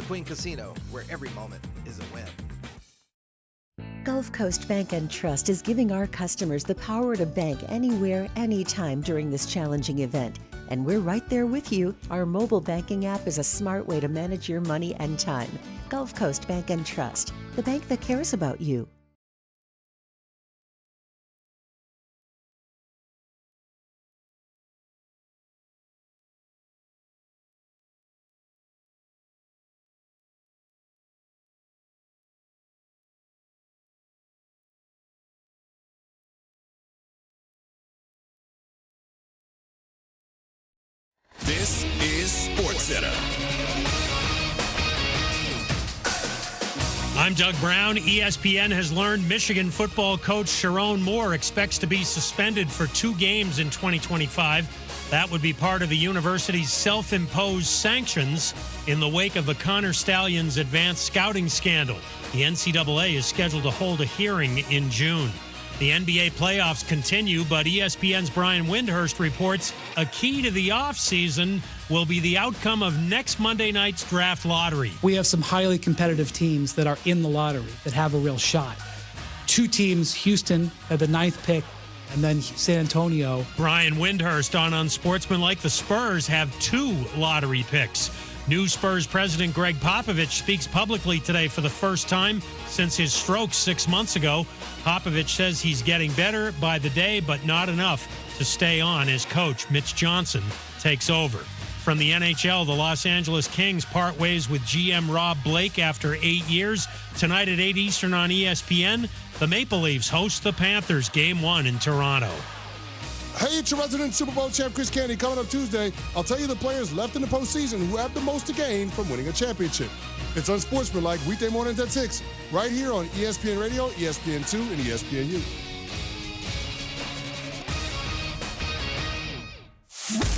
Queen Casino, where every moment is a win. Gulf Coast Bank and Trust is giving our customers the power to bank anywhere, anytime during this challenging event. And we're right there with you. Our mobile banking app is a smart way to manage your money and time. Gulf Coast Bank and Trust, the bank that cares about you. This is SportsCenter. I'm Doug Brown. ESPN has learned Michigan football coach Sharon Moore expects to be suspended for 2 games in 2025. That would be part of the university's self-imposed sanctions in the wake of the Connor Stallions advanced scouting scandal. The NCAA is scheduled to hold a hearing in June. The NBA playoffs continue, but ESPN's Brian Windhurst reports a key to the offseason will be the outcome of next Monday night's draft lottery. We have some highly competitive teams that are in the lottery that have a real shot. 2 teams, Houston at the 9th pick, and then San Antonio. Brian Windhurst on Unsportsmanlike. The Spurs have 2 lottery picks. New Spurs president Greg Popovich speaks publicly today for the first time since his stroke 6 months ago. Popovich says he's getting better by the day, but not enough to stay on as coach. Mitch Johnson takes over. From the NHL, the Los Angeles Kings part ways with GM Rob Blake after 8 years. Tonight at 8 Eastern on ESPN, the Maple Leafs host the Panthers, Game 1 in Toronto. Hey, it's your resident Super Bowl champ, Chris Candy. Coming up Tuesday, I'll tell you the players left in the postseason who have the most to gain from winning a championship. It's Unsportsmanlike, weekday mornings at 6, right here on ESPN Radio, ESPN2, and ESPNU.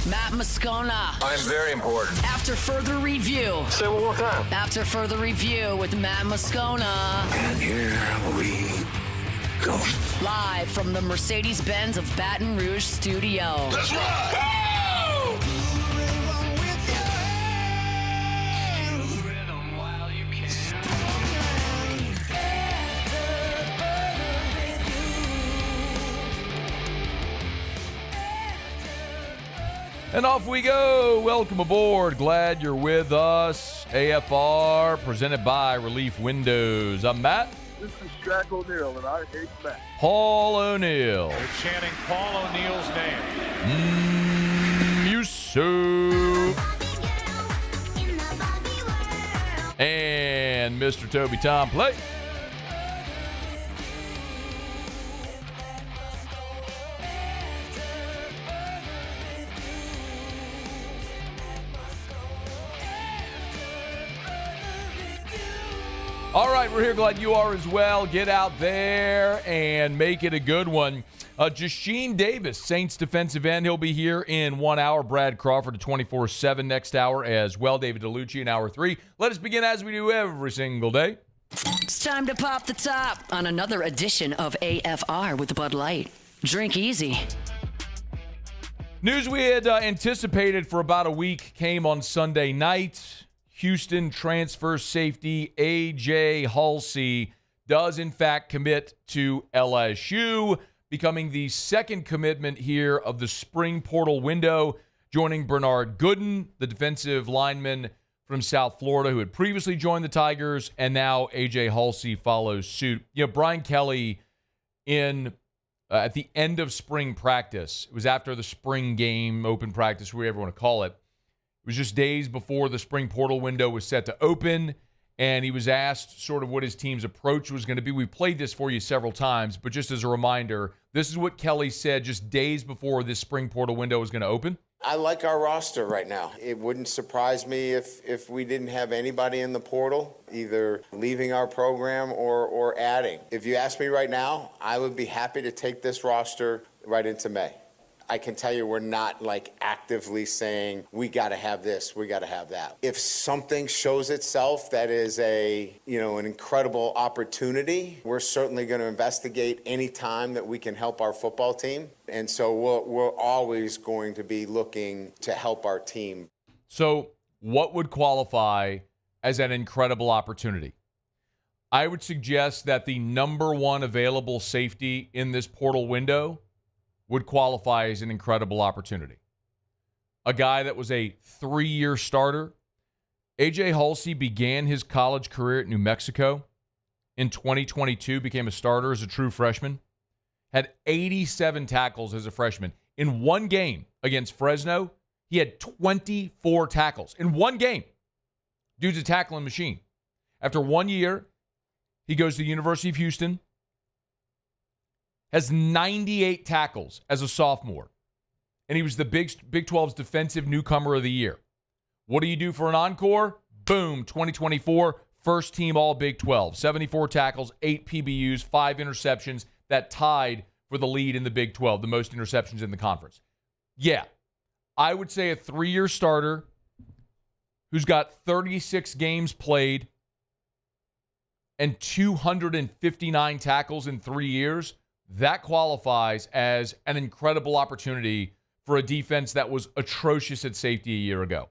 Matt Moscona. I'm very important. After further review. Say it one more time. After further review with Matt Moscona. And here we go. Live from the Mercedes-Benz of Baton Rouge studio. That's right. Woo! And off we go. Welcome aboard. Glad you're with us. AFR presented by Relief Windows. I'm Matt. This is Shaq O'Neal, and I hate Matt. Paul O'Neal. They're chanting Paul O'Neal's name. Yusuf. And Mr. Toby Tom Play. All right, we're here. Glad you are as well. Get out there and make it a good one. Jasheen Davis, Saints defensive end. He'll be here in 1 hour. Brad Crawford at 24/7 next hour as well. David Dellucci in hour 3. Let us begin as we do every single day. It's time to pop the top on another edition of AFR with Bud Light. Drink easy. News we had anticipated for about a week came on Sunday night. Houston transfer safety AJ Haulcy does, in fact, commit to LSU, becoming the second commitment here of the spring portal window, joining Bernard Gooden, the defensive lineman from South Florida who had previously joined the Tigers, and now AJ Haulcy follows suit. You know, Brian Kelly at the end of spring practice, it was after the spring game, open practice, whatever you want to call it. It was just days before the spring portal window was set to open, and he was asked sort of what his team's approach was going to be. We played this for you several times, but just as a reminder, this is what Kelly said just days before this spring portal window was going to open. I like our roster right now. It wouldn't surprise me if we didn't have anybody in the portal, either leaving our program or adding. If you ask me right now, I would be happy to take this roster right into May. I can tell you we're not like actively saying we got to have this, we got to have that. If something shows itself that is an incredible opportunity, we're certainly going to investigate any time that we can help our football team. And so we're always going to be looking to help our team. So what would qualify as an incredible opportunity. I would suggest that the number one available safety in this portal window would qualify as an incredible opportunity. A guy that was a 3-year starter. AJ Haulcy began his college career at New Mexico. In 2022, became a starter as a true freshman. Had 87 tackles as a freshman. In one game against Fresno, he had 24 tackles. In one game. Dude's a tackling machine. After 1 year, he goes to the University of Houston. Has 98 tackles as a sophomore. And he was the Big 12's defensive newcomer of the year. What do you do for an encore? Boom, 2024, first team all Big 12. 74 tackles, 8 PBUs, 5 interceptions. That tied for the lead in the Big 12, the most interceptions in the conference. Yeah, I would say a 3-year starter who's got 36 games played and 259 tackles in 3 years, that qualifies as an incredible opportunity for a defense that was atrocious at safety a year ago.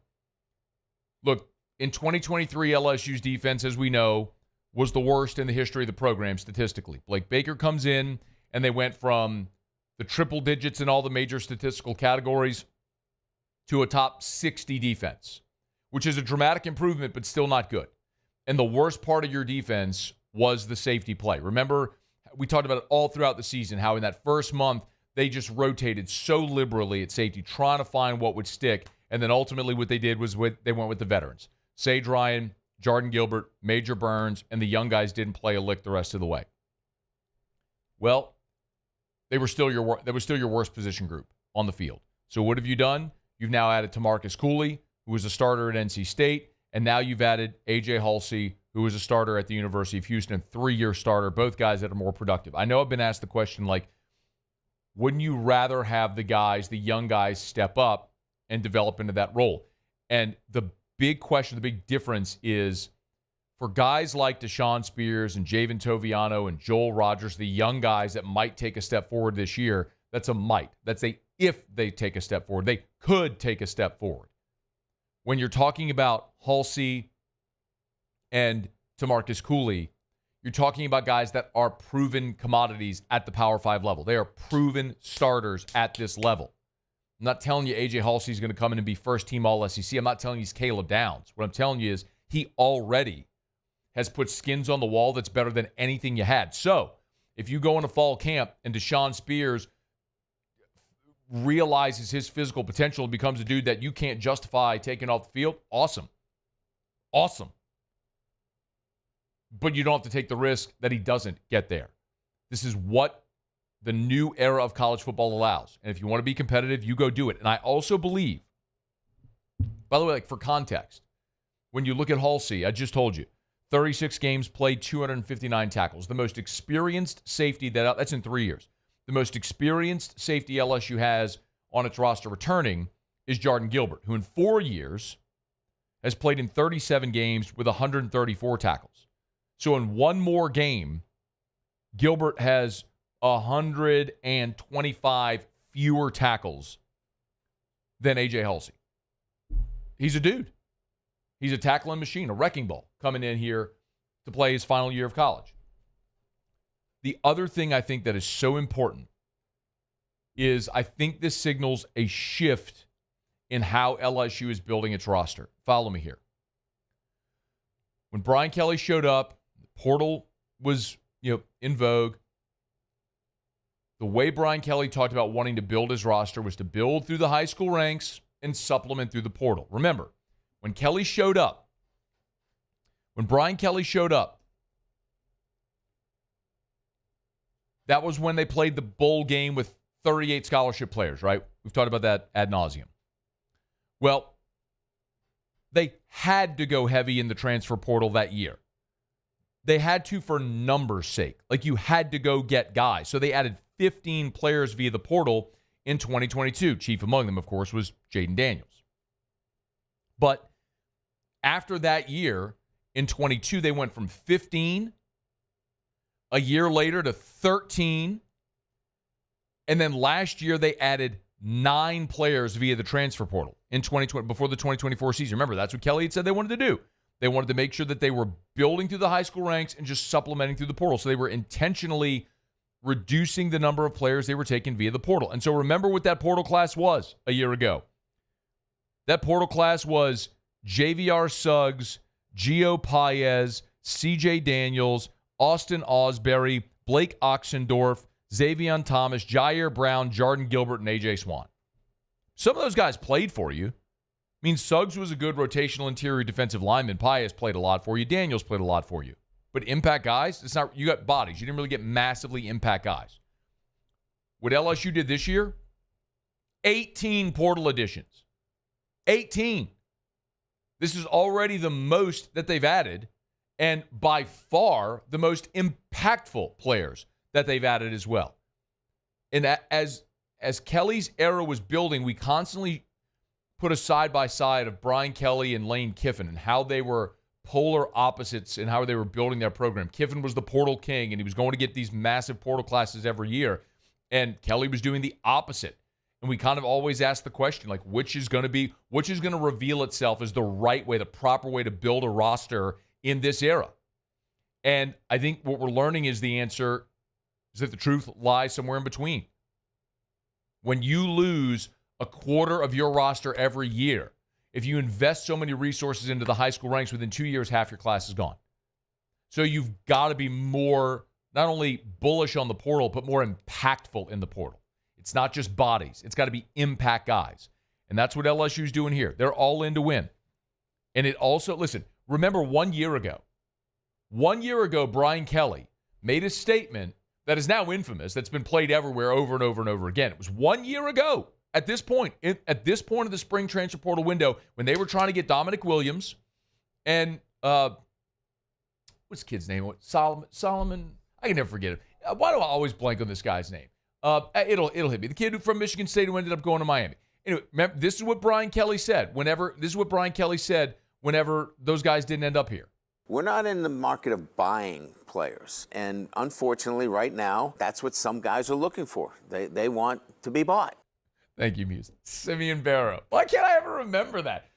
Look, in 2023, LSU's defense, as we know, was the worst in the history of the program statistically. Blake Baker comes in, and they went from the triple digits in all the major statistical categories to a top 60 defense, which is a dramatic improvement, but still not good. And the worst part of your defense was the safety play. Remember, we talked about it all throughout the season, how in that first month, they just rotated so liberally at safety, trying to find what would stick. And then ultimately what they did was they went with the veterans. Sage Ryan, Jordan Gilbert, Major Burns, and the young guys didn't play a lick the rest of the way. Well, that was still your worst position group on the field. So what have you done? You've now added Tamarcus Cooley, who was a starter at NC State, and now you've added AJ Haulcy, who was a starter at the University of Houston, 3-year starter, both guys that are more productive. I know I've been asked the question, like, wouldn't you rather have the young guys step up and develop into that role? And the big question, the big difference is for guys like Deshaun Spears and Javen Toviano and Joel Rogers, the young guys that might take a step forward this year, that's a might. That's a if they take a step forward. They could take a step forward. When you're talking about Haulcy and Tamarcus Cooley, you're talking about guys that are proven commodities at the Power 5 level. They are proven starters at this level. I'm not telling you AJ Haulcy is going to come in and be first-team All-SEC. I'm not telling you he's Caleb Downs. What I'm telling you is he already has put skins on the wall that's better than anything you had. So if you go into fall camp and Deshaun Spears realizes his physical potential and becomes a dude that you can't justify taking off the field, awesome. Awesome. But you don't have to take the risk that he doesn't get there. This is what the new era of college football allows. And if you want to be competitive, you go do it. And I also believe, by the way, like for context, when you look at Haulcy, I just told you, 36 games played, 259 tackles. The most experienced safety that's in 3 years. The most experienced safety LSU has on its roster returning is Jordan Gilbert, who in 4 years has played in 37 games with 134 tackles. So in one more game, Gilbert has 125 fewer tackles than AJ Haulcy. He's a dude. He's a tackling machine, a wrecking ball coming in here to play his final year of college. The other thing I think that is so important is I think this signals a shift in how LSU is building its roster. Follow me here. When Brian Kelly showed up, the portal was, in vogue. The way Brian Kelly talked about wanting to build his roster was to build through the high school ranks and supplement through the portal. Remember, when Kelly showed up, when Brian Kelly showed up, that was when they played the bowl game with 38 scholarship players, right? We've talked about that ad nauseum. Well, they had to go heavy in the transfer portal that year. They had to for numbers' sake. Like, you had to go get guys. So they added 15 players via the portal in 2022. Chief among them, of course, was Jaden Daniels. But after that year, in 22, they went from 15 a year later to 13. And then last year, they added 9 players via the transfer portal in 2020 before the 2024 season. Remember, that's what Kelly had said they wanted to do. They wanted to make sure that they were building through the high school ranks and just supplementing through the portal. So they were intentionally reducing the number of players they were taking via the portal. And so remember what that portal class was a year ago. That portal class was JVR Suggs, Gio Paez, CJ Daniels, Austin Osbury, Blake Oxendorf, Xavier Thomas, Jair Brown, Jordan Gilbert, and AJ Swan. Some of those guys played for you. I mean, Suggs was a good rotational interior defensive lineman. Paez played a lot for you. Daniels played a lot for you. But impact guys, it's not. You got bodies. You didn't really get massively impact guys. What LSU did this year, 18 portal additions. 18. This is already the most that they've added, and by far the most impactful players that they've added as well. And as Kelly's era was building, we constantly put a side-by-side of Brian Kelly and Lane Kiffin and how they were polar opposites and how they were building their program. Kiffin was the portal king, and he was going to get these massive portal classes every year. And Kelly was doing the opposite. And we kind of always ask the question, like, which is going to reveal itself as the right way, the proper way to build a roster in this era? And I think what we're learning is the answer is that the truth lies somewhere in between. When you lose a quarter of your roster every year, if you invest so many resources into the high school ranks, within 2 years, half your class is gone. So you've got to be more, not only bullish on the portal, but more impactful in the portal. It's not just bodies. It's got to be impact guys. And that's what LSU's doing here. They're all in to win. And it also, listen, remember 1 year ago, Brian Kelly made a statement that is now infamous, that's been played everywhere over and over and over again. It was 1 year ago. At this point of the spring transfer portal window, when they were trying to get Dominic Williams and what's the kid's name? Solomon. I can never forget it. Why do I always blank on this guy's name? It'll hit me. The kid from Michigan State who ended up going to Miami. Anyway, remember, this is what Brian Kelly said. Whenever those guys didn't end up here. We're not in the market of buying players, and unfortunately, right now, that's what some guys are looking for. They want to be bought. Thank you, Muse. Simeon Barrow. Why can't I ever remember that?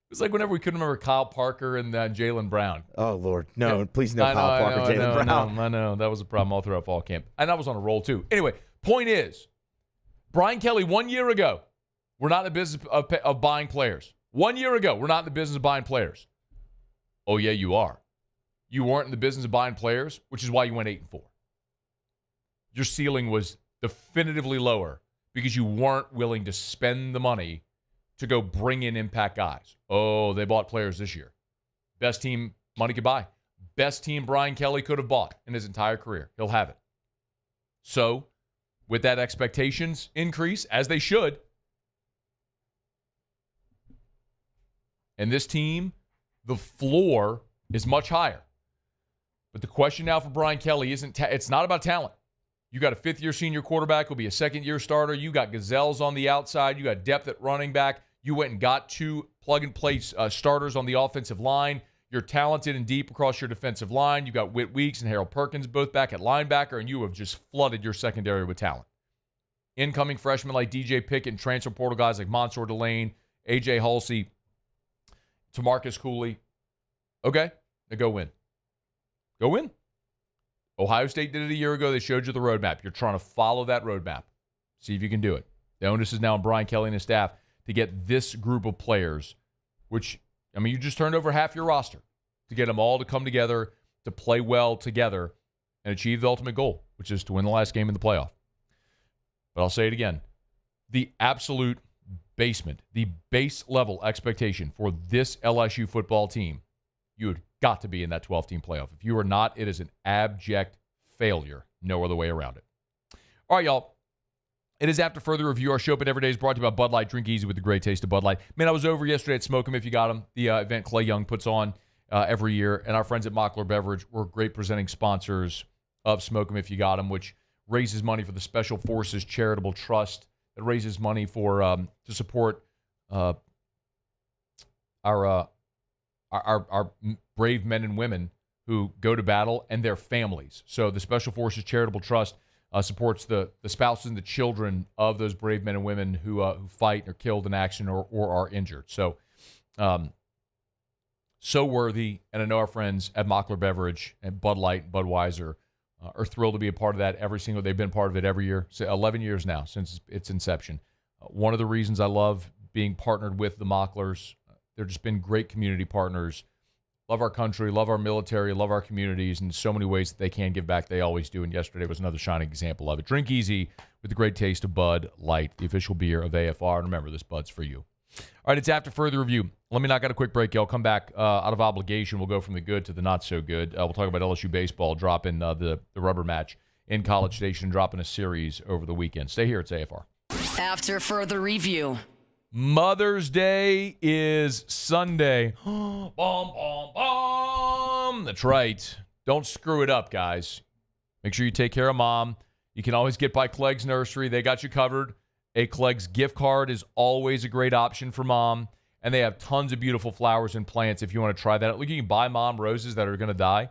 It was like whenever we couldn't remember Kyle Parker and Jalen Brown. Oh, Lord. No, please no Kyle Parker, Jalen Brown. I know. That was a problem all throughout fall camp. And I was on a roll, too. Anyway, point is, Brian Kelly, 1 year ago, we're not in the business of buying players. 1 year ago, we're not in the business of buying players. Oh, yeah, you are. You weren't in the business of buying players, which is why you went 8-4. Your ceiling was definitively lower because you weren't willing to spend the money to go bring in impact guys. Oh, they bought players this year. Best team money could buy. Best team Brian Kelly could have bought in his entire career. He'll have it. So, with that expectations increase, as they should, and this team, the floor is much higher. But the question now for Brian Kelly it's not about talent. You got a fifth-year senior quarterback who'll be a second-year starter. You got gazelles on the outside. You got depth at running back. You went and got two plug-and-play starters on the offensive line. You're talented and deep across your defensive line. You got Whit Weeks and Harold Perkins both back at linebacker, and you have just flooded your secondary with talent. Incoming freshmen like DJ Pickett and transfer portal guys like Mansour Delane, AJ Haulcy, Tamarcus Cooley. Okay, now go win. Go win. Ohio State did it a year ago. They showed you the roadmap. You're trying to follow that roadmap. See if you can do it. The onus is now on Brian Kelly and his staff to get this group of players, which, I mean, you just turned over half your roster, to get them all to come together, to play well together, and achieve the ultimate goal, which is to win the last game in the playoff. But I'll say it again. The absolute basement, the base level expectation for this LSU football team, you have got to be in that 12-team playoff. If you are not, it is an abject failure. No other way around it. All right, y'all. It is After Further Review. Our show open every day is brought to you by Bud Light. Drink easy with the great taste of Bud Light. Man, I was over yesterday at Smoke 'em If You Got 'em, the event Clay Young puts on every year. And our friends at Mockler Beverage were great presenting sponsors of Smoke 'em If You Got 'em, which raises money for the Special Forces Charitable Trust. It raises money for to support our brave men and women who go to battle and their families. So the Special Forces Charitable Trust supports the spouses and the children of those brave men and women who fight or killed in action or are injured. So so worthy, and I know our friends at Mockler Beverage and Bud Light and Budweiser are thrilled to be a part of that they've been part of it every year. So 11 years now since its inception. One of the reasons I love being partnered with the Mocklers, they've just been great community partners. Love our country, love our military, love our communities, and so many ways that they can give back. They always do, and yesterday was another shining example of it. Drink easy with the great taste of Bud Light, the official beer of AFR. And remember, this Bud's for you. All right, it's after further review. Let me knock out a quick break, y'all. Come back out of obligation. We'll go from the good to the not so good. We'll talk about LSU baseball dropping the rubber match in College Station, dropping a series over the weekend. Stay here. It's AFR. After further review. Mother's Day is Sunday. Bom, bom, bom. That's right. Don't screw it up, guys. Make sure you take care of Mom. You can always get by Clegg's Nursery. They got you covered. A Clegg's gift card is always a great option for Mom. And they have tons of beautiful flowers and plants if you want to try that. Look, you can buy Mom roses that are going to die,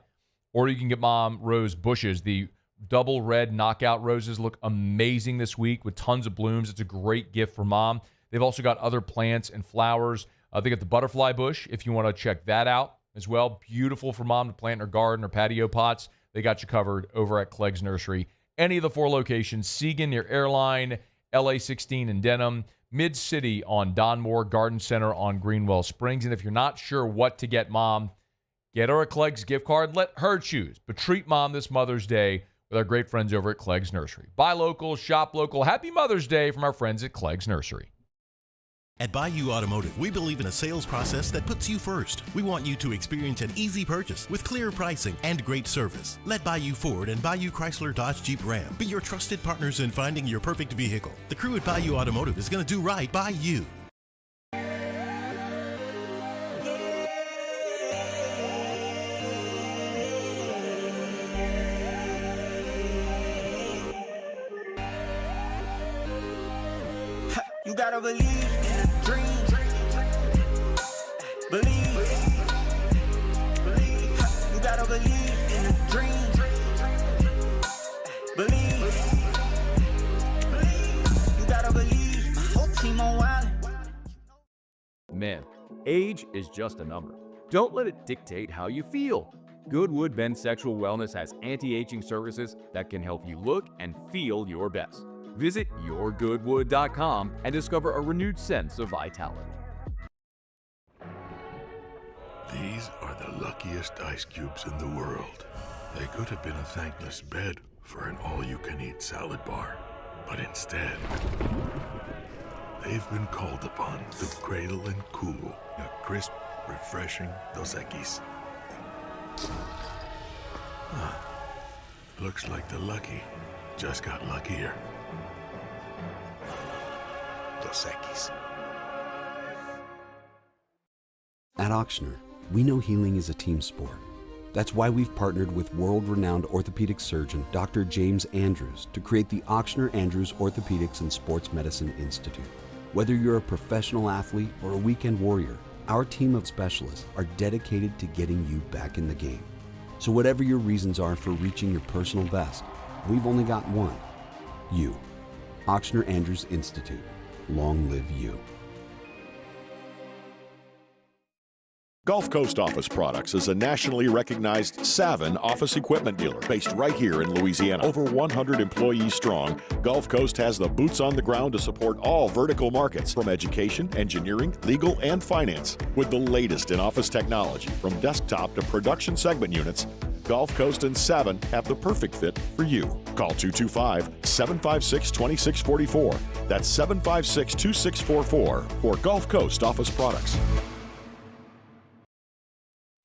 or you can get Mom rose bushes. The double red knockout roses look amazing this week with tons of blooms. It's a great gift for Mom. They've also got other plants and flowers. They got the butterfly bush if you want to check that out as well. Beautiful for Mom to plant in her garden or patio pots. They got you covered over at Clegg's Nursery. Any of the 4 locations: Seagan near Airline, LA 16 in Denham, Mid-City on Donmore, Garden Center on Greenwell Springs. And if you're not sure what to get Mom, get her a Clegg's gift card. Let her choose. But treat Mom this Mother's Day with our great friends over at Clegg's Nursery. Buy local, shop local. Happy Mother's Day from our friends at Clegg's Nursery. At Bayou Automotive, we believe in a sales process that puts you first. We want you to experience an easy purchase with clear pricing and great service. Let Bayou Ford and Bayou Chrysler Dodge Jeep Ram be your trusted partners in finding your perfect vehicle. The crew at Bayou Automotive is going to do right by you. You gotta believe in a dream. Believe. You gotta believe in a dream. Believe. You gotta believe. My whole team on wild. Man, age is just a number. Don't let it dictate how you feel. Goodwood Men's Sexual Wellness has anti-aging services that can help you look and feel your best. Visit yourgoodwood.com and discover a renewed sense of vitality. These are the luckiest ice cubes in the world. They could have been a thankless bed for an all-you-can-eat salad bar. But instead, they've been called upon to cradle and cool a crisp, refreshing Dos Equis. Looks like the lucky just got luckier. Dos Equis. At Auctioner, we know healing is a team sport. That's why we've partnered with world-renowned orthopedic surgeon Dr. James Andrews to create the Auctioner Andrews Orthopedics and Sports Medicine Institute. Whether you're a professional athlete or a weekend warrior, our team of specialists are dedicated to getting you back in the game. So whatever your reasons are for reaching your personal best, we've only got one: you. Auctioner Andrews Institute. Long live you. Gulf Coast Office Products is a nationally recognized Savin office equipment dealer based right here in Louisiana. Over 100 employees strong, Gulf Coast has the boots on the ground to support all vertical markets, from education, engineering, legal, and finance. With the latest in office technology, from desktop to production segment units, Gulf Coast and Savin have the perfect fit for you. Call 225-756-2644. That's 756-2644 for Gulf Coast Office Products.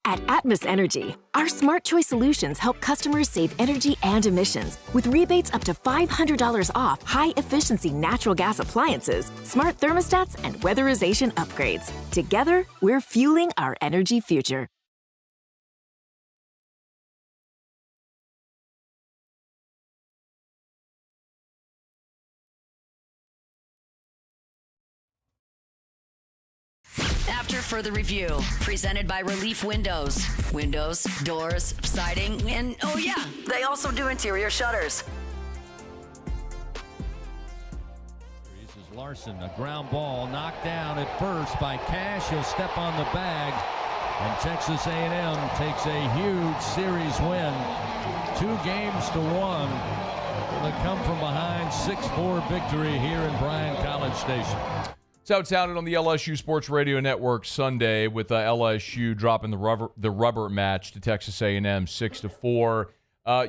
At Atmos Energy, our Smart Choice solutions help customers save energy and emissions with rebates up to $500 off high-efficiency natural gas appliances, smart thermostats, and weatherization upgrades. Together, we're fueling our energy future. After further review, presented by Relief Windows. Windows, doors, siding, and oh yeah, they also do interior shutters. This is Larson, a ground ball knocked down at first by Cash. He'll step on the bag. And Texas A&M takes a huge series win, 2-1. The come from behind 6-4 victory here in Bryan College Station. That's how it sounded on the LSU Sports Radio Network Sunday with LSU dropping the rubber match to Texas A&M 6-4.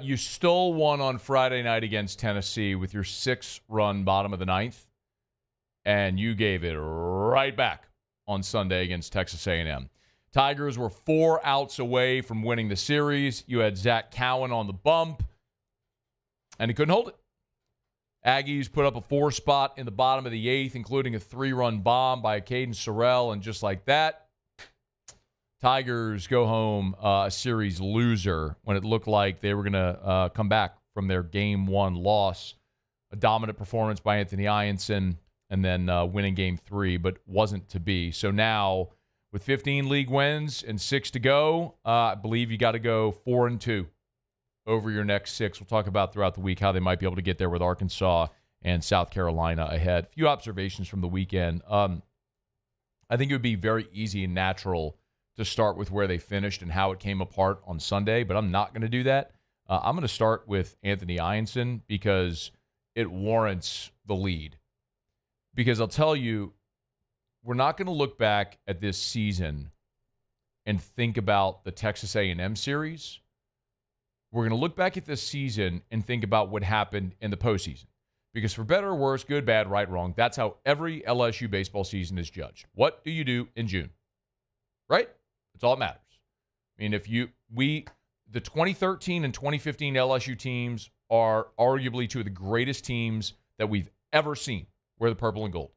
You stole one on Friday night against Tennessee with your 6-run bottom of the ninth, and you gave it right back on Sunday against Texas A&M. Tigers were 4 outs away from winning the series. You had Zach Cowan on the bump, and he couldn't hold it. Aggies put up a 4-spot in the bottom of the 8th, including a 3-run bomb by Caden Sorrell, and just like that, Tigers go home a series loser when it looked like they were going to come back from their Game 1 loss. A dominant performance by Anthony Ianson, and then winning Game 3, but wasn't to be. So now, with 15 league wins and 6 to go, I believe you got to go 4-2 over your next 6. We'll talk about throughout the week how they might be able to get there with Arkansas and South Carolina ahead. A few observations from the weekend. I think it would be very easy and natural to start with where they finished and how it came apart on Sunday, but I'm not going to do that. I'm going to start with Anthony Ianson because it warrants the lead. Because I'll tell you, we're not going to look back at this season and think about the Texas A&M series. We're going to look back at this season and think about what happened in the postseason. Because for better or worse, good, bad, right, wrong, that's how every LSU baseball season is judged. What do you do in June? Right? That's all that matters. I mean, the 2013 and 2015 LSU teams are arguably two of the greatest teams that we've ever seen wear the purple and gold.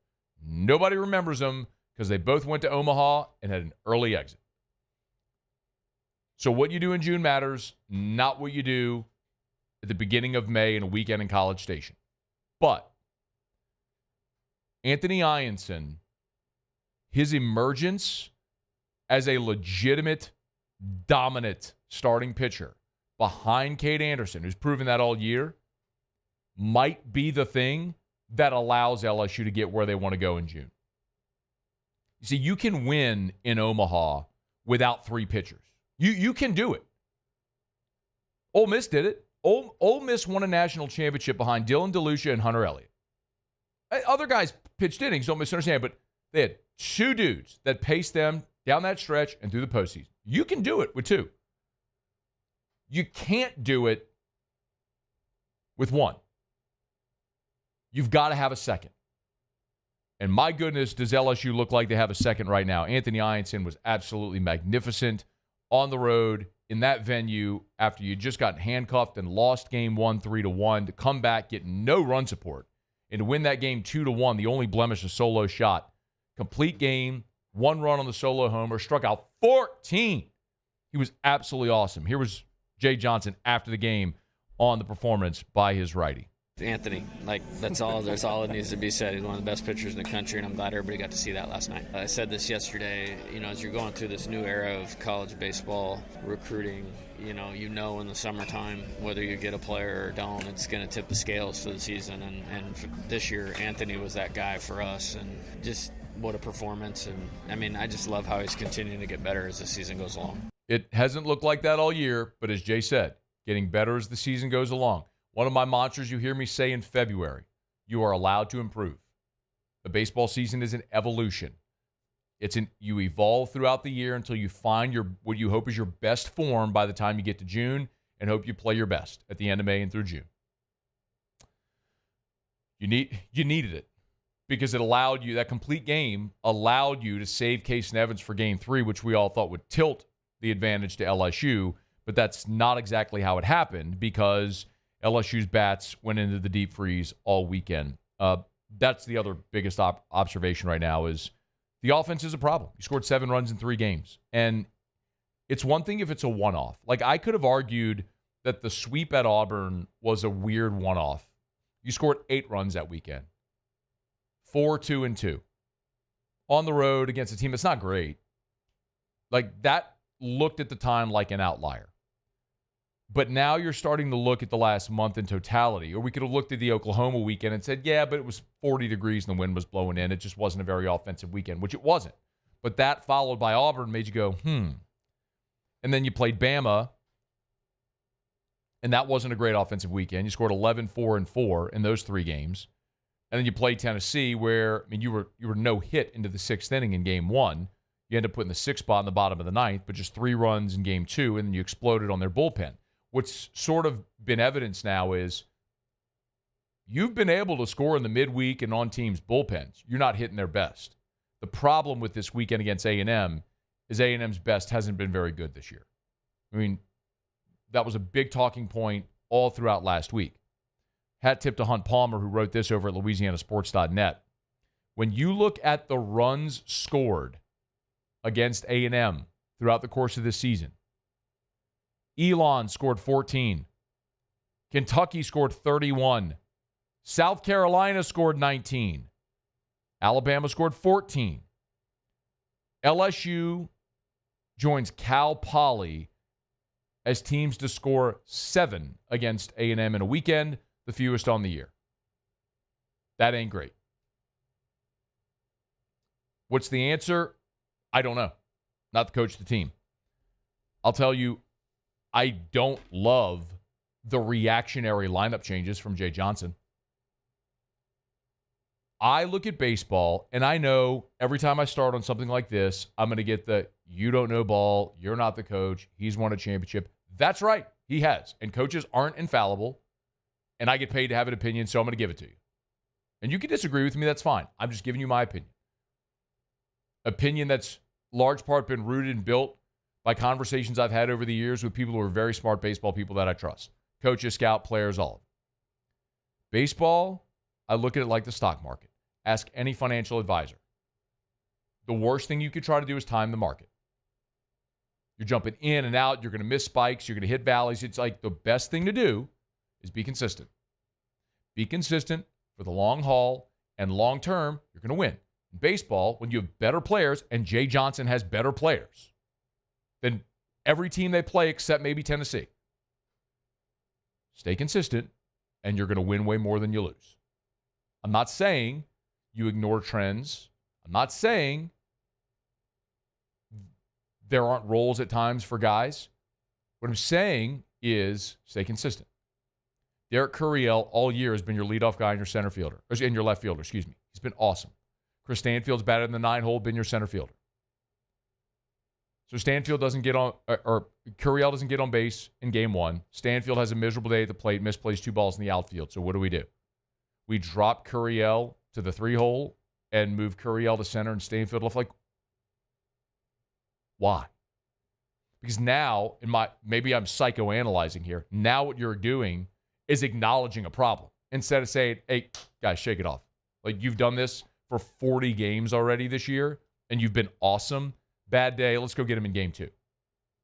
Nobody remembers them because they both went to Omaha and had an early exit. So what you do in June matters, not what you do at the beginning of May in a weekend in College Station. But Anthony Ianson, his emergence as a legitimate, dominant starting pitcher behind Cade Anderson, who's proven that all year, might be the thing that allows LSU to get where they want to go in June. You see, you can win in Omaha without 3 pitchers. You can do it. Ole Miss did it. Ole Miss won a national championship behind Dylan Dellucci and Hunter Elliott. Other guys pitched innings, don't misunderstand, but they had 2 dudes that paced them down that stretch and through the postseason. You can do it with 2. You can't do it with 1. You've got to have a second. And my goodness, does LSU look like they have a second right now. Anthony Ianson was absolutely magnificent on the road in that venue after you just got handcuffed and lost Game 1 3-1 to come back, get no run support, and to win that game 2-1, the only blemish, a solo shot. Complete game, 1 run on the solo homer, struck out 14. He was absolutely awesome. Here was Jay Johnson after the game on the performance by his righty. Anthony, that's all that needs to be said. He's one of the best pitchers in the country, and I'm glad everybody got to see that last night. I said this yesterday, as you're going through this new era of college baseball recruiting, in the summertime, whether you get a player or don't, it's going to tip the scales for the season. And for this year, Anthony was that guy for us, and just what a performance. And, I just love how he's continuing to get better as the season goes along. It hasn't looked like that all year, but as Jay said, getting better as the season goes along. One of my mantras you hear me say in February, you are allowed to improve. The baseball season is an evolution. You evolve throughout the year until you find what you hope is your best form by the time you get to June, and hope you play your best at the end of May and through June. You needed it because it allowed you, that complete game allowed you to save Case and Evans for Game 3, which we all thought would tilt the advantage to LSU, but that's not exactly how it happened because LSU's bats went into the deep freeze all weekend. That's the other biggest observation right now is the offense is a problem. You scored 7 runs in 3 games. And it's one thing if it's a one-off. I could have argued that the sweep at Auburn was a weird one-off. You scored 8 runs that weekend. 4-2-2. On the road against a team that's not great. That looked at the time like an outlier. But now you're starting to look at the last month in totality. Or we could have looked at the Oklahoma weekend and said, yeah, but it was 40 degrees and the wind was blowing in. It just wasn't a very offensive weekend, which it wasn't. But that followed by Auburn made you go, And then you played Bama, and that wasn't a great offensive weekend. You scored 11, 4, and 4 in those 3 games. And then you played Tennessee, where you were no hit into the 6th inning in game 1. You end up putting the 6th spot in the bottom of the 9th, but just 3 runs in game 2, and then you exploded on their bullpen. What's sort of been evidence now is you've been able to score in the midweek and on teams' bullpens. You're not hitting their best. The problem with this weekend against A&M is A&M's best hasn't been very good this year. I mean, that was a big talking point all throughout last week. Hat tip to Hunt Palmer, who wrote this over at LouisianaSports.net. When you look at the runs scored against A&M throughout the course of this season, Elon scored 14. Kentucky scored 31. South Carolina scored 19. Alabama scored 14. LSU joins Cal Poly as teams to score 7 against A&M in a weekend, the fewest on the year. That ain't great. What's the answer? I don't know. Not the coach of the team. I'll tell you, I don't love the reactionary lineup changes from Jay Johnson. I look at baseball, and I know every time I start on something like this, I'm going to get the, you don't know ball, you're not the coach, he's won a championship. That's right, he has. And coaches aren't infallible, and I get paid to have an opinion, so I'm going to give it to you. And you can disagree with me, that's fine. I'm just giving you my opinion. Opinion that's large part been rooted and built by conversations I've had over the years with people who are very smart baseball people that I trust. Coaches, scout, players, all of them. Baseball, I look at it like the stock market. Ask any financial advisor. The worst thing you could try to do is time the market. You're jumping in and out. You're going to miss spikes. You're going to hit valleys. It's like the best thing to do is be consistent. Be consistent for the long haul, and long term, you're going to win. In baseball, when you have better players, and Jay Johnson has better players than every team they play except maybe Tennessee, stay consistent, and you're going to win way more than you lose. I'm not saying you ignore trends. I'm not saying there aren't roles at times for guys. What I'm saying is stay consistent. Derek Curiel all year has been your leadoff guy and your center fielder, and your left fielder, excuse me. He's been awesome. Chris Stanfield's batted in the 9-hole, been your center fielder. So Stanfield doesn't get on, or Curiel doesn't get on base in game 1. Stanfield has a miserable day at the plate, misplays 2 balls in the outfield. So what do? We drop Curiel to the 3-hole and move Curiel to center and Stanfield left. Like, why? Because now, maybe I'm psychoanalyzing here. Now what you're doing is acknowledging a problem instead of saying, hey, guys, shake it off. Like, you've done this for 40 games already this year, and you've been awesome. Bad day, let's go get him in game 2.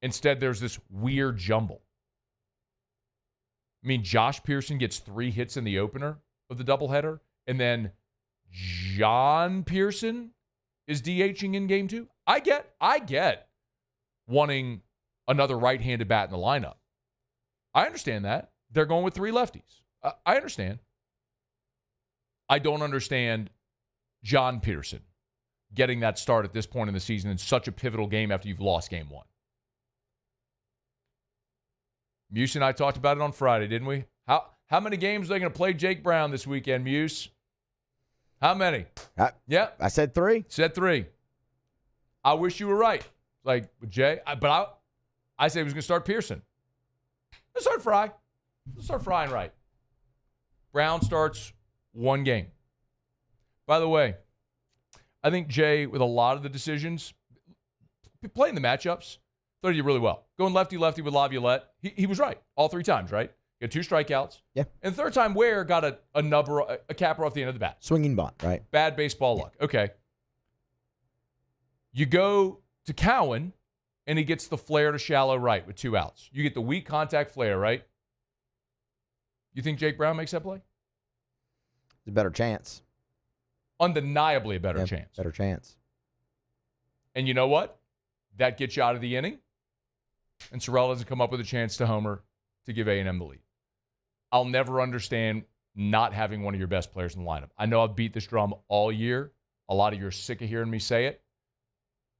Instead, there's this weird jumble. I mean, Josh Pearson gets 3 hits in the opener of the doubleheader, and then John Pearson is DHing in game 2. I get wanting another right-handed bat in the lineup. I understand that. They're going with 3 lefties. I understand. I don't understand John Pearson getting that start at this point in the season in such a pivotal game after you've lost game 1. Muse and I talked about it on Friday, didn't we? How many games are they going to play Jake Brown this weekend, Muse? How many? Yeah. I said 3. Said 3. I wish you were right. Like, with Jay. But I said he was going to start Pearson. Let's start Fry. Let's start Frying right. Brown starts 1 game. By the way, I think Jay, with a lot of the decisions, playing the matchups, thought he did really well. Going lefty-lefty with Laviolette, he was right all 3 times, right? He had 2 strikeouts. Yeah. And the 3rd time, Ware got a capper off the end of the bat. Swinging bunt, right? Bad baseball luck. Okay. You go to Cowan, and he gets the flare to shallow right with 2 outs. You get the weak contact flare, right? You think Jake Brown makes that play? It's a better chance. Undeniably a better chance. Better chance. And you know what? That gets you out of the inning. And Sorrell doesn't come up with a chance to homer to give A&M the lead. I'll never understand not having one of your best players in the lineup. I know I've beat this drum all year. A lot of you are sick of hearing me say it.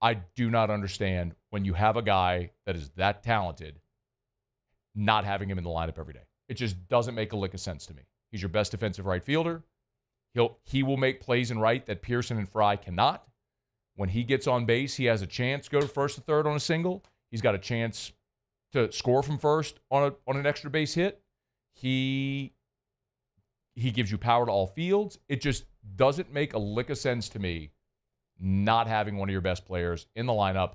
I do not understand when you have a guy that is that talented, not having him in the lineup every day. It just doesn't make a lick of sense to me. He's your best defensive right fielder. He will make plays in right that Pearson and Fry cannot. When he gets on base, he has a chance to go to first or third on a single. He's got a chance to score from first on an extra base hit. He gives you power to all fields. It just doesn't make a lick of sense to me not having one of your best players in the lineup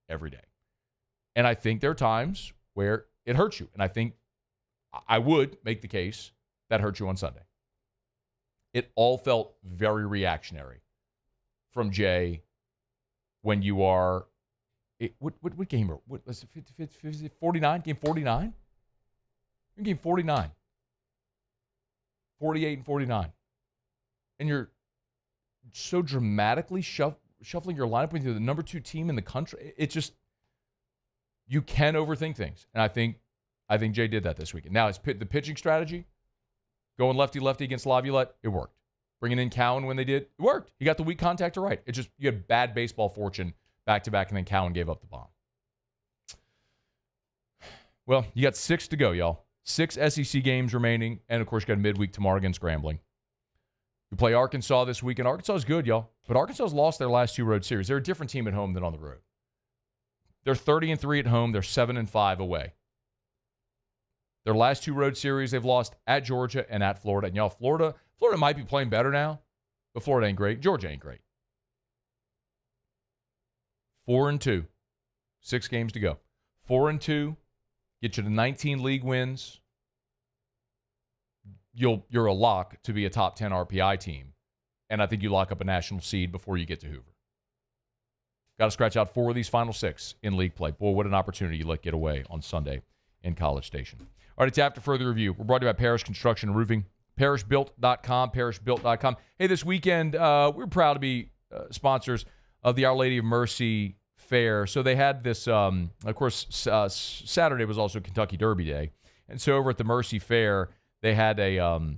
every day. And I think there are times where it hurts you. And I think I would make the case that hurt you on Sunday. It all felt very reactionary from Jay when you are what game? What was it? 49? Game 49? Game 49. 48 and 49. And you're so dramatically shuffling your lineup with the number 2 team in the country. It just, you can overthink things. And I think Jay did that this weekend. Now, the pitching strategy, going lefty-lefty against Laviolette, it worked. Bringing in Cowan when they did, it worked. He got the weak contact to right. It just, you had bad baseball fortune back-to-back, and then Cowan gave up the bomb. Well, you got 6 to go, y'all. 6 SEC games remaining, and, of course, you got a midweek tomorrow against Grambling. You play Arkansas this weekend. Arkansas is good, y'all. But Arkansas has lost their last 2 road series. They're a different team at home than on the road. They're 30-3 at home. They're 7-5 away. Their last 2 road series, they've lost at Georgia and at Florida. And y'all, Florida might be playing better now, but Florida ain't great. Georgia ain't great. 4-2. 6 games to go. 4-2. Get you to 19 league wins. You're a lock to be a top 10 RPI team. And I think you lock up a national seed before you get to Hoover. Got to scratch out 4 of these final 6 in league play. Boy, what an opportunity you let get away on Sunday in College Station. All right, it's After Further Review. We're brought to you by Parish Construction and Roofing. ParishBuilt.com, ParishBuilt.com. Hey, this weekend, we're proud to be sponsors of the Our Lady of Mercy Fair. So they had this, of course, Saturday was also Kentucky Derby Day. And so over at the Mercy Fair, they had a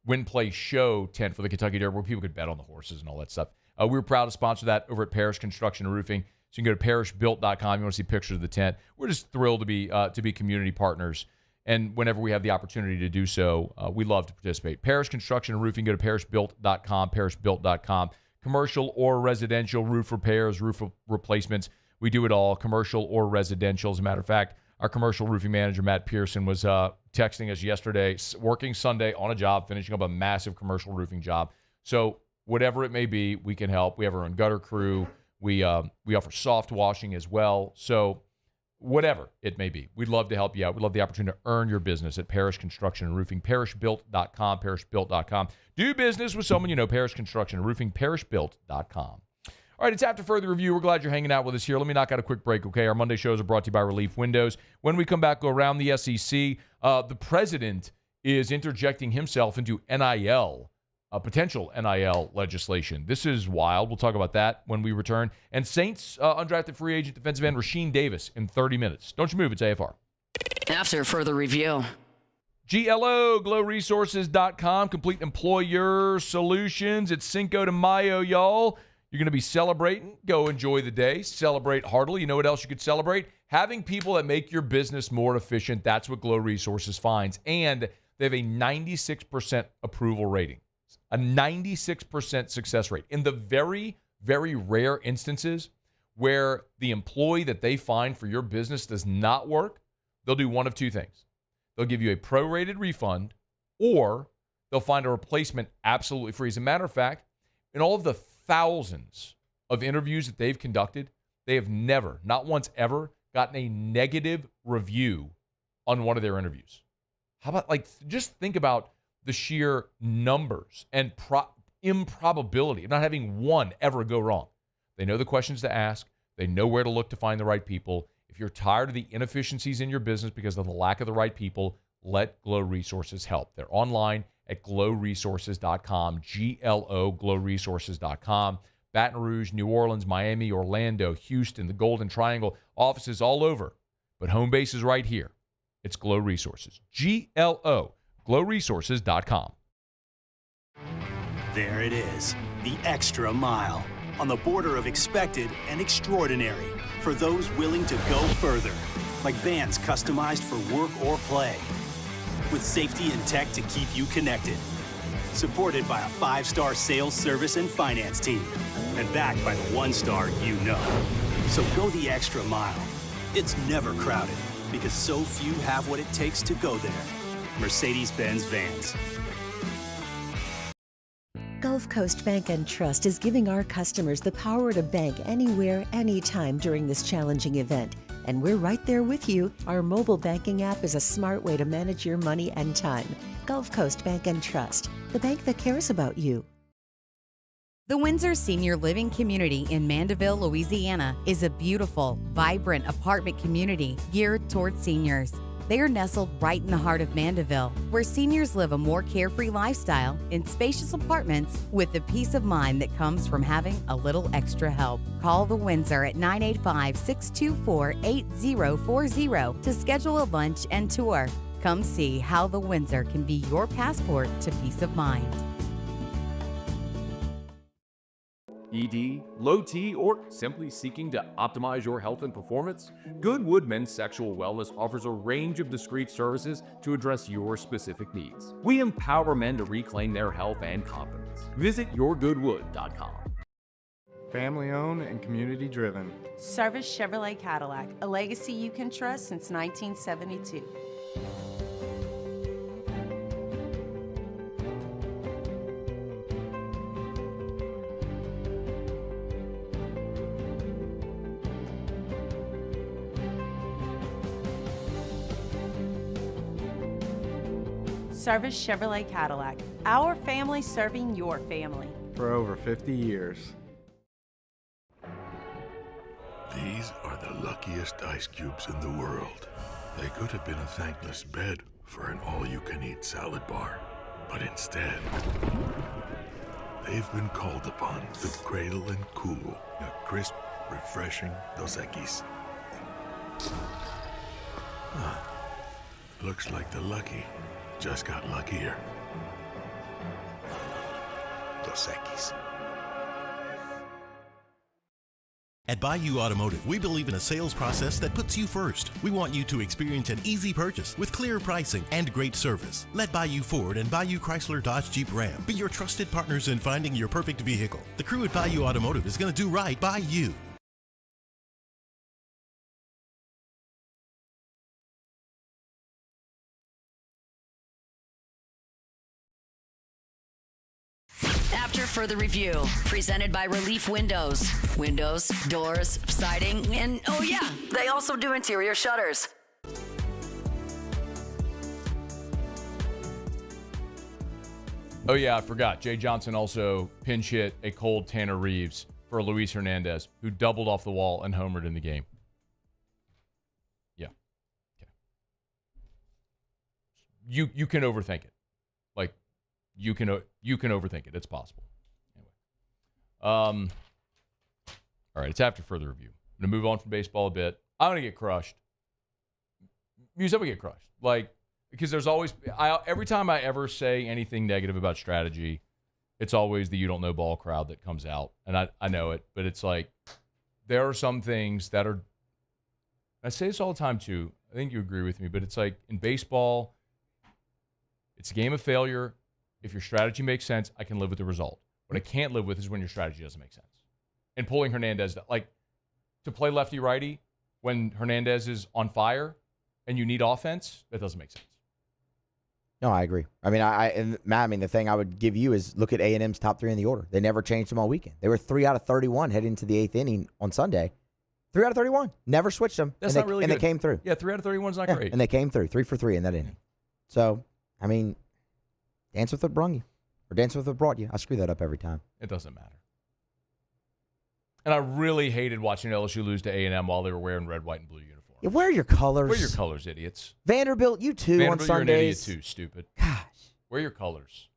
win-play show tent for the Kentucky Derby where people could bet on the horses and all that stuff. We were proud to sponsor that over at Parish Construction and Roofing. So you can go to parishbuilt.com. You want to see pictures of the tent. We're just thrilled to be community partners. And whenever we have the opportunity to do so, we love to participate. Parish Construction and Roofing, go to parishbuilt.com, parishbuilt.com. Commercial or residential roof repairs, roof replacements. We do it all, commercial or residential. As a matter of fact, our commercial roofing manager, Matt Pearson, was texting us yesterday, working Sunday on a job, finishing up a massive commercial roofing job. So whatever it may be, we can help. We have our own gutter crew. We offer soft washing as well. So whatever it may be, we'd love to help you out. We'd love the opportunity to earn your business at Parish Construction and Roofing. ParishBuilt.com, ParishBuilt.com. Do business with someone you know. Parish Construction and Roofing, ParishBuilt.com. All right, it's After Further Review. We're glad you're hanging out with us here. Let me knock out a quick break, okay? Our Monday shows are brought to you by Relief Windows. When we come back, go around the SEC. The president is interjecting himself into NIL, potential NIL legislation. This is wild. We'll talk about that when we return. And Saints undrafted free agent defensive end Jasheen Davis in 30 minutes. Don't you move. It's AFR. After Further Review. GLO, GlowResources.com, complete employer solutions. It's Cinco de Mayo, y'all. You're going to be celebrating. Go enjoy the day. Celebrate heartily. You know what else you could celebrate? Having people that make your business more efficient. That's what Glow Resources finds. And they have a 96% approval rating, a 96% success rate. In the very, very rare instances where the employee that they find for your business does not work, they'll do one of 2 things. They'll give you a prorated refund, or they'll find a replacement absolutely free. As a matter of fact, in all of the thousands of interviews that they've conducted, they have never, not once ever, gotten a negative review on one of their interviews. How about, just think about the sheer numbers and improbability of not having one ever go wrong. They know the questions to ask. They know where to look to find the right people. If you're tired of the inefficiencies in your business because of the lack of the right people, let Glow Resources help. They're online at glowresources.com, GLO, glowresources.com. Baton Rouge, New Orleans, Miami, Orlando, Houston, the Golden Triangle, offices all over. But home base is right here. It's Glow Resources. GLO, glowresources.com. There it is, the extra mile. on the border of expected and extraordinary for those willing to go further, like vans customized for work or play, with safety and tech to keep you connected. Supported by a 5-star sales, service, and finance team, and backed by the 1-star you know. So go the extra mile. It's never crowded, because so few have what it takes to go there. Mercedes-Benz Vans. Gulf Coast Bank and Trust is giving our customers the power to bank anywhere, anytime during this challenging event. And we're right there with you. Our mobile banking app is a smart way to manage your money and time. Gulf Coast Bank and Trust, the bank that cares about you. The Windsor Senior Living Community in Mandeville, Louisiana is a beautiful, vibrant apartment community geared towards seniors. They are nestled right in the heart of Mandeville, where seniors live a more carefree lifestyle in spacious apartments with the peace of mind that comes from having a little extra help. Call the Windsor at 985-624-8040 to schedule a lunch and tour. Come see how the Windsor can be your passport to peace of mind. ED, low T, or simply seeking to optimize your health and performance? Goodwood Men's Sexual Wellness offers a range of discreet services to address your specific needs. We empower men to reclaim their health and confidence. Visit yourgoodwood.com. Family owned and community driven. Service Chevrolet Cadillac, a legacy you can trust since 1972. Service Chevrolet Cadillac, our family serving your family. For over 50 years. These are the luckiest ice cubes in the world. They could have been a thankless bed for an all-you-can-eat salad bar. But instead, they've been called upon to cradle and cool a crisp, refreshing Dos Equis. Looks like the lucky just got luckier. Dos Equis. At Bayou Automotive, we believe in a sales process that puts you first. We want you to experience an easy purchase with clear pricing and great service. Let Bayou Ford and Bayou Chrysler Dodge Jeep Ram be your trusted partners in finding your perfect vehicle. The crew at Bayou Automotive is going to do right by you. After further review, presented by Relief Windows. Windows, doors, siding, and oh yeah, they also do interior shutters. Oh yeah, I forgot. Jay Johnson also pinch hit a cold Tanner Reeves for Luis Hernandez, who doubled off the wall and homered in the game. Yeah. Okay. You can overthink it. Like, you can overthink it. It's possible. Anyway. All right, it's after further review. I'm going to move on from baseball a bit. I'm going to get crushed. Muse, I'm going to get crushed. Like, because there's always, every time I ever say anything negative about strategy, it's always the you don't know ball crowd that comes out. And I know it, but it's like, there are some things that are, I say this all the time too. I think you agree with me, but it's like in baseball, it's a game of failure. If your strategy makes sense, I can live with the result. What I can't live with is when your strategy doesn't make sense. And pulling Hernandez, like, to play lefty-righty when Hernandez is on fire and you need offense, that doesn't make sense. No, I agree. I mean, Matt, the thing I would give you is look at A&M's top three in the order. They never changed them all weekend. They were 3 out of 31 heading into the 8th inning on Sunday. 3 out of 31. Never switched them. That's not really good. And they came through. Yeah, 3 out of 31 is not great. And they came through, 3 for 3 in that inning. So, I mean, dance with what brung you. Or dance with what brought you. I screw that up every time. It doesn't matter. And I really hated watching LSU lose to A&M while they were wearing red, white, and blue uniforms. Yeah, wear your colors. Wear your colors, idiots. Vanderbilt, you too on Sundays. You're an idiot too, stupid. Gosh. Wear your colors.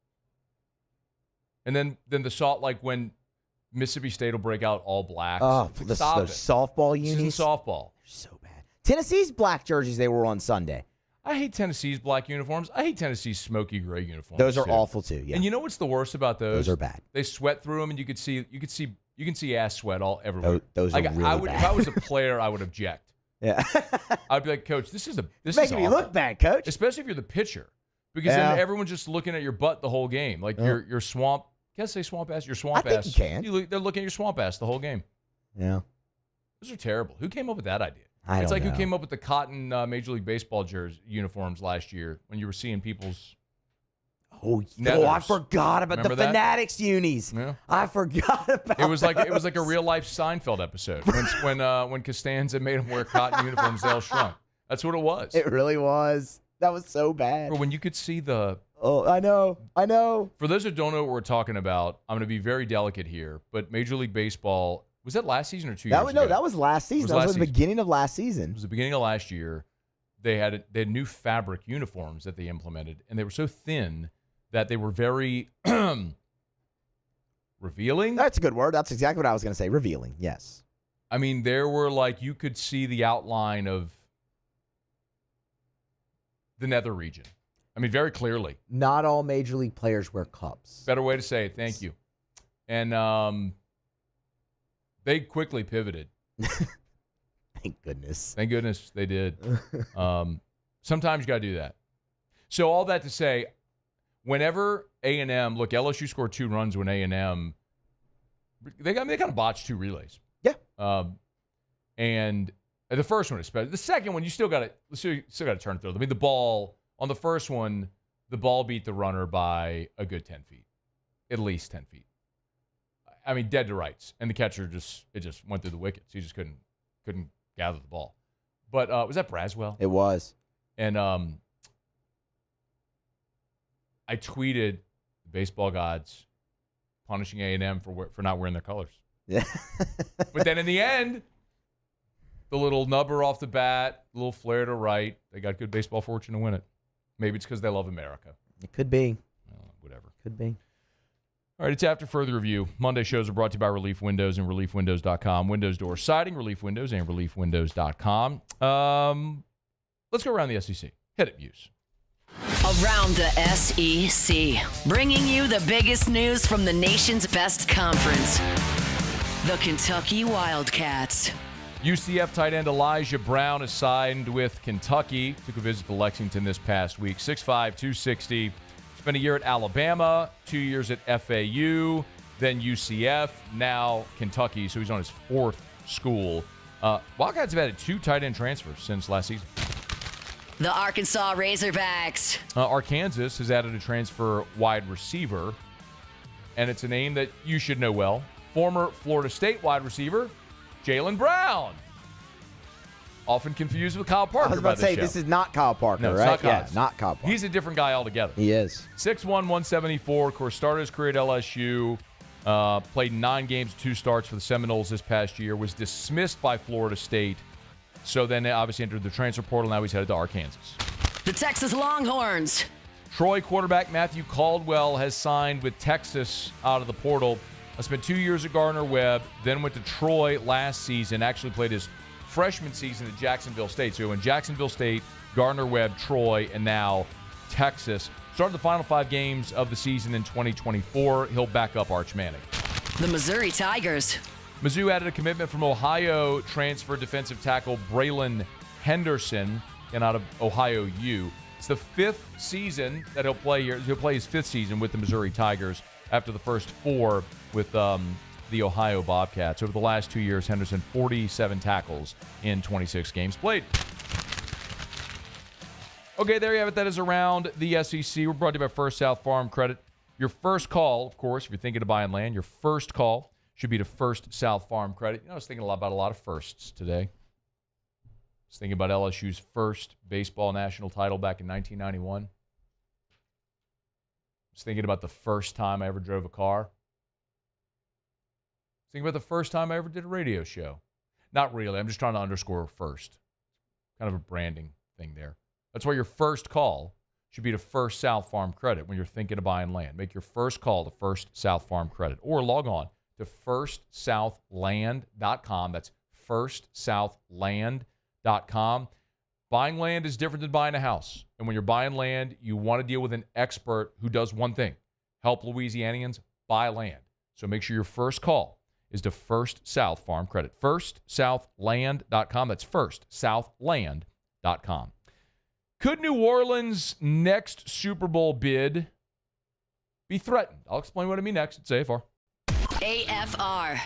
And then the salt, like when Mississippi State will break out all black. Oh, the softball unis. This isn't softball. They're so bad. Tennessee's black jerseys they wore on Sunday. I hate Tennessee's black uniforms. I hate Tennessee's smoky gray uniforms. Those are awful too. Yeah. And you know what's the worst about those? Those are bad. They sweat through them, and you could see You can see ass sweat all everywhere. Those are really bad. If I was a player, I would object. Yeah. I'd be like, Coach, this is making me look bad, Coach. Especially if you're the pitcher, because then everyone's just looking at your butt the whole game, like your swamp. Can I say swamp ass? Your swamp ass. I think you can. They're looking at your swamp ass the whole game. Yeah. Those are terrible. Who came up with that idea? It's like who came up with the cotton Major League Baseball jersey uniforms last year when you were seeing people's. Oh, I forgot about Remember the that? Fanatics unis. Yeah. I forgot about it was like a real life Seinfeld episode when Costanza made them wear cotton uniforms. They all shrunk. That's what it was. It really was. That was so bad. Or when you could see the. Oh, I know. For those who don't know what we're talking about, I'm going to be very delicate here. But Major League Baseball, was that last season or 2 years ago? No, that was last season. That was the beginning of last season. It was the beginning of last year. They had new fabric uniforms that they implemented, and they were so thin that they were very revealing. That's a good word. That's exactly what I was going to say. Revealing, yes. I mean, there were you could see the outline of the nether region. I mean, very clearly. Not all Major League players wear cups. Better way to say it. Thank you. And they quickly pivoted. Thank goodness. Thank goodness they did. Sometimes you got to do that. So all that to say, whenever A&M, look, LSU scored 2 runs when A&M, they kind of botched 2 relays. Yeah. And the first one, especially. The second one, you still got to turn through. I mean, the ball, on the first one, the ball beat the runner by a good 10 feet, at least 10 feet. I mean, dead to rights. And the catcher just went through the wickets. He just couldn't gather the ball. But was that Braswell? It was. And I tweeted the baseball gods punishing A&M for not wearing their colors. Yeah. But then in the end, the little nubber off the bat, a little flare to right, they got good baseball fortune to win it. Maybe it's because they love America. It could be. Whatever. Could be. All right, it's After Further Review. Monday shows are brought to you by Relief Windows and ReliefWindows.com. Windows, door siding, Relief Windows, and ReliefWindows.com. Let's go around the SEC. Hit it, Muse. Around the SEC, bringing you the biggest news from the nation's best conference, the Kentucky Wildcats. UCF tight end Elijah Brown has signed with Kentucky. Took a visit to Lexington this past week. 6'5", 260. Spent a year at Alabama, 2 years at FAU, then UCF, now Kentucky. So he's on his 4th school. Wildcats have added 2 tight end transfers since last season. The Arkansas Razorbacks. Arkansas has added a transfer wide receiver, and it's a name that you should know well. Former Florida State wide receiver, Jaylen Brown. Often confused with Kyle Parker. I was about to say, this is not Kyle Parker, no, right? Not Kyle. Yeah, not Kyle Parker. He's a different guy altogether. He is. 6'1", 174. Of course, started his career at LSU. Played 9 games, 2 starts for the Seminoles this past year. Was dismissed by Florida State. So then they obviously entered the transfer portal. Now he's headed to Arkansas. The Texas Longhorns. Troy quarterback Matthew Caldwell has signed with Texas out of the portal. I spent 2 years at Gardner-Webb, then went to Troy last season. Actually played his freshman season at Jacksonville State. So in Jacksonville State, Gardner-Webb, Troy, and now Texas. Started the final 5 games of the season in 2024. He'll back up Arch Manning. The Missouri Tigers. Mizzou added a commitment from Ohio transfer defensive tackle Braylon Henderson, and out of Ohio U. It's the 5th season that he'll play here. He'll play his 5th season with the Missouri Tigers after the first 4 with the Ohio Bobcats. Over the last 2 years, Henderson 47 tackles in 26 games played. Okay, there you have it. That is around the SEC. We're brought to you by First South Farm Credit. Your first call, of course, if you're thinking of buying land, your first call should be to First South Farm Credit. You know, I was thinking about a lot of firsts today. I was thinking about LSU's first baseball national title back in 1991. I was thinking about the first time I ever drove a car. I was thinking about the first time I ever did a radio show. Not really. I'm just trying to underscore first. Kind of a branding thing there. That's why your first call should be to First South Farm Credit when you're thinking of buying land. Make your first call to First South Farm Credit, or log on to firstsouthland.com. That's firstsouthland.com. Buying land is different than buying a house. And when you're buying land, you want to deal with an expert who does one thing: help Louisianians buy land. So make sure your first call is to First South Farm Credit. FirstSouthLand.com. That's FirstSouthLand.com. Could New Orleans' next Super Bowl bid be threatened? I'll explain what I mean next. It's AFR. AFR.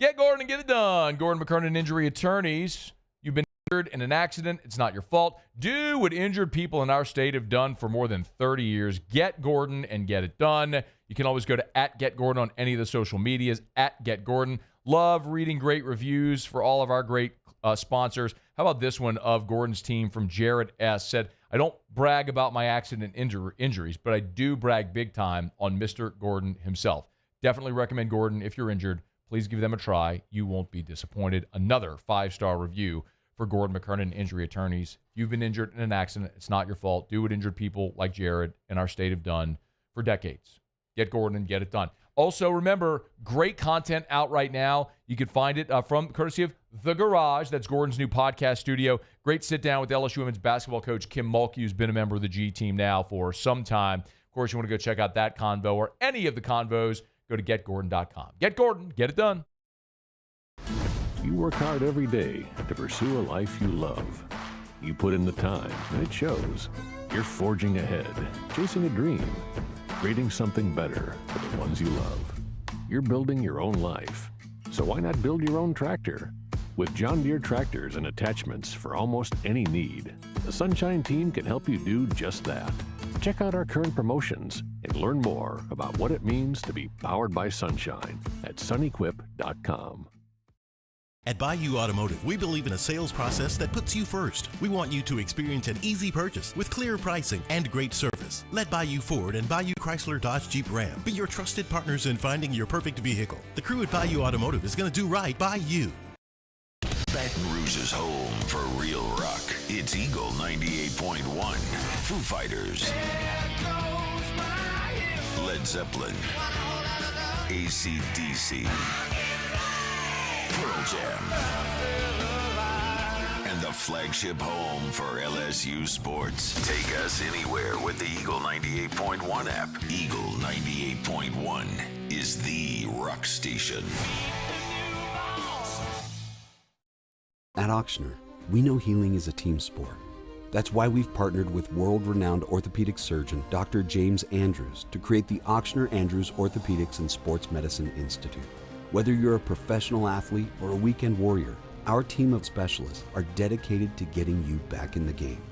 Get Gordon and get it done. Gordon McKernan Injury Attorneys. You've been injured in an accident. It's not your fault. Do what injured people in our state have done for more than 30 years. Get Gordon and get it done. You can always go to @GetGordon on any of the social medias, @GetGordon. Love reading great reviews for all of our great sponsors. How about this one of Gordon's team from Jared S. Said, I don't brag about my accident injuries, but I do brag big time on Mr. Gordon himself. Definitely recommend Gordon if you're injured. Please give them a try. You won't be disappointed. Another 5-star review for Gordon McKernan Injury Attorneys. If you've been injured in an accident, it's not your fault. Do what injured people like Jared and our state have done for decades. Get Gordon and get it done. Also, remember, great content out right now. You can find it from courtesy of The Garage. That's Gordon's new podcast studio. Great sit down with LSU women's basketball coach Kim Mulkey, who's been a member of the G team now for some time. Of course, you want to go check out that convo or any of the convos. Go to getgordon.com. Get Gordon. Get it done. You work hard every day to pursue a life you love. You put in the time, and it shows. You're forging ahead, chasing a dream, creating something better for the ones you love. You're building your own life. So why not build your own tractor? With John Deere tractors and attachments for almost any need, the Sunshine team can help you do just that. Check out our current promotions and learn more about what it means to be powered by Sunshine at sunequip.com. At Bayou Automotive, we believe in a sales process that puts you first. We want you to experience an easy purchase with clear pricing and great service. Let Bayou Ford and Bayou Chrysler Dodge Jeep Ram be your trusted partners in finding your perfect vehicle. The crew at Bayou Automotive is going to do right by you. Baton Rouge's home for real rock. It's Eagle 98.1. Foo Fighters. Led Zeppelin. AC/DC. Pearl Jam. And the flagship home for LSU sports. Take us anywhere with the Eagle 98.1 app. Eagle 98.1 is the rock station. At Auctioner, we know healing is a team sport. That's why we've partnered with world-renowned orthopedic surgeon Dr. James Andrews to create the Auctioner Andrews Orthopedics and Sports Medicine Institute. Whether you're a professional athlete or a weekend warrior, our team of specialists are dedicated to getting you back in the game.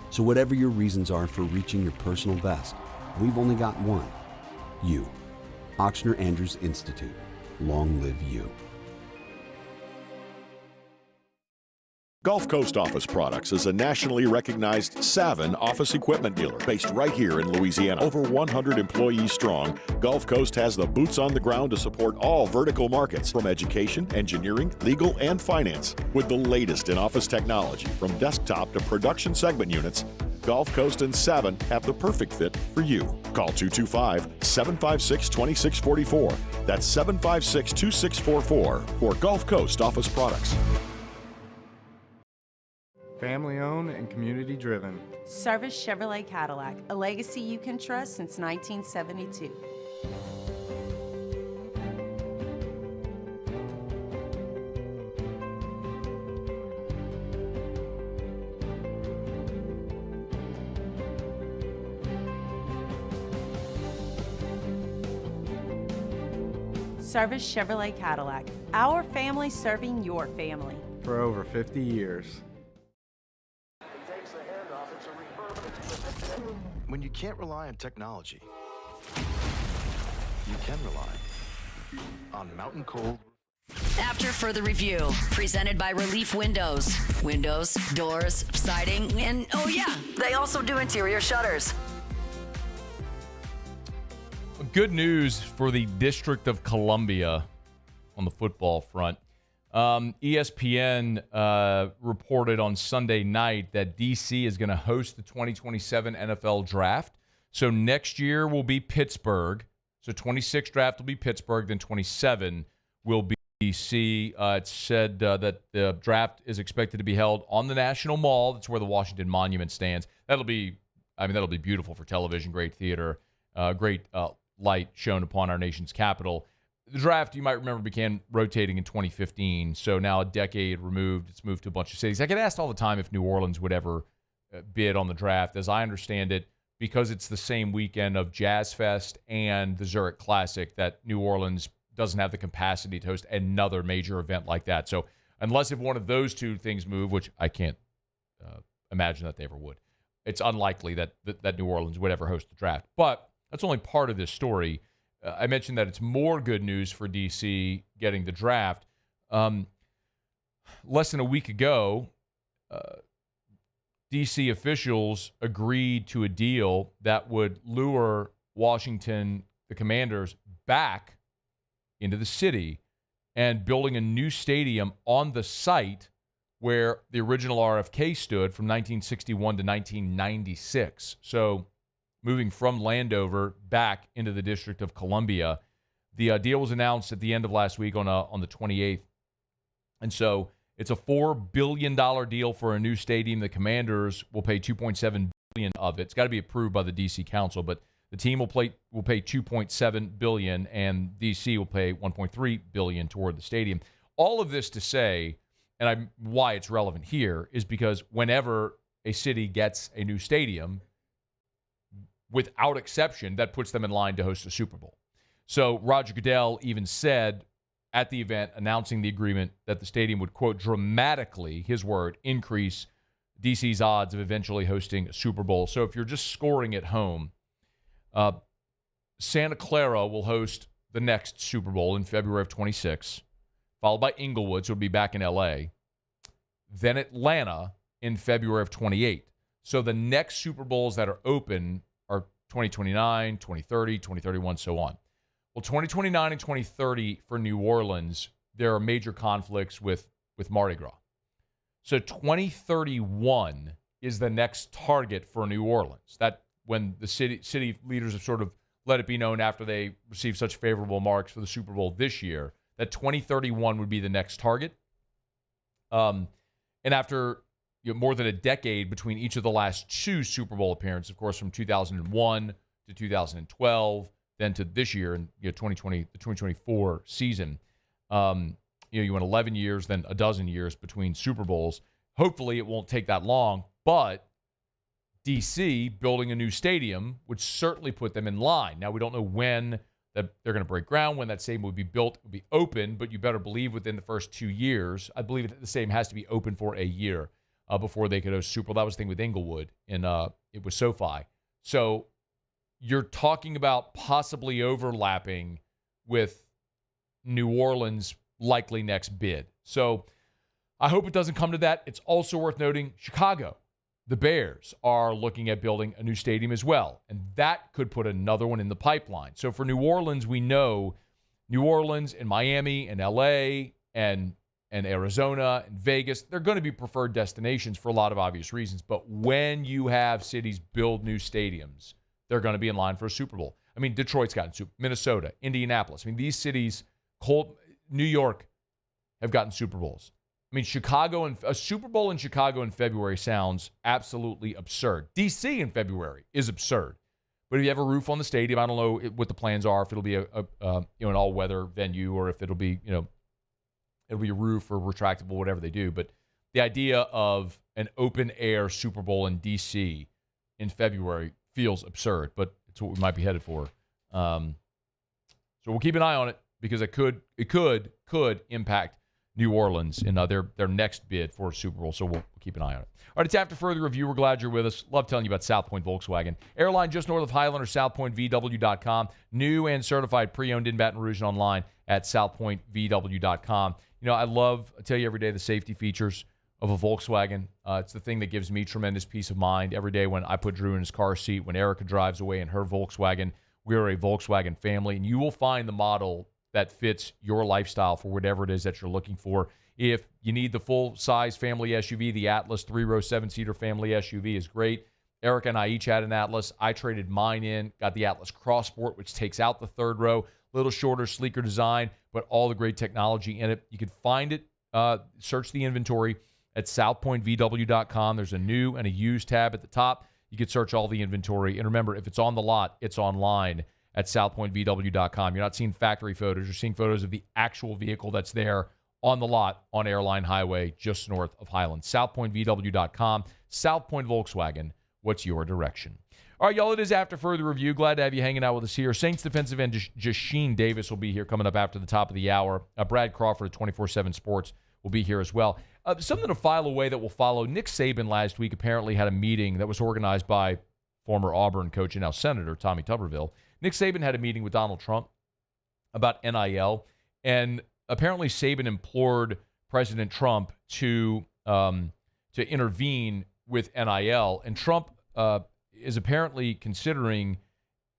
So whatever your reasons are for reaching your personal best, we've only got one: you. Auctioner Andrews Institute. Long live you. Gulf Coast Office Products is a nationally recognized Savin office equipment dealer based right here in Louisiana. Over 100 employees strong, Gulf Coast has the boots on the ground to support all vertical markets, from education, engineering, legal, and finance. With the latest in office technology, from desktop to production segment units, Gulf Coast and Savin have the perfect fit for you. Call 225-756-2644. That's 756-2644 for Gulf Coast Office Products. Family owned and community driven. Service Chevrolet Cadillac, a legacy you can trust since 1972. Service Chevrolet Cadillac, our family serving your family. For over 50 years. When you can't rely on technology, you can rely on Mountain Cold. After further review, presented by Relief Windows. Windows, doors, siding, and oh yeah, they also do interior shutters. Good news for the District of Columbia on the football front. ESPN reported on Sunday night that D.C. is going to host the 2027 NFL Draft. So next year will be Pittsburgh. So 26 draft will be Pittsburgh, then 27 will be D.C. It said that the draft is expected to be held on the National Mall. That's where the Washington Monument stands. That'll be beautiful for television, great theater, great light shown upon our nation's capital. the draft, you might remember, began rotating in 2015. So now a decade removed, it's moved to a bunch of cities. I get asked all the time if New Orleans would ever bid on the draft. As I understand it, because it's the same weekend of Jazz Fest and the Zurich Classic, that New Orleans doesn't have the capacity to host another major event like that. So unless if one of those two things move, which I can't imagine that they ever would, it's unlikely that New Orleans would ever host the draft. But that's only part of this story. I mentioned that it's more good news for D.C. getting the draft. Less than a week ago, D.C. officials agreed to a deal that would lure Washington, the Commanders, back into the city and building a new stadium on the site where the original RFK stood from 1961 to 1996. So moving from Landover back into the District of Columbia. The deal was announced at the end of last week on the 28th. And so it's a $4 billion deal for a new stadium. The Commanders will pay $2.7 billion of it. It's got to be approved by the D.C. Council, but the team will pay $2.7 billion, and D.C. will pay $1.3 billion toward the stadium. All of this to say, and why it's relevant here, is because whenever a city gets a new stadium, without exception, that puts them in line to host a Super Bowl. So Roger Goodell even said at the event announcing the agreement that the stadium would, quote, dramatically, his word, increase DC's odds of eventually hosting a Super Bowl. So if you're just scoring at home, Santa Clara will host the next Super Bowl in February of 26, followed by Inglewood, so it'll be back in L.A., then Atlanta in February of 28. So the next Super Bowls that are open are 2029, 2030, 2031, so on. Well, 2029 and 2030 for New Orleans, there are major conflicts with Mardi Gras. So 2031 is the next target for New Orleans. That when the city leaders have sort of let it be known after they received such favorable marks for the Super Bowl this year, that 2031 would be the next target. And after more than a decade between each of the last two Super Bowl appearances, of course, from 2001 to 2012, then to this year and 2020, the 2024 season, you went 11 years, then a dozen years between Super Bowls. Hopefully, it won't take that long, but D.C. building a new stadium would certainly put them in line. Now, we don't know when that they're going to break ground, when that stadium would be built, would be open, but you better believe within the first 2 years. I believe the stadium has to be open for a year before they could host Super Bowl. That was the thing with Inglewood, and it was SoFi. So you're talking about possibly overlapping with New Orleans' likely next bid. So I hope it doesn't come to that. It's also worth noting Chicago. The Bears are looking at building a new stadium as well, and that could put another one in the pipeline. So for New Orleans, we know New Orleans and Miami and L.A. and Arizona and Vegas, they're going to be preferred destinations for a lot of obvious reasons. But when you have cities build new stadiums, they're going to be in line for a Super Bowl. I mean, Detroit's gotten Super Bowl, Minnesota, Indianapolis. I mean, these cities, New York, have gotten Super Bowls. I mean, Chicago and a Super Bowl in Chicago in February sounds absolutely absurd. D.C. in February is absurd. But if you have a roof on the stadium, I don't know what the plans are. If it'll be an all-weather venue, or if it'll be it'll be a roof or retractable, whatever they do. But the idea of an open-air Super Bowl in D.C. in February feels absurd, but it's what we might be headed for. So we'll keep an eye on it because it could impact New Orleans in their next bid for a Super Bowl. So we'll keep an eye on it. All right, it's after further review. We're glad you're with us. Love telling you about South Point Volkswagen. Airline just north of Highland or southpointvw.com. New and certified pre-owned in Baton Rouge and online at southpointvw.com. I tell you every day the safety features of a Volkswagen. It's the thing that gives me tremendous peace of mind every day when I put Drew in his car seat, when Erica drives away in her Volkswagen. We're a Volkswagen family, and you will find the model that fits your lifestyle for whatever it is that you're looking for. If you need the full-size family SUV, the Atlas 3-row 7-seater family SUV is great. Erica and I each had an Atlas. I traded mine in, got the Atlas Cross Sport, which takes out the third row. Little shorter, sleeker design, but all the great technology in it. You can find it, search the inventory at southpointvw.com. There's a new and a used tab at the top. You can search all the inventory. And remember, if it's on the lot, it's online at southpointvw.com. You're not seeing factory photos. You're seeing photos of the actual vehicle that's there on the lot on Airline Highway just north of Highland. southpointvw.com. South Point Volkswagen. What's your direction? All right, y'all, it is After Further Review. Glad to have you hanging out with us here. Saints defensive end Jasheen Davis will be here coming up after the top of the hour. Brad Crawford at 24/7 Sports will be here as well. Something to file away that will follow. Nick Saban last week apparently had a meeting that was organized by former Auburn coach and now Senator Tommy Tuberville. Nick Saban had a meeting with Donald Trump about NIL, and apparently Saban implored President Trump to intervene with NIL, and Trump is apparently considering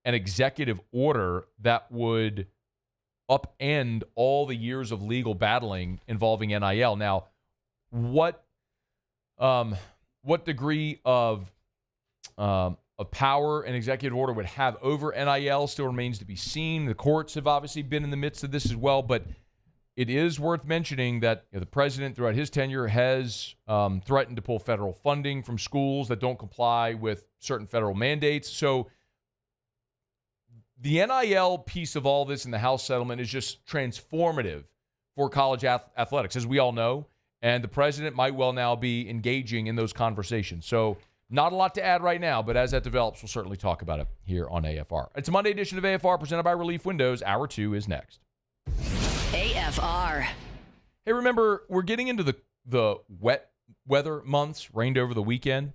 an executive order that would upend all the years of legal battling involving NIL. Now, what degree of power an executive order would have over NIL still remains to be seen. The courts have obviously been in the midst of this as well, but it is worth mentioning that the president throughout his tenure has threatened to pull federal funding from schools that don't comply with certain federal mandates. So the NIL piece of all this in the House settlement is just transformative for college athletics, as we all know, and the president might well now be engaging in those conversations. So not a lot to add right now, but as that develops, we'll certainly talk about it here on AFR. It's a Monday edition of AFR presented by Relief Windows. Hour 2 is next. AFR. Hey, remember, we're getting into the wet weather months, rained over the weekend.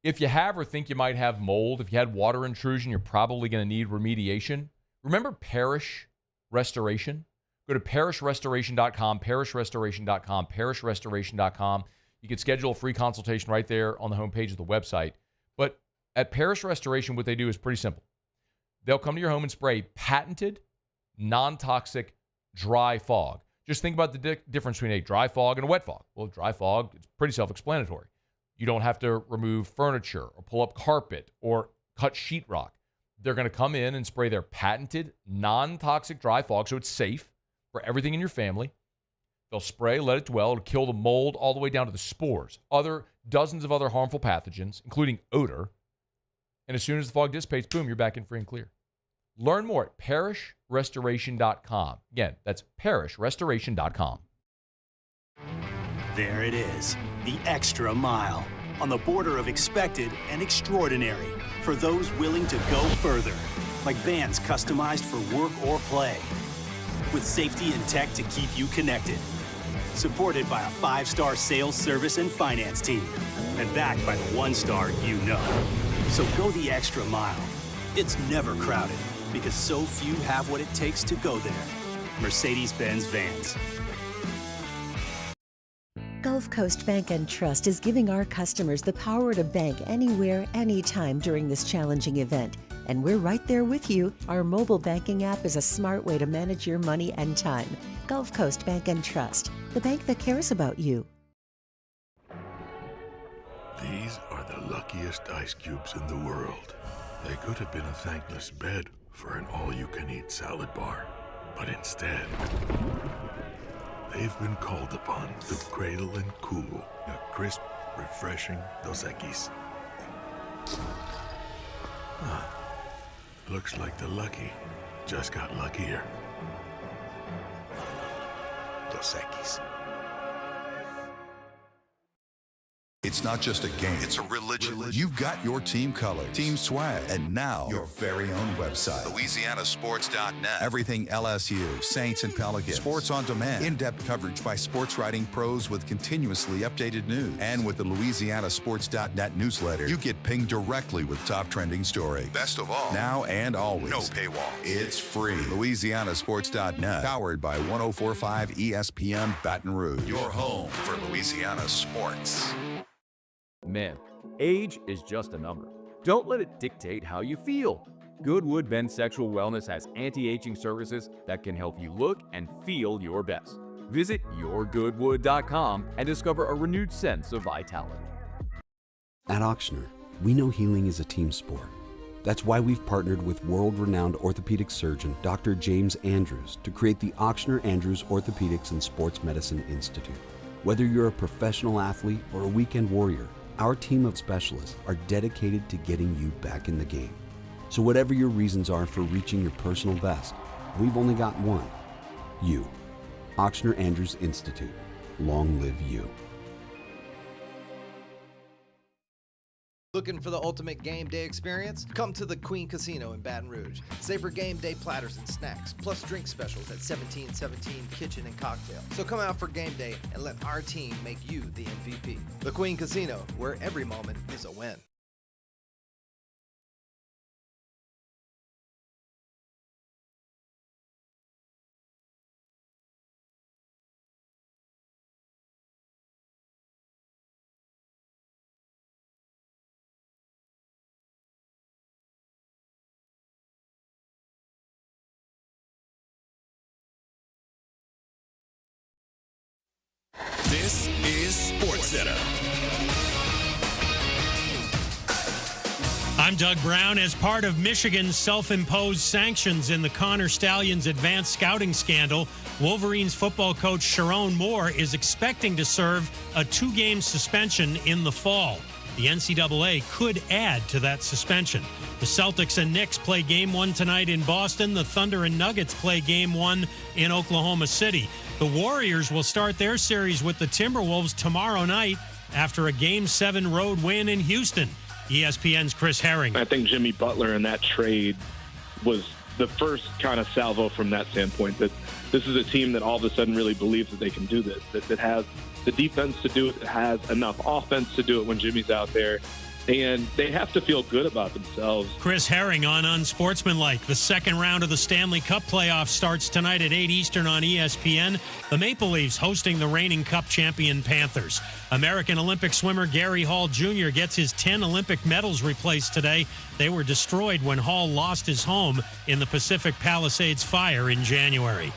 If you have or think you might have mold, if you had water intrusion, you're probably going to need remediation. Remember Parish Restoration? Go to parishrestoration.com, parishrestoration.com, parishrestoration.com. You can schedule a free consultation right there on the homepage of the website. But at Parish Restoration, what they do is pretty simple. They'll come to your home and spray patented, non-toxic dry fog. Just think about the difference between a dry fog and a wet fog. Well, dry fog, it's pretty self-explanatory. You don't have to remove furniture or pull up carpet or cut sheetrock. They're going to come in and spray their patented, non-toxic dry fog, so it's safe for everything in your family. They'll spray, let it dwell, it'll kill the mold all the way down to the spores, dozens of other harmful pathogens, including odor. And as soon as the fog dissipates, boom, you're back in free and clear. Learn more at parishrestoration.com. Again, that's parishrestoration.com. There it is, the extra mile, on the border of expected and extraordinary for those willing to go further, like vans customized for work or play, with safety and tech to keep you connected. Supported by a 5-star sales, service, and finance team, and backed by the 1-star you know. So go the extra mile. It's never crowded, because so few have what it takes to go there. Mercedes-Benz Vans. Gulf Coast Bank and Trust is giving our customers the power to bank anywhere, anytime during this challenging event. And we're right there with you. Our mobile banking app is a smart way to manage your money and time. Gulf Coast Bank and Trust, the bank that cares about you. These are the luckiest ice cubes in the world. They could have been a thankless bed for an all-you-can-eat salad bar. But instead, they've been called upon to cradle and cool a crisp, refreshing Dos Equis. Looks like the lucky just got luckier. Dos Equis. It's not just a game, it's a religion. You've got your team colors, team swag, and now your very own website. LouisianaSports.net. Everything LSU, Saints, and Pelicans. Sports on demand. In-depth coverage by sports writing pros with continuously updated news. And with the LouisianaSports.net newsletter, you get pinged directly with top trending stories. Best of all, now and always. No paywall. It's free. LouisianaSports.net. Powered by 104.5 ESPN Baton Rouge. Your home for Louisiana sports. Man, age is just a number. Don't let it dictate how you feel. Goodwood Men's Sexual Wellness has anti-aging services that can help you look and feel your best. Visit yourgoodwood.com and discover a renewed sense of vitality. At Auctioner, we know healing is a team sport. That's why we've partnered with world-renowned orthopedic surgeon Dr. James Andrews to create the Auctioner Andrews Orthopedics and Sports Medicine Institute. Whether you're a professional athlete or a weekend warrior, our team of specialists are dedicated to getting you back in the game. So whatever your reasons are for reaching your personal best, we've only got one. You. Ochsner Andrews Institute. Long live you. Looking for the ultimate game day experience? Come to the Queen Casino in Baton Rouge. Savor game day platters and snacks, plus drink specials at 1717 Kitchen and Cocktail. So come out for game day and let our team make you the MVP. The Queen Casino, where every moment is a win. This is SportsCenter. I'm Doug Brown. As part of Michigan's self-imposed sanctions in the Connor Stallions advanced scouting scandal, Wolverines football coach Sharon Moore is expecting to serve a 2-game suspension in the fall. The NCAA could add to that suspension. The Celtics and Knicks play Game 1 tonight in Boston. The Thunder and Nuggets play Game 1 in Oklahoma City. The Warriors will start their series with the Timberwolves tomorrow night after a Game 7 road win in Houston. ESPN's Chris Herring. I think Jimmy Butler in that trade was the first kind of salvo from that standpoint, that this is a team that all of a sudden really believes that they can do this, that has the defense to do it, that has enough offense to do it when Jimmy's out there. And they have to feel good about themselves. Chris Herring on Unsportsmanlike. The second round of the Stanley Cup playoffs starts tonight at 8 Eastern on ESPN. The Maple Leafs hosting the reigning Cup champion Panthers. American Olympic swimmer Gary Hall Jr. gets his 10 Olympic medals replaced today. They were destroyed when Hall lost his home in the Pacific Palisades fire in January.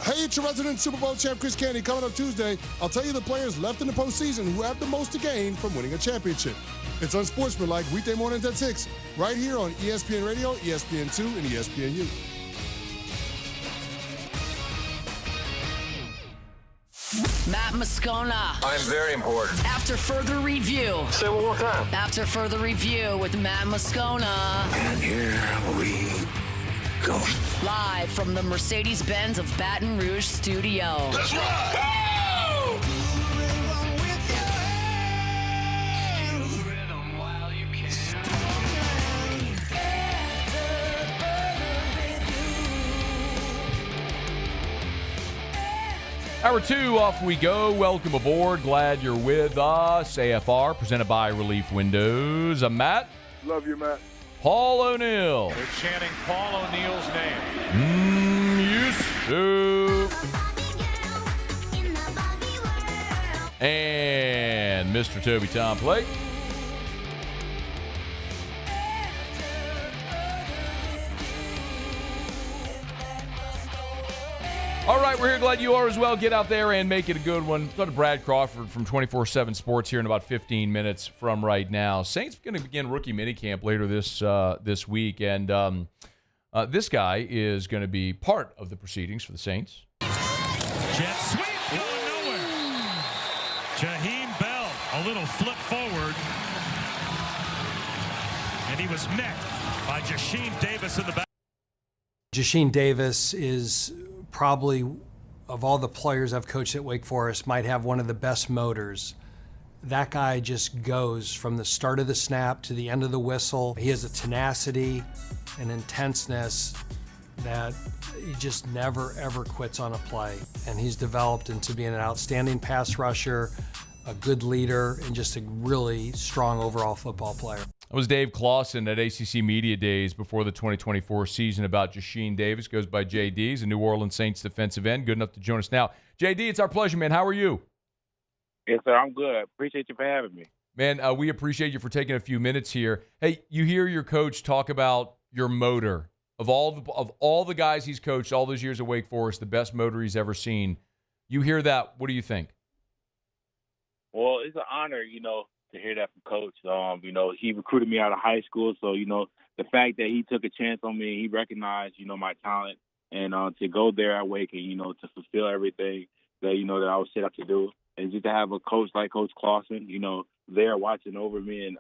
Hey, it's your resident Super Bowl champ, Chris Candy. Coming up Tuesday, I'll tell you the players left in the postseason who have the most to gain from winning a championship. It's Unsportsmanlike, weekday mornings at 6, right here on ESPN Radio, ESPN2, and ESPNU. Matt Moscona. I'm very important. After further review. Say it one more time. After further review with Matt Moscona. And here we go. Live from the Mercedes-Benz of Baton Rouge studio. Let's ride! Hour 2, off we go. Welcome aboard. Glad you're with us. AFR, presented by Relief Windows. I'm Matt. Love you, Matt. Paul O'Neill. They're chanting Paul O'Neill's name. Used to. And Mr. Toby Tom Plate. All right, we're here. Glad you are as well. Get out there and make it a good one. Talk to Brad Crawford from 24/7 Sports here in about 15 minutes from right now. Saints going to begin rookie minicamp later this week, and this guy is going to be part of the proceedings for the Saints. Jet sweep going nowhere. Jaheim Bell, a little flip forward, and he was met by Jasheen Davis in the back. Jasheen Davis is probably, of all the players I've coached at Wake Forest, might have one of the best motors. That guy just goes from the start of the snap to the end of the whistle. He has a tenacity and intenseness that he just never, ever quits on a play. And he's developed into being an outstanding pass rusher, a good leader, and just a really strong overall football player. That was Dave Clawson at ACC Media Days before the 2024 season about Jasheen Davis. Goes by JD. He's a New Orleans Saints defensive end. Good enough to join us now. JD, it's our pleasure, man. How are you? Yes, sir. I'm good. Appreciate you for having me. Man, we appreciate you for taking a few minutes here. Hey, you hear your coach talk about your motor. Of all the guys he's coached all those years at Wake Forest, the best motor he's ever seen. You hear that. What do you think? Well, it's an honor, to hear that from Coach. He recruited me out of high school, so, the fact that he took a chance on me, he recognized, my talent, and to go there at Wake and, to fulfill everything that, that I was set up to do. And just to have a coach like Coach Clawson, there watching over me and,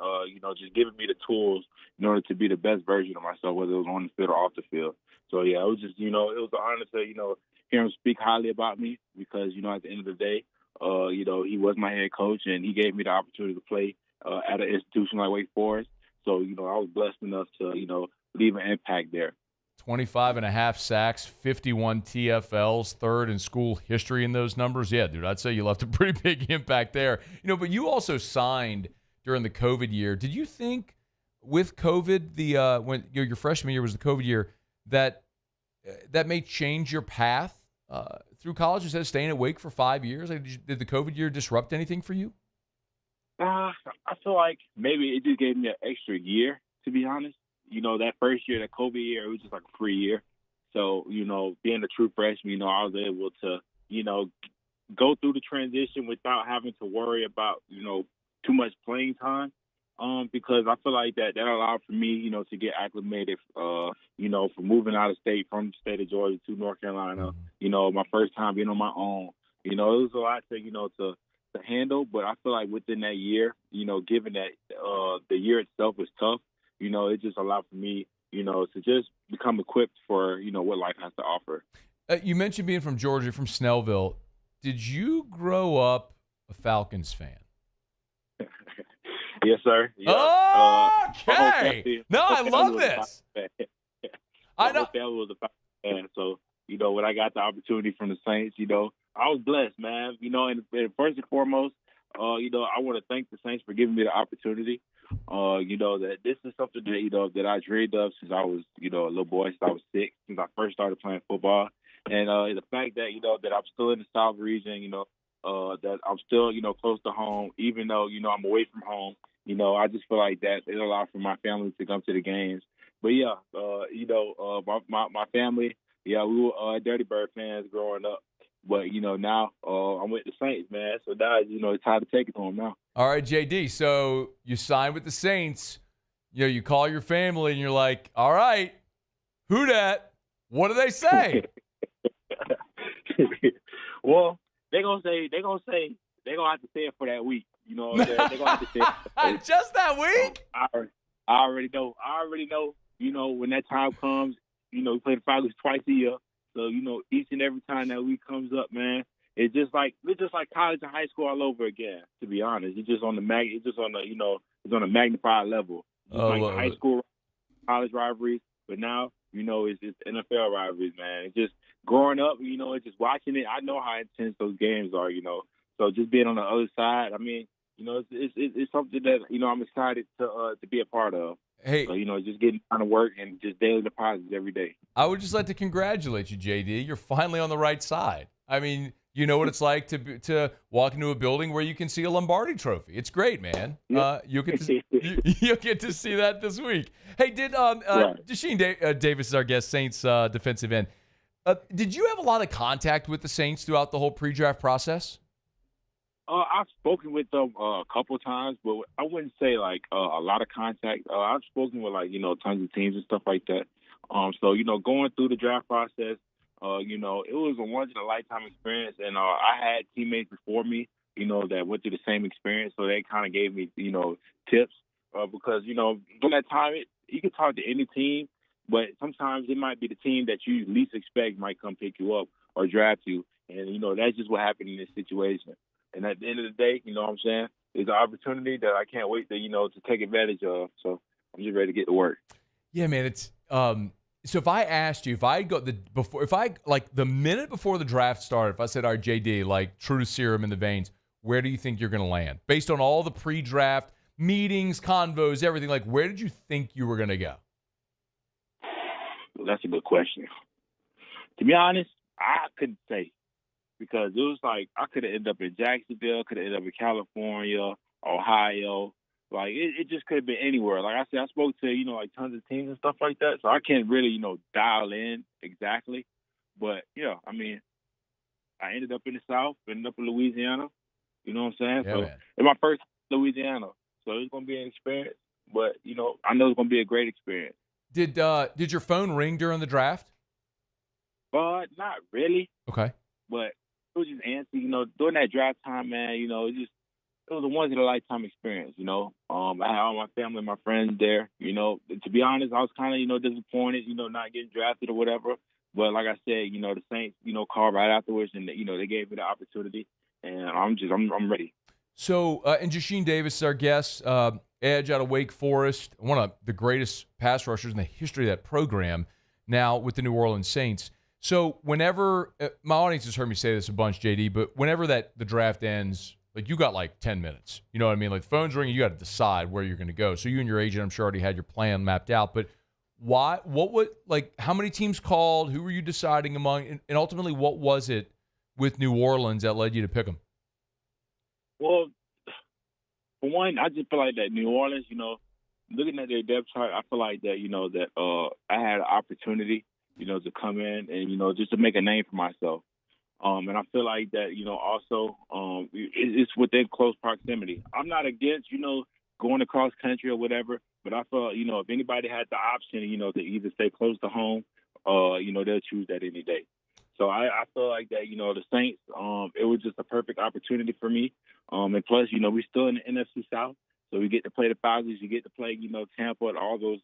just giving me the tools in order to be the best version of myself, whether it was on the field or off the field. So, yeah, it was just, it was an honor to, hear him speak highly about me because, at the end of the day, he was my head coach and he gave me the opportunity to play at an institution like Wake Forest. So, I was blessed enough to, leave an impact there. 25 and a half sacks, 51 TFLs, third in school history in those numbers. Yeah, dude, I'd say you left a pretty big impact there. But you also signed during the COVID year. Did you think with COVID, when your freshman year was the COVID year, that may change your path through college instead of staying at Wake for 5 years? Did the COVID year disrupt anything for you? I feel like maybe it just gave me an extra year, to be honest. That first year, that COVID year, it was just like a free year. So, being a true freshman, I was able to, go through the transition without having to worry about, too much playing time. Because I feel like that allowed for me, to get acclimated, for moving out of state from the state of Georgia to North Carolina, my first time being on my own. It was a lot to handle, but I feel like within that year, given that the year itself was tough, it just allowed for me, to just become equipped for, what life has to offer. You mentioned being from Georgia, from Snellville. Did you grow up a Falcons fan? Yes, sir. Yeah. Okay. I love this. I know. My family was a Falcons fan, so, when I got the opportunity from the Saints, I was blessed, man. And first and foremost, I want to thank the Saints for giving me the opportunity. That this is something that, that I dreamed of since I was, a little boy, since I was 6, since I first started playing football. And the fact that, that I'm still in the South region, that I'm still, close to home, even though, I'm away from home, I just feel like that it allowed for my family to come to the games. But, yeah, my family, yeah, we were Dirty Bird fans growing up. But, now I'm with the Saints, man. So now, it's time to take it to them now. All right, JD. So you signed with the Saints. You call your family and you're like, all right, who dat? What do they say? Well, they're going to have to say it for that week. They're going to have to say it. Just that week? I already know. When that time comes, we play the Falcons twice a year. So, each and every time that week comes up, man, it's just like college and high school all over again, to be honest. It's just on a magnified level. It's high school, college rivalries, but now, it's NFL rivalries, man. It's just growing up, it's just watching it. I know how intense those games are, So just being on the other side, I mean, it's something that, I'm excited to be a part of. Hey, so, just getting down to work and just daily deposits every day. I would just like to congratulate you, JD. You're finally on the right side. I mean, you know what it's like to walk into a building where you can see a Lombardi trophy. It's great, man. You'll get to see that this week. Hey, did Jasheen Davis is our guest, Saints defensive end. Did you have a lot of contact with the Saints throughout the whole pre-draft process? I've spoken with them a couple of times, but I wouldn't say like a lot of contact. I've spoken with tons of teams and stuff like that. So going through the draft process, it was a once in a lifetime experience, and I had teammates before me, that went through the same experience, so they kind of gave me, tips because during that time you can talk to any team, but sometimes it might be the team that you least expect might come pick you up or draft you, and that's just what happened in this situation. And at the end of the day, what I'm saying, it's an opportunity that I can't wait to, to take advantage of. So I'm just ready to get to work. Yeah, man. It's so if I asked you, the minute before the draft started, if I said, all right, JD, like true serum in the veins, where do you think you're going to land? Based on all the pre-draft meetings, convos, everything, like where did you think you were going to go? Well, that's a good question. To be honest, I couldn't say. Because it was like I could have ended up in Jacksonville, could have ended up in California, Ohio. Like, it just could have been anywhere. Like I said, I spoke to, tons of teams and stuff like that. So I can't really, dial in exactly. But, I mean, I ended up in the South, ended up in Louisiana. You know what I'm saying? Yeah, so man. It's my first Louisiana. So it's going to be an experience. But, I know it's going to be a great experience. Did your phone ring during the draft? Not really. Okay. But it was just antsy, during that draft time, man, it just, it was a once-in-a-lifetime experience, I had all my family, my friends there, To be honest, I was kind of, disappointed, not getting drafted or whatever. But like I said, the Saints, called right afterwards, and, they gave me the opportunity, and I'm ready. So, and Jasheen Davis is our guest, edge out of Wake Forest, one of the greatest pass rushers in the history of that program, now with the New Orleans Saints. So whenever, my audience has heard me say this a bunch, JD, but whenever the draft ends, like you got like 10 minutes. You know what I mean? Like the phone's ringing, you got to decide where you're going to go. So you and your agent, I'm sure, already had your plan mapped out. But how many teams called? Who were you deciding among? And ultimately, what was it with New Orleans that led you to pick them? Well, for one, I just feel like that New Orleans, looking at their depth chart, I feel like that, I had an opportunity, to come in and, just to make a name for myself. And I feel like that, also it's within close proximity. I'm not against, going across country or whatever, but I feel, if anybody had the option, to either stay close to home, they'll choose that any day. So I feel like that, the Saints, it was just a perfect opportunity for me. And plus, we're still in the NFC South, so we get to play the Falcons, you get to play, Tampa and all those,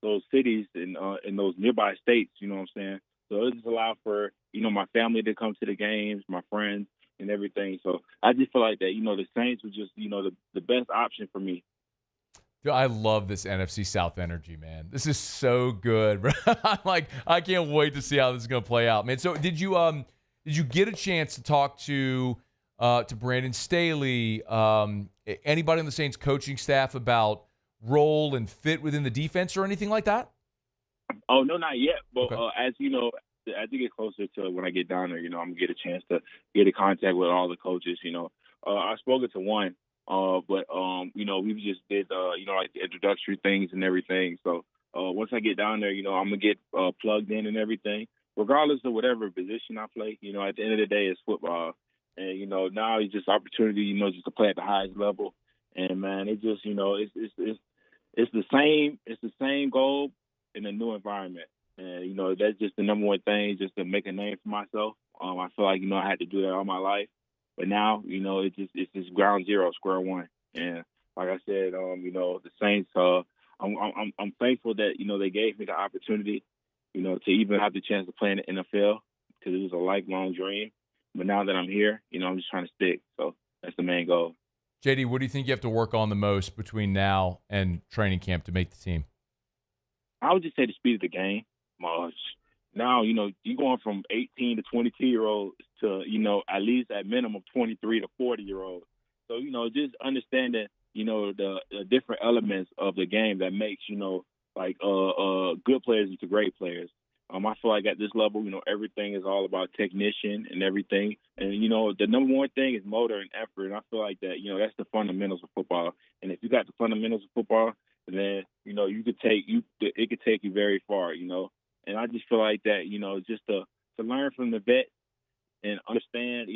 those cities and those nearby states, you know what I'm saying? So it just allowed for, my family to come to the games, my friends and everything. So I just feel like that, the Saints was just, the best option for me. Dude, I love this NFC South energy, man. This is so good, bro. I can't wait to see how this is going to play out, man. So did you get a chance to talk to Brandon Staley, anybody on the Saints coaching staff about role and fit within the defense or anything like that? Oh, no, not yet. But okay. As as you get closer to when I get down there, I'm going to get a chance to get in contact with all the coaches, I've spoken to one, but we just did, like the introductory things and everything. So once I get down there, I'm going to get plugged in and everything, regardless of whatever position I play. At the end of the day, it's football. And, now it's just opportunity, just to play at the highest level. And, man, it just, it's the same goal in a new environment. And, that's just the number one thing, just to make a name for myself. I feel like, I had to do that all my life. But now, it's just ground zero, square one. And like I said, the Saints, I'm thankful that, they gave me the opportunity, to even have the chance to play in the NFL, because it was a lifelong dream. But now that I'm here, I'm just trying to stick. So that's the main goal. JD, what do you think you have to work on the most between now and training camp to make the team? I would just say the speed of the game. Now, you're going from 18 to 22-year-olds to, at least at minimum 23 to 40-year-olds. So, just understanding, the different elements of the game that makes, good players into great players. I feel like at this level, everything is all about technician and everything. And, the number one thing is motor and effort. And I feel like that, that's the fundamentals of football. And if you got the fundamentals of football, then, it could take you very far, And I just feel like that, just to learn from the vets and understand,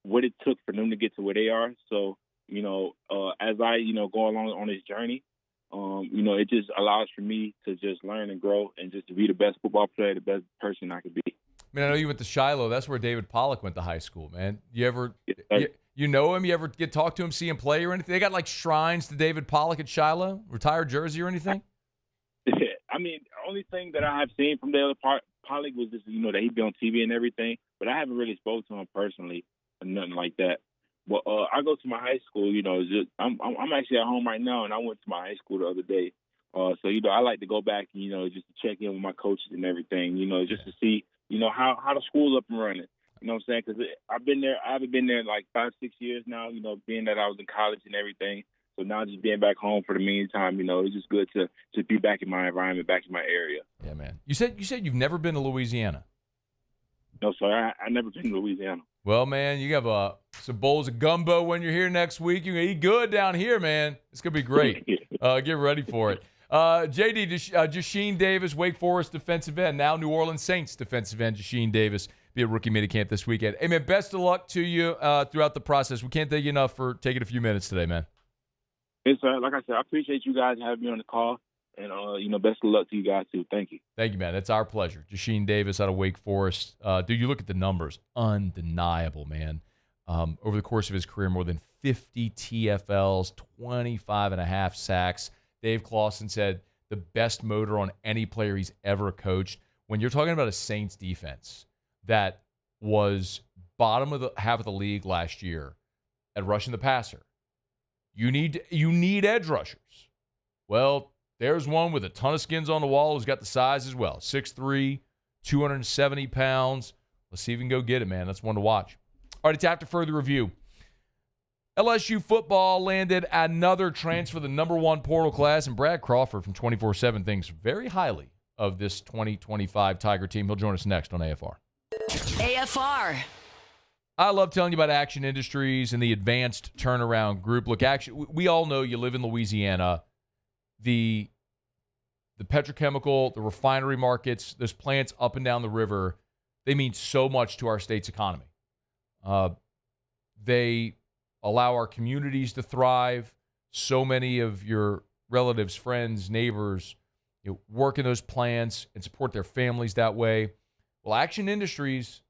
what it took for them to get to where they are. So, as I, go along on this journey, it just allows for me to just learn and grow and just to be the best football player, the best person I could be. Man, I know you went to Shiloh. That's where David Pollock went to high school, man. You ever, you know him? You ever get talk to him, see him play or anything? They got like shrines to David Pollock at Shiloh, retired jersey or anything? I mean, the only thing that I have seen from David Pollock was just, that he'd be on TV and everything, but I haven't really spoken to him personally or nothing like that. But I go to my high school, I'm actually at home right now, and I went to my high school the other day. So, I like to go back, just to check in with my coaches and everything, just to see, how the school's up and running. You know what I'm saying? Because I haven't been there like 5-6 years now, being that I was in college and everything. So now just being back home for the meantime, it's just good to be back in my environment, back in my area. Yeah, man. You said you've never been to Louisiana. No, sir. I never been to Louisiana. Well, man, you have some bowls of gumbo when you're here next week. You can eat good down here, man. It's going to be great. Get ready for it. JD, Jasheen Davis, Wake Forest defensive end, now New Orleans Saints defensive end, Jasheen Davis, be at rookie minicamp this weekend. Hey, man, best of luck to you throughout the process. We can't thank you enough for taking a few minutes today, man. Yes, sir. Like I said, I appreciate you guys having me on the call. And, best of luck to you guys, too. Thank you. Thank you, man. It's our pleasure. Jasheen Davis out of Wake Forest. Dude, you look at the numbers. Undeniable, man. Over the course of his career, more than 50 TFLs, 25 and a half sacks. Dave Clawson said the best motor on any player he's ever coached. When you're talking about a Saints defense that was bottom of the half of the league last year at rushing the passer, you need edge rushers. Well, there's one with a ton of skins on the wall who's got the size as well. 6'3", 270 pounds. Let's see if we can go get it, man. That's one to watch. All right, it's after further review. LSU football landed another transfer, the number one portal class, and Brad Crawford from 24/7 thinks very highly of this 2025 Tiger team. He'll join us next on AFR. AFR. I love telling you about Action Industries and the Advanced Turnaround Group. Look, we all know you live in Louisiana. The petrochemical, the refinery markets, those plants up and down the river, they mean so much to our state's economy. They allow our communities to thrive. So many of your relatives, friends, neighbors, work in those plants and support their families that way. Well, Action Industries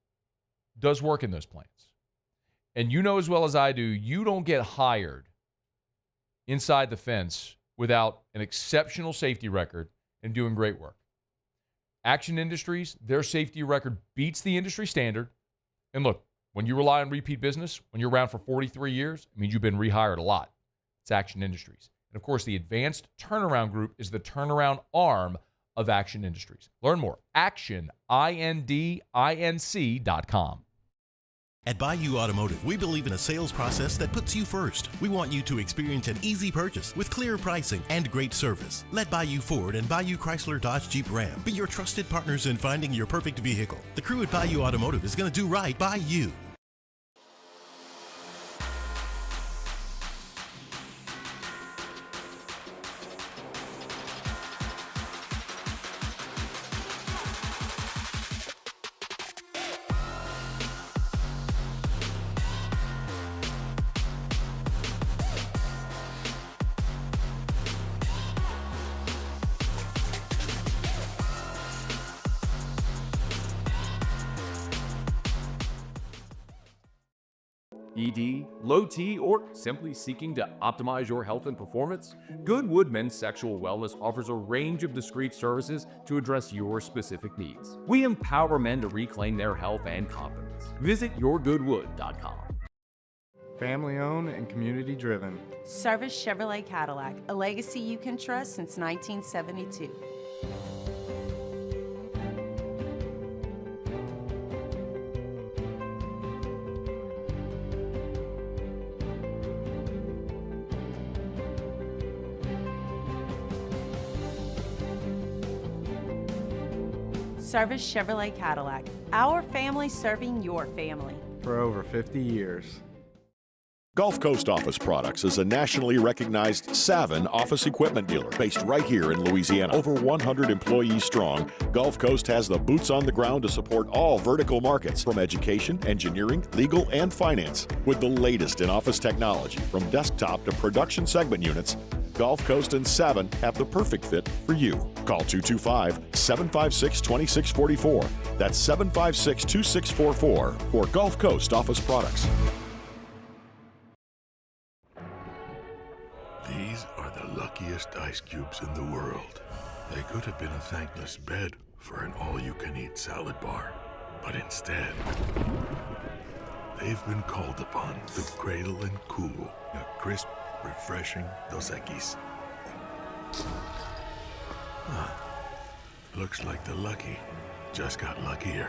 does work in those plants. And you know as well as I do, you don't get hired inside the fence without an exceptional safety record and doing great work. Action Industries, their safety record beats the industry standard. And look, when you rely on repeat business, when you're around for 43 years, it means you've been rehired a lot. It's Action Industries. And of course, the Advanced Turnaround Group is the turnaround arm of Action Industries. Learn more. ActionIndinc.com. At Bayou Automotive, we believe in a sales process that puts you first. We want you to experience an easy purchase with clear pricing and great service. Let Bayou Ford and Bayou Chrysler Dodge Jeep Ram be your trusted partners in finding your perfect vehicle. The crew at Bayou Automotive is going to do right by you. ED, low T, or simply seeking to optimize your health and performance? Goodwood Men's Sexual Wellness offers a range of discreet services to address your specific needs. We empower men to reclaim their health and confidence. Visit yourgoodwood.com. Family owned and community driven. Service Chevrolet Cadillac, a legacy you can trust since 1972. Service Chevrolet Cadillac, our family serving your family. For over 50 years. Gulf Coast Office Products is a nationally recognized Savin office equipment dealer based right here in Louisiana. Over 100 employees strong, Gulf Coast has the boots on the ground to support all vertical markets from education, engineering, legal, and finance. With the latest in office technology from desktop to production segment units, Gulf Coast and Savin have the perfect fit for you. Call 225-756-2644. That's 756-2644 for Gulf Coast Office Products. These are the luckiest ice cubes in the world. They could have been a thankless bed for an all-you-can-eat salad bar. But instead, they've been called upon to cradle and cool a crisp, refreshing Dos Equis. Looks like the lucky just got luckier.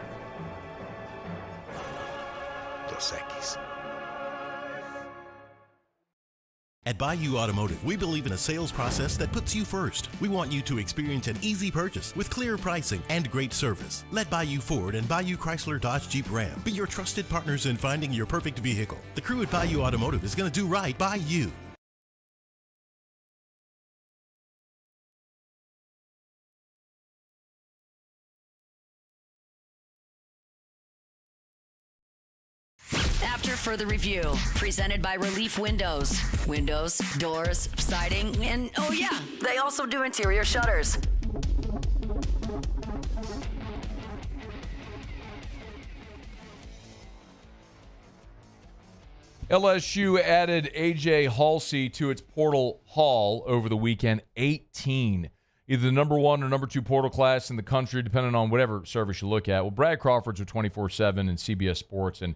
Dos Equis. At Bayou Automotive, we believe in a sales process that puts you first. We want you to experience an easy purchase with clear pricing and great service. Let Bayou Ford and Bayou Chrysler Dodge Jeep Ram be your trusted partners in finding your perfect vehicle. The crew at Bayou Automotive is going to do right by you. After further review, presented by Relief Windows. Windows, doors, siding, and oh yeah, they also do interior shutters. LSU added AJ Haulcy to its portal haul over the weekend. 18. Either the number 1 or number 2 portal class in the country, depending on whatever service you look at. Well, Brad Crawford's with 24/7 and CBS Sports, and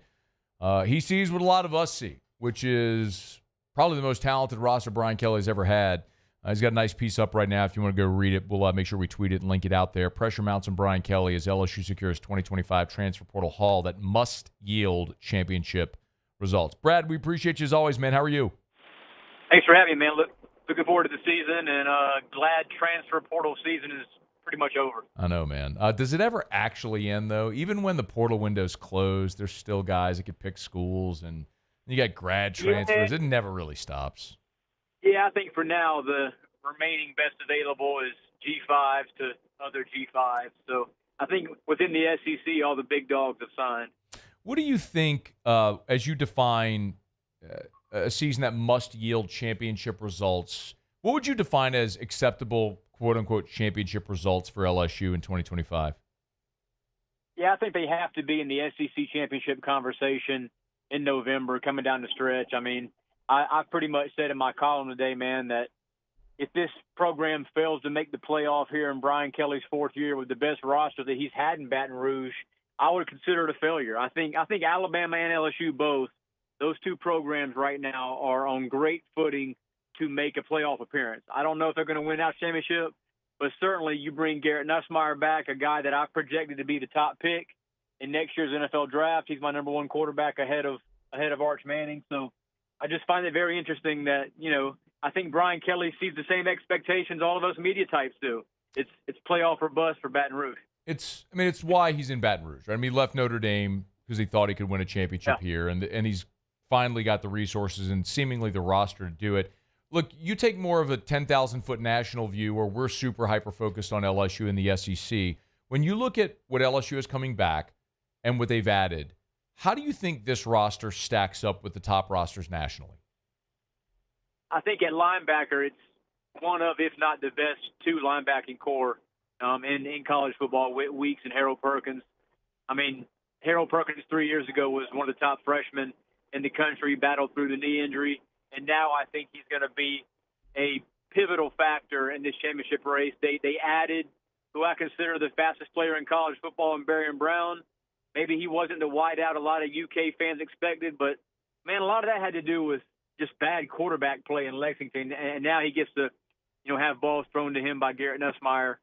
he sees what a lot of us see, which is probably the most talented roster Brian Kelly's ever had. He's got a nice piece up right now. If you want to go read it, we'll make sure we tweet it and link it out there. Pressure mounts on Brian Kelly as LSU secures 2025 transfer portal haul that must yield championship results. Brad, we appreciate you as always, man. How are you? Thanks for having me, man. Looking forward to the season, and glad transfer portal season is pretty much over. I know, man. Does it ever actually end, though? Even when the portal window's closed, there's still guys that could pick schools, and you got grad transfers. It never really stops. Yeah, I think for now the remaining best available is G5s to other G5s. So I think within the SEC, all the big dogs have signed. What do you think, as you define a season that must yield championship results, what would you define as acceptable, quote-unquote, championship results for LSU in 2025? Yeah, I think they have to be in the SEC championship conversation in November, coming down the stretch. I mean, I pretty much said in my column today, man, that if this program fails to make the playoff here in Brian Kelly's 4th year with the best roster that he's had in Baton Rouge, I would consider it a failure. I think Alabama and LSU both, those two programs right now are on great footing to make a playoff appearance. I don't know if they're going to win out championship, but certainly you bring Garrett Nussmeier back, a guy that I projected to be the top pick in next year's NFL draft. He's my number 1 quarterback ahead of Arch Manning. So I just find it very interesting that, I think Brian Kelly sees the same expectations all of us media types do. It's playoff or bust for Baton Rouge. It's why he's in Baton Rouge, right? I mean, he left Notre Dame because he thought he could win a championship here, and he's finally got the resources and seemingly the roster to do it. Look, you take more of a 10,000-foot national view where we're super hyper-focused on LSU and the SEC. When you look at what LSU is coming back and what they've added, how do you think this roster stacks up with the top rosters nationally? I think at linebacker, it's one of, if not the best, 2 linebacking core in college football, with Weeks and Harold Perkins. I mean, Harold Perkins 3 years ago was one of the top freshmen in the country, battled through the knee injury, and now I think he's going to be a pivotal factor in this championship race. They added who I consider the fastest player in college football in Barian Brown. Maybe he wasn't the wideout a lot of UK fans expected, but, man, a lot of that had to do with just bad quarterback play in Lexington, and now he gets to, have balls thrown to him by Garrett Nussmeier.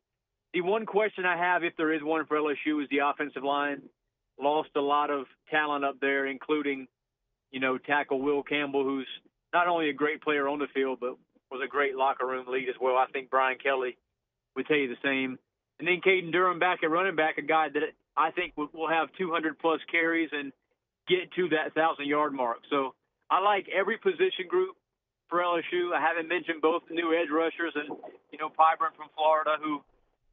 The one question I have, if there is one for LSU, is the offensive line. Lost a lot of talent up there, including, tackle Will Campbell, who's not only a great player on the field, but was a great locker room lead as well. I think Brian Kelly would tell you the same. And then Caden Durham back at running back, a guy that I think will have 200-plus carries and get to that 1,000-yard mark. So I like every position group for LSU. I haven't mentioned both the new edge rushers and, Pyburn from Florida, who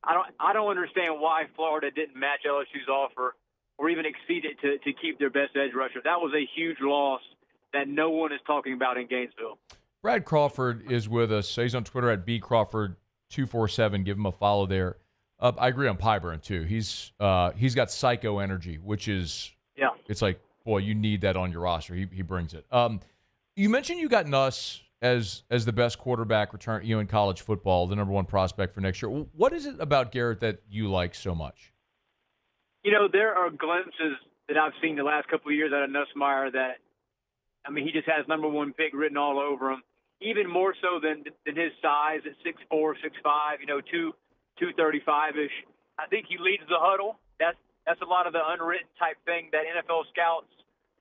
I don't understand why Florida didn't match LSU's offer or even exceed it to keep their best edge rusher. That was a huge loss that no one is talking about in Gainesville. Brad Crawford is with us. He's on Twitter at bcrawford247. Give him a follow there. I agree on Pyburn too. He's got psycho energy, which is It's like, boy, you need that on your roster. He brings it. You mentioned you got Nuss as the best quarterback return in college football, the number 1 prospect for next year. What is it about Garrett that you like so much? There are glimpses that I've seen the last couple of years out of Nussmeier that, he just has number 1 pick written all over him, even more so than his size at 6'4", 6'5", 235-ish. I think he leads the huddle. That's a lot of the unwritten type thing that NFL scouts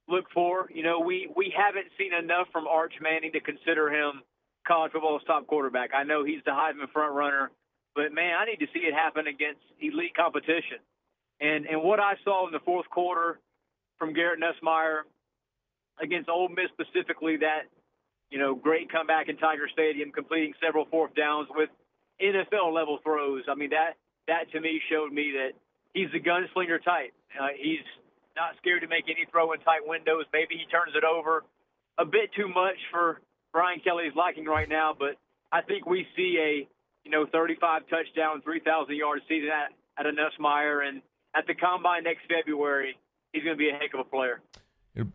look for. We haven't seen enough from Arch Manning to consider him college football's top quarterback. I know he's the Heisman front runner, but, man, I need to see it happen against elite competition. And what I saw in the 4th quarter from Garrett Nussmeier against Ole Miss specifically, that, great comeback in Tiger Stadium, completing several 4th downs with NFL-level throws. That to me showed me that he's the gunslinger type. He's not scared to make any throw in tight windows. Maybe he turns it over a bit too much for Brian Kelly's liking right now, but I think we see a 35 touchdown, 3,000-yard season at a Nussmeier, and at the Combine next February, he's going to be a heck of a player.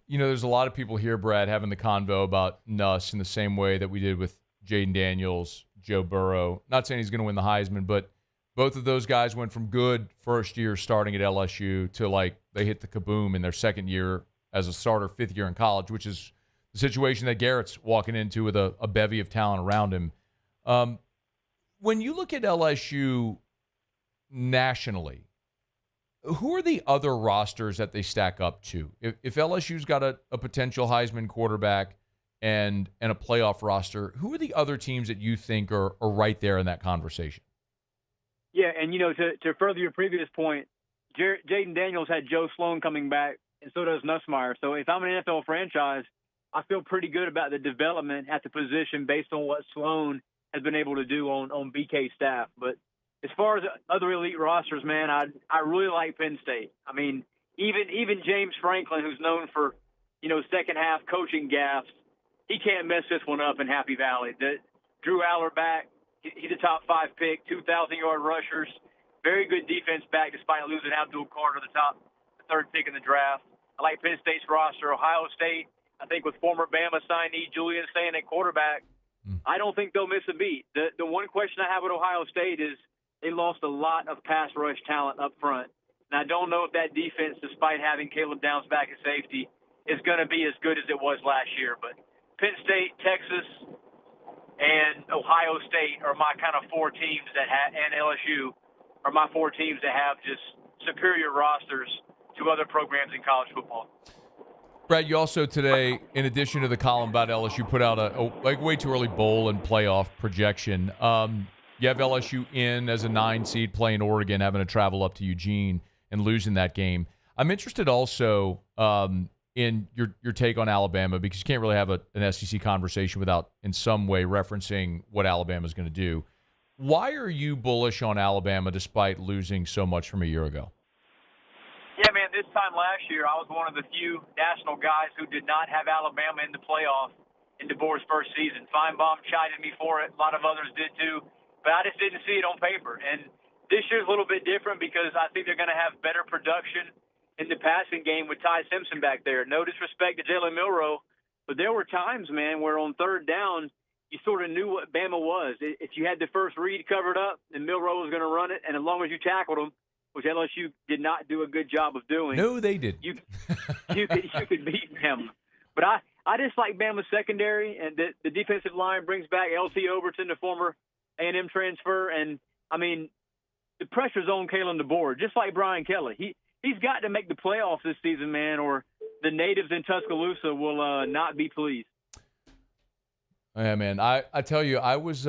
There's a lot of people here, Brad, having the convo about Nuss in the same way that we did with Jaden Daniels, Joe Burrow. Not saying he's going to win the Heisman, but both of those guys went from good first year starting at LSU to like they hit the kaboom in their second year as a starter, fifth year in college, which is the situation that Garrett's walking into with a bevy of talent around him. When you look at LSU nationally, who are the other rosters that they stack up to? If LSU's got a potential Heisman quarterback and a playoff roster, who are the other teams that you think are right there in that conversation? Yeah, and, to further your previous point, Jaden Daniels had Joe Sloan coming back, and so does Nussmeier. So if I'm an NFL franchise, I feel pretty good about the development at the position based on what Sloan has been able to do on BK's staff. But as far as other elite rosters, man, I really like Penn State. I mean, even James Franklin, who's known for, second half coaching gaffes, he can't mess this one up in Happy Valley. Drew Aller back, he's a top 5 pick, 2,000-yard rushers, very good defense back despite losing Abdul Carter, the third pick in the draft. I like Penn State's roster. Ohio State, I think with former Bama signee Julian Sand at quarterback, I don't think they'll miss a beat. The one question I have with Ohio State is they lost a lot of pass rush talent up front. And I don't know if that defense, despite having Caleb Downs back at safety, is going to be as good as it was last year. But Penn State, Texas, and Ohio State are my kind of 4 teams and LSU are my 4 teams that have just superior rosters to other programs in college football. Brad, you also today, in addition to the column about LSU, put out a way too early bowl and playoff projection. You have LSU in as a 9 seed playing Oregon, having to travel up to Eugene and losing that game. I'm interested also in your take on Alabama, because you can't really have an SEC conversation without in some way referencing what Alabama's going to do. Why are you bullish on Alabama despite losing so much from a year ago? Yeah, man, this time last year I was one of the few national guys who did not have Alabama in the playoff in DeBoer's first season. Feinbaum chided me for it. A lot of others did too. But I just didn't see it on paper. And this year's a little bit different because I think they're going to have better production in the passing game with Ty Simpson back there. No disrespect to Jalen Milroe, but there were times, man, where on third down you sort of knew what Bama was. If you had the first read covered up, then Milroe was going to run it, and as long as you tackled him, which LSU did not do a good job of doing. No, they did. You could beat them. But I just like Bama's secondary, and the defensive line brings back L.T. Overton, the former A&M transfer. And, I mean, the pressure's on Kalen DeBoer, just like Brian Kelly. He's got to make the playoffs this season, man, or the natives in Tuscaloosa will not be pleased. Yeah, man. I tell you, I was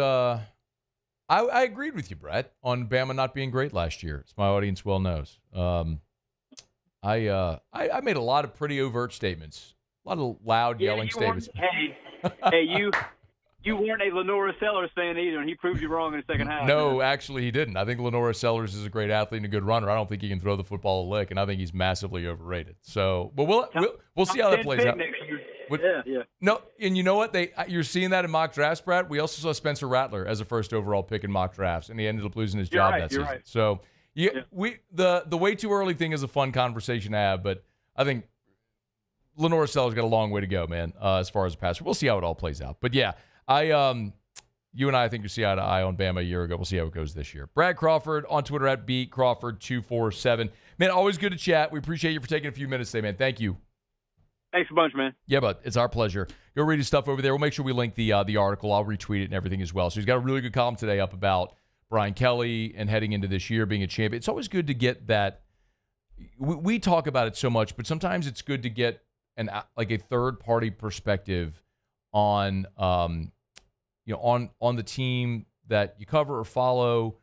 I agreed with you, Brett, on Bama not being great last year. As my audience well knows. I made a lot of pretty overt statements, a lot of loud yelling statements. You weren't a Lenora Sellers fan either, and he proved you wrong in the second half. No, actually he didn't. I think Lenora Sellers is a great athlete and a good runner. I don't think he can throw the football a lick, and I think he's massively overrated. So, but we'll see how that plays out. Yeah. No, and you know what? You're seeing that in mock drafts, Brad. We also saw Spencer Rattler as a first overall pick in mock drafts, and he ended up losing his job that season. Right. So, the way too early thing is a fun conversation to have, but I think Lenora Sellers got a long way to go, man, as far as a passer. We'll see how it all plays out. But yeah, you and I think you see eye to eye on Bama a year ago. We'll see how it goes this year. Brad Crawford on Twitter at @BCrawford247. Man, always good to chat. We appreciate you for taking a few minutes today, man. Thank you. Thanks a bunch, man. Yeah, but it's our pleasure. Go read his stuff over there. We'll make sure we link the article. I'll retweet it and everything as well. So he's got a really good column today up about Brian Kelly and heading into this year being a champion. It's always good to get that. We talk about it so much, but sometimes it's good to get a third party perspective on on the team that you cover or follow,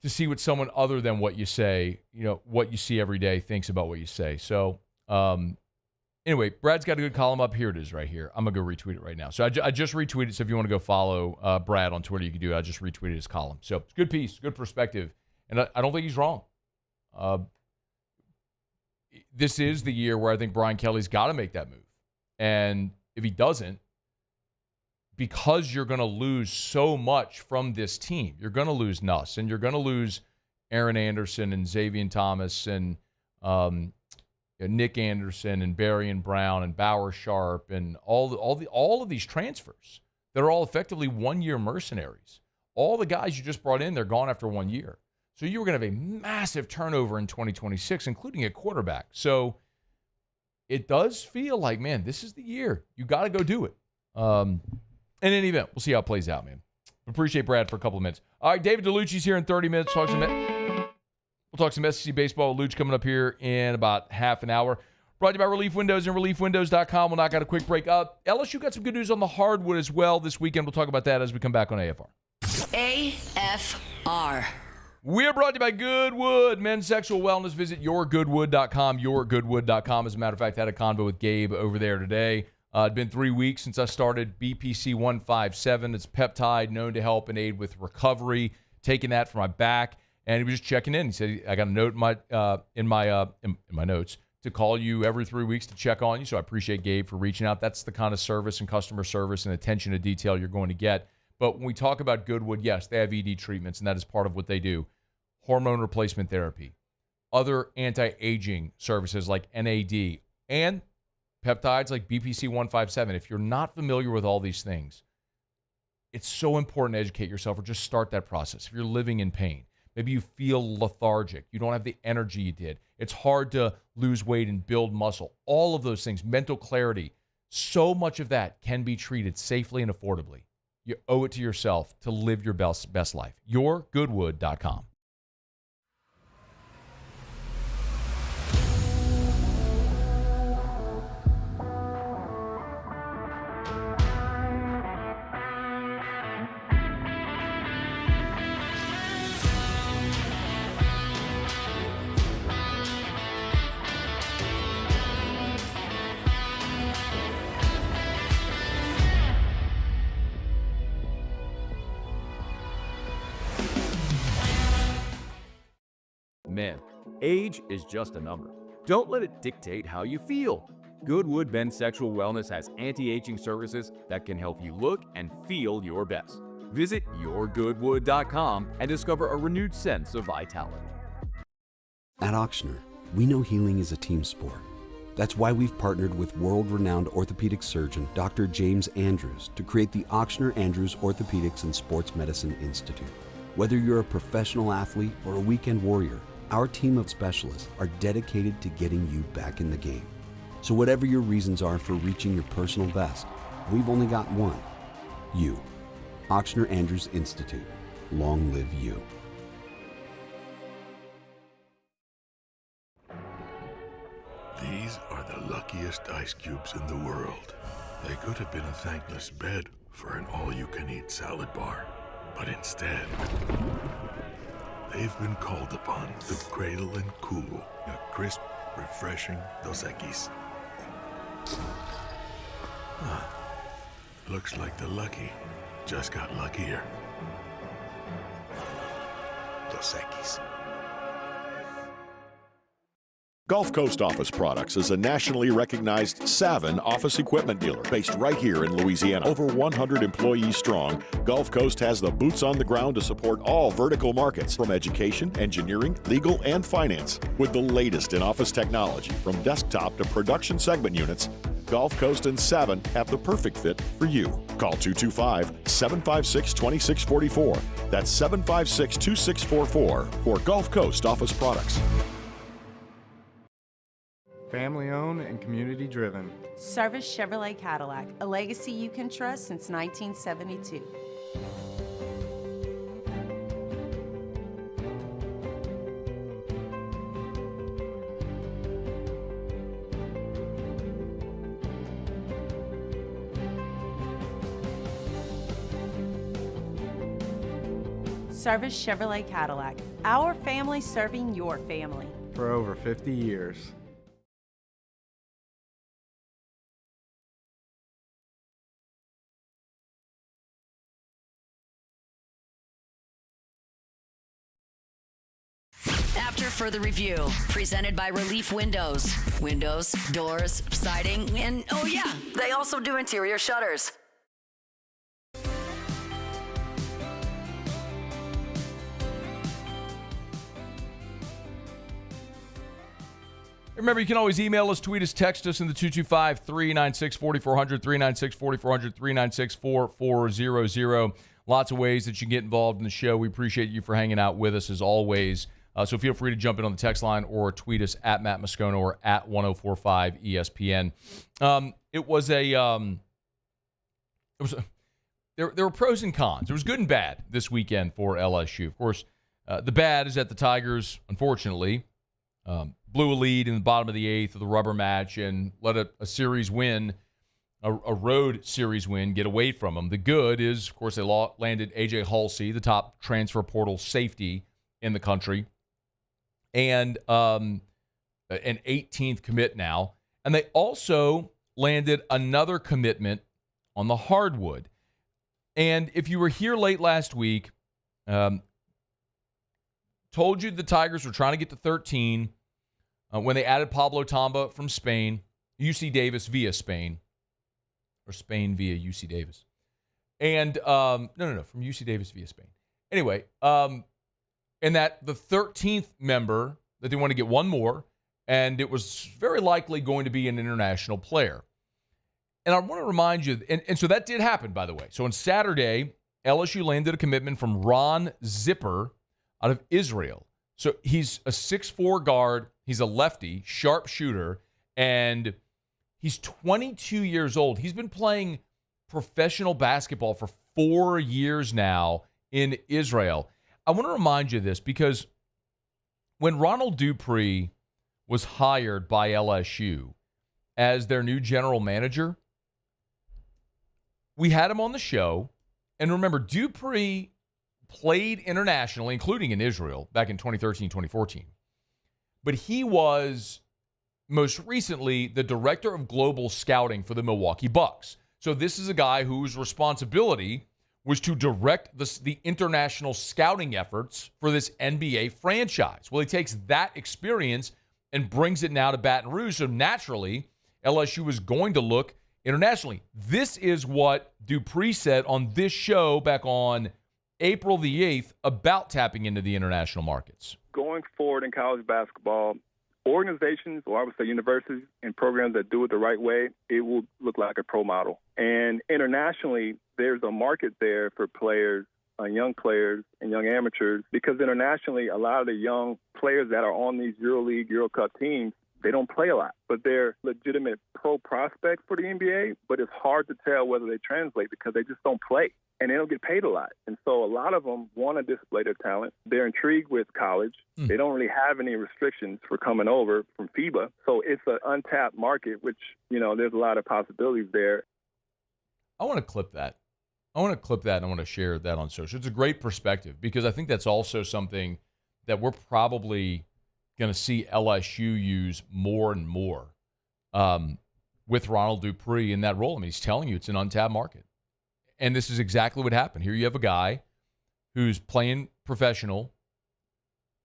to see what someone other than what you say, what you see every day thinks about what you say. So anyway, Brad's got a good column up. Here it is right here. I'm going to go retweet it right now. So I just retweeted. So if you want to go follow Brad on Twitter, you can do it. I just retweeted his column. So it's a good piece, good perspective. And I don't think he's wrong. This is the year where I think Brian Kelly's got to make that move. And if he doesn't, because you're going to lose so much from this team, you're going to lose Nuss, and you're going to lose Aaron Anderson and Xavier Thomas and Nick Anderson and Berrien Brown and Bauer Sharp and all of these transfers that are all effectively one-year mercenaries. All the guys you just brought in, they're gone after 1 year. So you were going to have a massive turnover in 2026, including a quarterback. So it does feel like, man, this is the year. You got to go do it. In any event, we'll see how it plays out, man. Appreciate Brad for a couple of minutes. All right, David Dellucci's here in 30 minutes. We'll talk some SEC baseball with Luch coming up here in about half an hour. Brought to you by Relief Windows and reliefwindows.com. We'll knock out a quick break. LSU got some good news on the hardwood as well this weekend. We'll talk about that as we come back on AFR. AFR. We are brought to you by Goodwood Men's Sexual Wellness. Visit yourgoodwood.com, yourgoodwood.com. As a matter of fact, I had a convo with Gabe over there today. It's been 3 weeks since I started BPC 157. It's peptide known to help and aid with recovery. Taking that for my back, and he was just checking in. He said, "I got a note in my notes to call you every 3 weeks to check on you." So I appreciate Gabe for reaching out. That's the kind of service and customer service and attention to detail you're going to get. But when we talk about Goodwood, yes, they have ED treatments, and that is part of what they do. Hormone replacement therapy, other anti-aging services like NAD, and peptides like BPC 157. If you're not familiar with all these things, it's so important to educate yourself or just start that process. If you're living in pain, maybe you feel lethargic, you don't have the energy you did, it's hard to lose weight and build muscle, all of those things, mental clarity, so much of that can be treated safely and affordably. You owe it to yourself to live your best life. yourgoodwood.com. Man, age is just a number. Don't let it dictate how you feel. Goodwood Men's Sexual Wellness has anti-aging services that can help you look and feel your best. Visit yourgoodwood.com and discover a renewed sense of vitality. At Ochsner, we know healing is a team sport. That's why we've partnered with world-renowned orthopedic surgeon Dr. James Andrews to create the Ochsner Andrews Orthopedics and Sports Medicine Institute. Whether you're a professional athlete or a weekend warrior, our team of specialists are dedicated to getting you back in the game. So whatever your reasons are for reaching your personal best, we've only got one: you. Ochsner Andrews Institute. Long live you. These are the luckiest ice cubes in the world. They could have been a thankless bed for an all-you-can-eat salad bar. But instead, they've been called upon to cradle and cool a crisp, refreshing Dos Equis. Looks like the lucky just got luckier. Dos Equis. Gulf Coast Office Products is a nationally recognized Savin office equipment dealer based right here in Louisiana. Over 100 employees strong, Gulf Coast has the boots on the ground to support all vertical markets, from education, engineering, legal, and finance. With the latest in office technology, from desktop to production segment units, Gulf Coast and Savin have the perfect fit for you. Call 225-756-2644. That's 756-2644 for Gulf Coast Office Products. Family owned and community driven. Service Chevrolet Cadillac, a legacy you can trust since 1972. Service Chevrolet Cadillac, our family serving your family. For over 50 years. After further review, presented by Relief Windows. Windows, doors, siding, and oh yeah, they also do interior shutters. Remember, you can always email us, tweet us, text us in the 225-396-4400, 396-4400, 396-4400. Lots of ways that you can get involved in the show. We appreciate you for hanging out with us as always. So feel free to jump in on the text line or tweet us at Matt Moscona or at 1045 ESPN. There were pros and cons. There was good and bad this weekend for LSU. Of course, the bad is that the Tigers, unfortunately, blew a lead in the bottom of the eighth of the rubber match and let a series win, a road series win, get away from them. The good is, of course, they landed AJ Haulcy, the top transfer portal safety in the country, and an 18th commit now. And they also landed another commitment on the hardwood. And if you were here late last week, told you the Tigers were trying to get to 13 when they added Pablo Tamba from Spain, UC Davis via Spain, or Spain via UC Davis. And, no, from UC Davis via Spain. Anyway, and that the 13th member, that they want to get one more, and it was very likely going to be an international player. And I want to remind you, and so that did happen, by the way. So on Saturday, LSU landed a commitment from Ron Zipper out of Israel. So he's a 6'4" guard. He's a lefty, sharp shooter, and he's 22 years old. He's been playing professional basketball for 4 years now in Israel. I want to remind you of this because when Ronald Dupree was hired by LSU as their new general manager, we had him on the show. And remember, Dupree played internationally, including in Israel, back in 2013, 2014. But he was most recently the director of global scouting for the Milwaukee Bucks. So this is a guy whose responsibility was to direct the international scouting efforts for this NBA franchise. Well, he takes that experience and brings it now to Baton Rouge. So naturally, LSU was going to look internationally. This is what Dupree said on this show back on April the 8th about tapping into the international markets. Going forward in college basketball, organizations, or I would say universities and programs that do it the right way, it will look like a pro model. And internationally, there's a market there for players, young players and young amateurs, because internationally, a lot of the young players that are on these EuroLeague, Euro Cup teams, they don't play a lot, but they're legitimate pro prospects for the NBA, but it's hard to tell whether they translate because they just don't play. And they don't get paid a lot. And so a lot of them want to display their talent. They're intrigued with college. They don't really have any restrictions for coming over from FIBA. So it's an untapped market, which, there's a lot of possibilities there. I want to clip that. And I want to share that on social. It's a great perspective because I think that's also something that we're probably going to see LSU use more and more with Ronald Dupree in that role. I mean, he's telling you it's an untapped market. And this is exactly what happened. Here you have a guy who's playing professional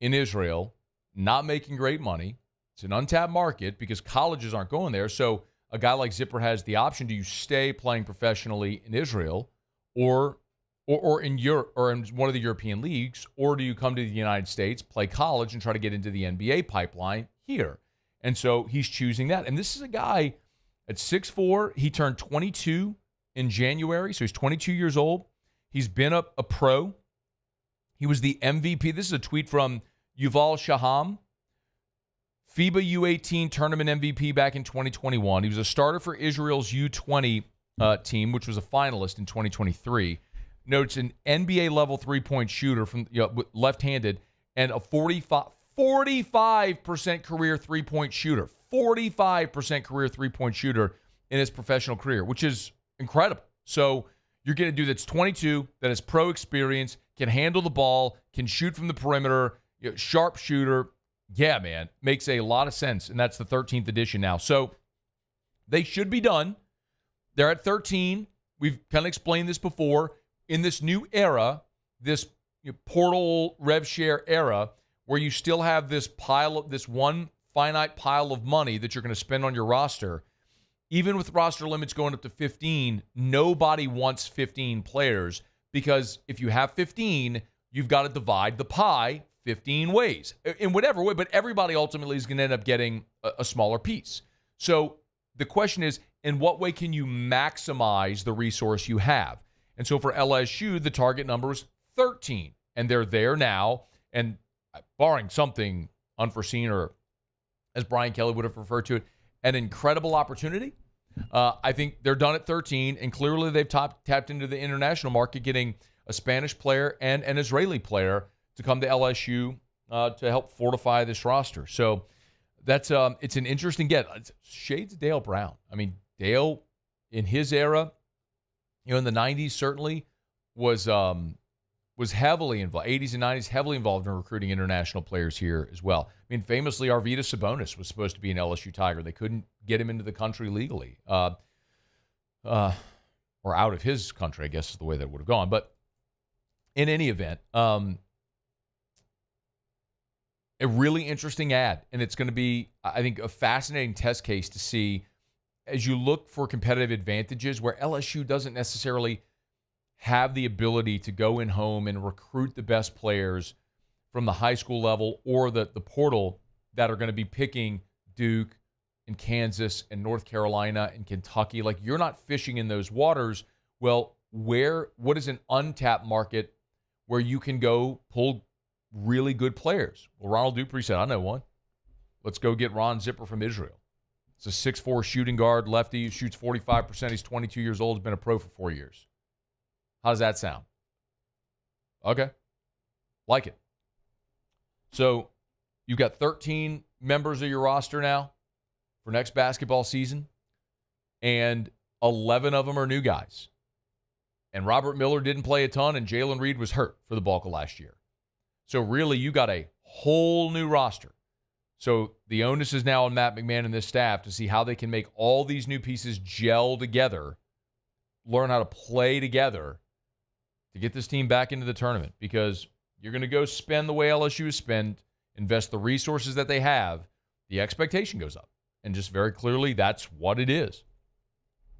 in Israel, not making great money. It's an untapped market because colleges aren't going there. So a guy like Zipper has the option: do you stay playing professionally in Israel or in Europe or in one of the European leagues, or do you come to the United States, play college, and try to get into the NBA pipeline here? And so he's choosing that. And this is a guy at 6'4". He turned 22 in January, so he's 22 years old. He's been a pro. He was the MVP. This is a tweet from Yuval Shaham, FIBA U18 tournament MVP back in 2021. He was a starter for Israel's U20 team, which was a finalist in 2023. Notes an NBA level three-point shooter from left-handed and a 45% career three-point shooter. 45% career three-point shooter in his professional career, which is incredible. So you're getting a dude that's 22, that has pro experience, can handle the ball, can shoot from the perimeter, sharp shooter. Yeah, man, makes a lot of sense. And that's the 13th edition now. So they should be done. They're at 13. We've kind of explained this before. In this new era, this portal rev share era, where you still have this one finite pile of money that you're going to spend on your roster. Even with roster limits going up to 15, nobody wants 15 players because if you have 15, you've got to divide the pie 15 ways in whatever way, but everybody ultimately is going to end up getting a smaller piece. So the question is, in what way can you maximize the resource you have? And so for LSU, the target number is 13, and they're there now. And barring something unforeseen, or as Brian Kelly would have referred to it, an incredible opportunity, I think they're done at 13, and clearly they've tapped into the international market, getting a Spanish player and an Israeli player to come to LSU to help fortify this roster. So that's it's an interesting get. It's shades of Dale Brown. I mean, Dale in his era, in the 90s certainly was heavily involved, 80s and 90s, heavily involved in recruiting international players here as well. I mean, famously, Arvydas Sabonis was supposed to be an LSU Tiger. They couldn't get him into the country legally, or out of his country, I guess is the way that would have gone. But in any event, a really interesting ad, and it's going to be, I think, a fascinating test case to see as you look for competitive advantages where LSU doesn't necessarily have the ability to go in home and recruit the best players from the high school level or the portal that are going to be picking Duke and Kansas and North Carolina and Kentucky. Like, you're not fishing in those waters. Well, what is an untapped market where you can go pull really good players? Well, Ronald Dupree said, I know one. Let's go get Ron Zipper from Israel. It's a 6'4" shooting guard, lefty, who shoots 45%. He's 22 years old, has been a pro for 4 years. How does that sound? Okay. Like it. So you've got 13 members of your roster now for next basketball season, and 11 of them are new guys. And Robert Miller didn't play a ton, and Jalen Reed was hurt for the bulk of last year. So really, you got a whole new roster. So the onus is now on Matt McMahon and this staff to see how they can make all these new pieces gel together, learn how to play together to get this team back into the tournament. Because you're going to go spend the way LSU has spent, invest the resources that they have, the expectation goes up. And just very clearly, that's what it is.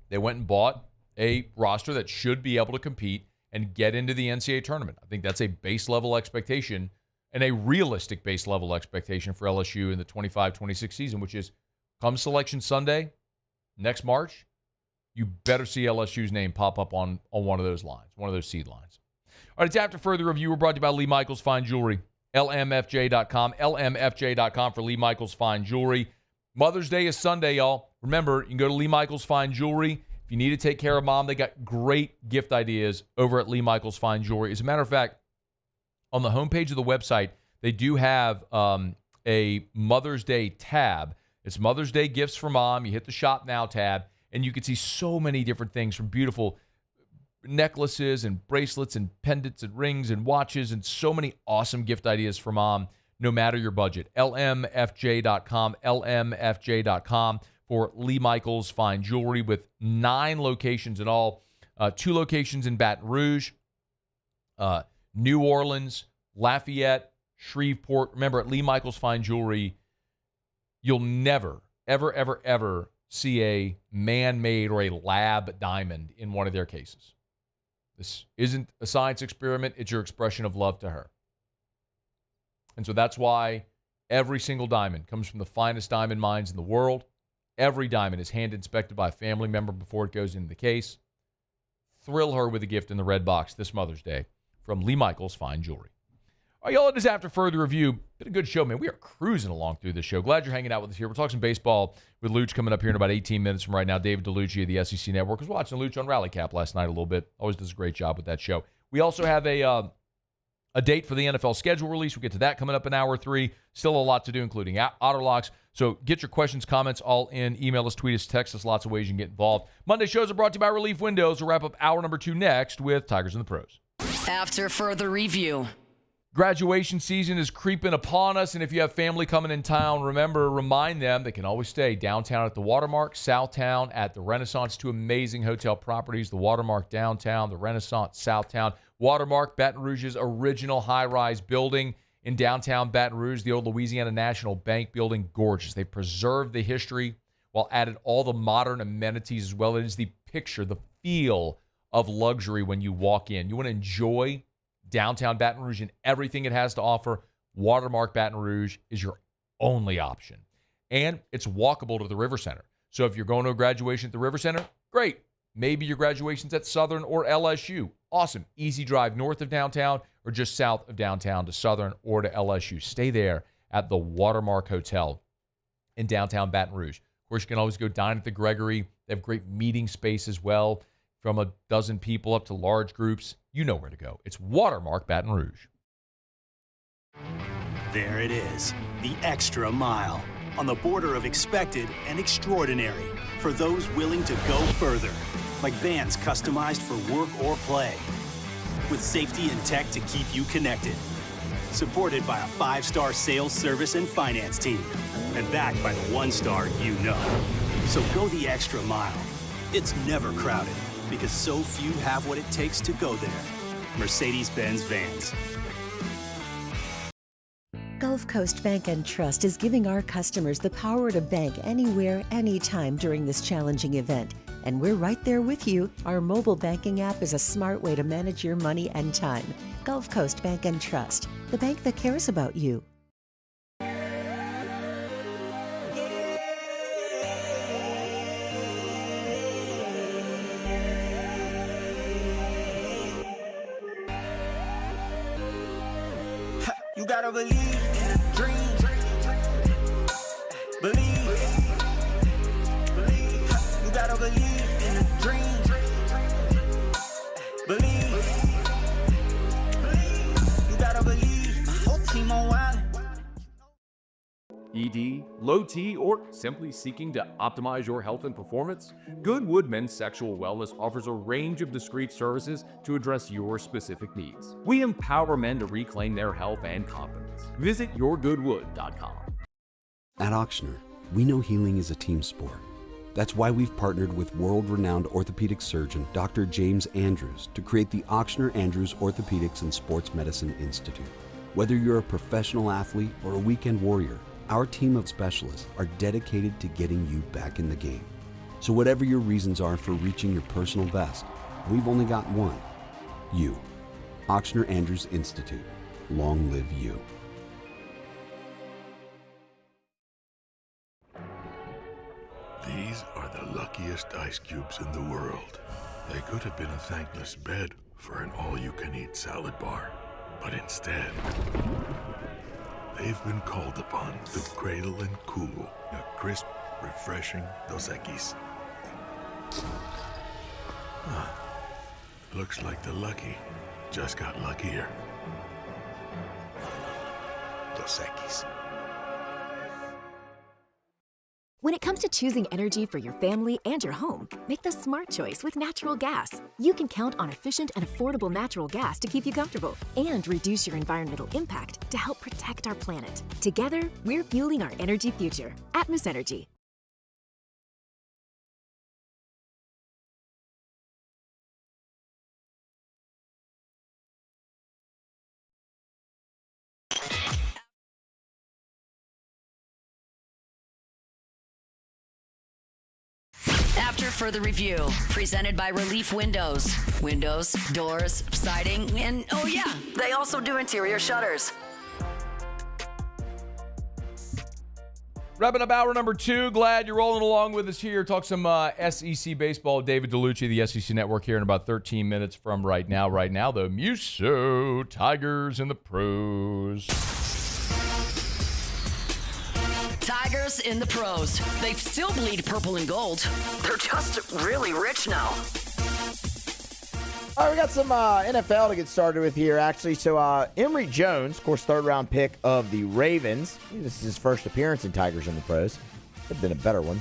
They went and bought a roster that should be able to compete and get into the NCAA tournament. I think that's a base level expectation and a realistic base level expectation for LSU in the 25-26 season, which is come Selection Sunday next March, you better see LSU's name pop up on one of those lines, one of those seed lines. All right, it's After Further Review. We're brought to you by Lee Michaels Fine Jewelry, LMFJ.com, LMFJ.com for Lee Michaels Fine Jewelry. Mother's Day is Sunday, y'all. Remember, you can go to Lee Michaels Fine Jewelry. If you need to take care of mom, they got great gift ideas over at Lee Michaels Fine Jewelry. As a matter of fact, on the homepage of the website, they do have a Mother's Day tab. It's Mother's Day gifts for mom. You hit the Shop Now tab, and you can see so many different things, from beautiful necklaces and bracelets and pendants and rings and watches, and so many awesome gift ideas for mom, no matter your budget. LMFJ.com, LMFJ.com for Lee Michaels Fine Jewelry, with 9 locations in all, 2 locations in Baton Rouge, New Orleans, Lafayette, Shreveport. Remember, at Lee Michaels Fine Jewelry, you'll never, ever, ever, ever see a man-made or a lab diamond in one of their cases. This isn't a science experiment. It's your expression of love to her. And so that's why every single diamond comes from the finest diamond mines in the world. Every diamond is hand-inspected by a family member before it goes into the case. Thrill her with a gift in the red box this Mother's Day from Lee Michaels Fine Jewelry. All right, y'all, it is After Further Review. Been a good show, man. We are cruising along through this show. Glad you're hanging out with us here. We're talking some baseball with Luch coming up here in about 18 minutes from right now. David Dellucci of the SEC Network was watching Luch on Rally Cap last night a little bit. Always does a great job with that show. We also have a date for the NFL schedule release. We'll get to that coming up in hour 3. Still a lot to do, including auto locks. So get your questions, comments all in. Email us, tweet us, text us. Lots of ways you can get involved. Monday shows are brought to you by Relief Windows. We'll wrap up hour number 2 next with Tigers and the Pros. After Further Review. Graduation season is creeping upon us, and if you have family coming in town, remind them they can always stay downtown at the Watermark, Southtown at the Renaissance. 2 amazing hotel properties, the Watermark downtown, the Renaissance Southtown. Watermark, Baton Rouge's original high-rise building in downtown Baton Rouge, the old Louisiana National Bank building, gorgeous. They preserved the history while added all the modern amenities as well. It is the picture, the feel of luxury when you walk in. You want to enjoy downtown Baton Rouge and everything it has to offer. Watermark Baton Rouge is your only option. And it's walkable to the River Center. So if you're going to a graduation at the River Center, great. Maybe your graduation's at Southern or LSU. Awesome. Easy drive north of downtown or just south of downtown to Southern or to LSU. Stay there at the Watermark Hotel in downtown Baton Rouge. Of course, you can always go dine at the Gregory. They have great meeting space as well, from a dozen people up to large groups. You know where to go. It's Watermark Baton Rouge. There it is, the extra mile, on the border of expected and extraordinary for those willing to go further, like vans customized for work or play, with safety and tech to keep you connected, supported by a 5-star sales, service, and finance team, and backed by the 1-star you know. So go the extra mile. It's never crowded, because so few have what it takes to go there. Mercedes-Benz Vans. Gulf Coast Bank & Trust is giving our customers the power to bank anywhere, anytime during this challenging event. And we're right there with you. Our mobile banking app is a smart way to manage your money and time. Gulf Coast Bank & Trust, the bank that cares about you. You gotta believe in a dream. Believe. You gotta believe in a dream. Believe. You gotta believe. My whole team on wild. ED, low T, or simply seeking to optimize your health and performance? Goodwood Men's Sexual Wellness offers a range of discreet services to address your specific needs. We empower men to reclaim their health and confidence. Visit yourgoodwood.com. At Ochsner, we know healing is a team sport. That's why we've partnered with world-renowned orthopedic surgeon Dr. James Andrews to create the Ochsner Andrews Orthopedics and Sports Medicine Institute. Whether you're a professional athlete or a weekend warrior, our team of specialists are dedicated to getting you back in the game. So whatever your reasons are for reaching your personal best, we've only got one: you. Ochsner Andrews Institute. Long live you. These are the luckiest ice cubes in the world. They could have been a thankless bed for an all-you-can-eat salad bar. But instead, they've been called upon to cradle and cool a crisp, refreshing Dos Equis. Looks like the lucky just got luckier. Dos Equis. When it comes to choosing energy for your family and your home, make the smart choice with natural gas. You can count on efficient and affordable natural gas to keep you comfortable and reduce your environmental impact to help protect our planet. Together, we're fueling our energy future. Atmos Energy. After further review, presented by Relief Windows. Windows, doors, siding, and oh yeah, they also do interior shutters. Wrapping up hour number 2. Glad you're rolling along with us here. Talk some SEC baseball. David Dellucci, the SEC Network, here in about 13 minutes from right now. Right now, the Muso Tigers in the pros. Tigers in the pros. They still bleed purple and gold. They're just really rich now. All right, we got some NFL to get started with here, actually. So Emory Jones, of course, third-round pick of the Ravens. This is his first appearance in Tigers in the pros. Could have been a better one.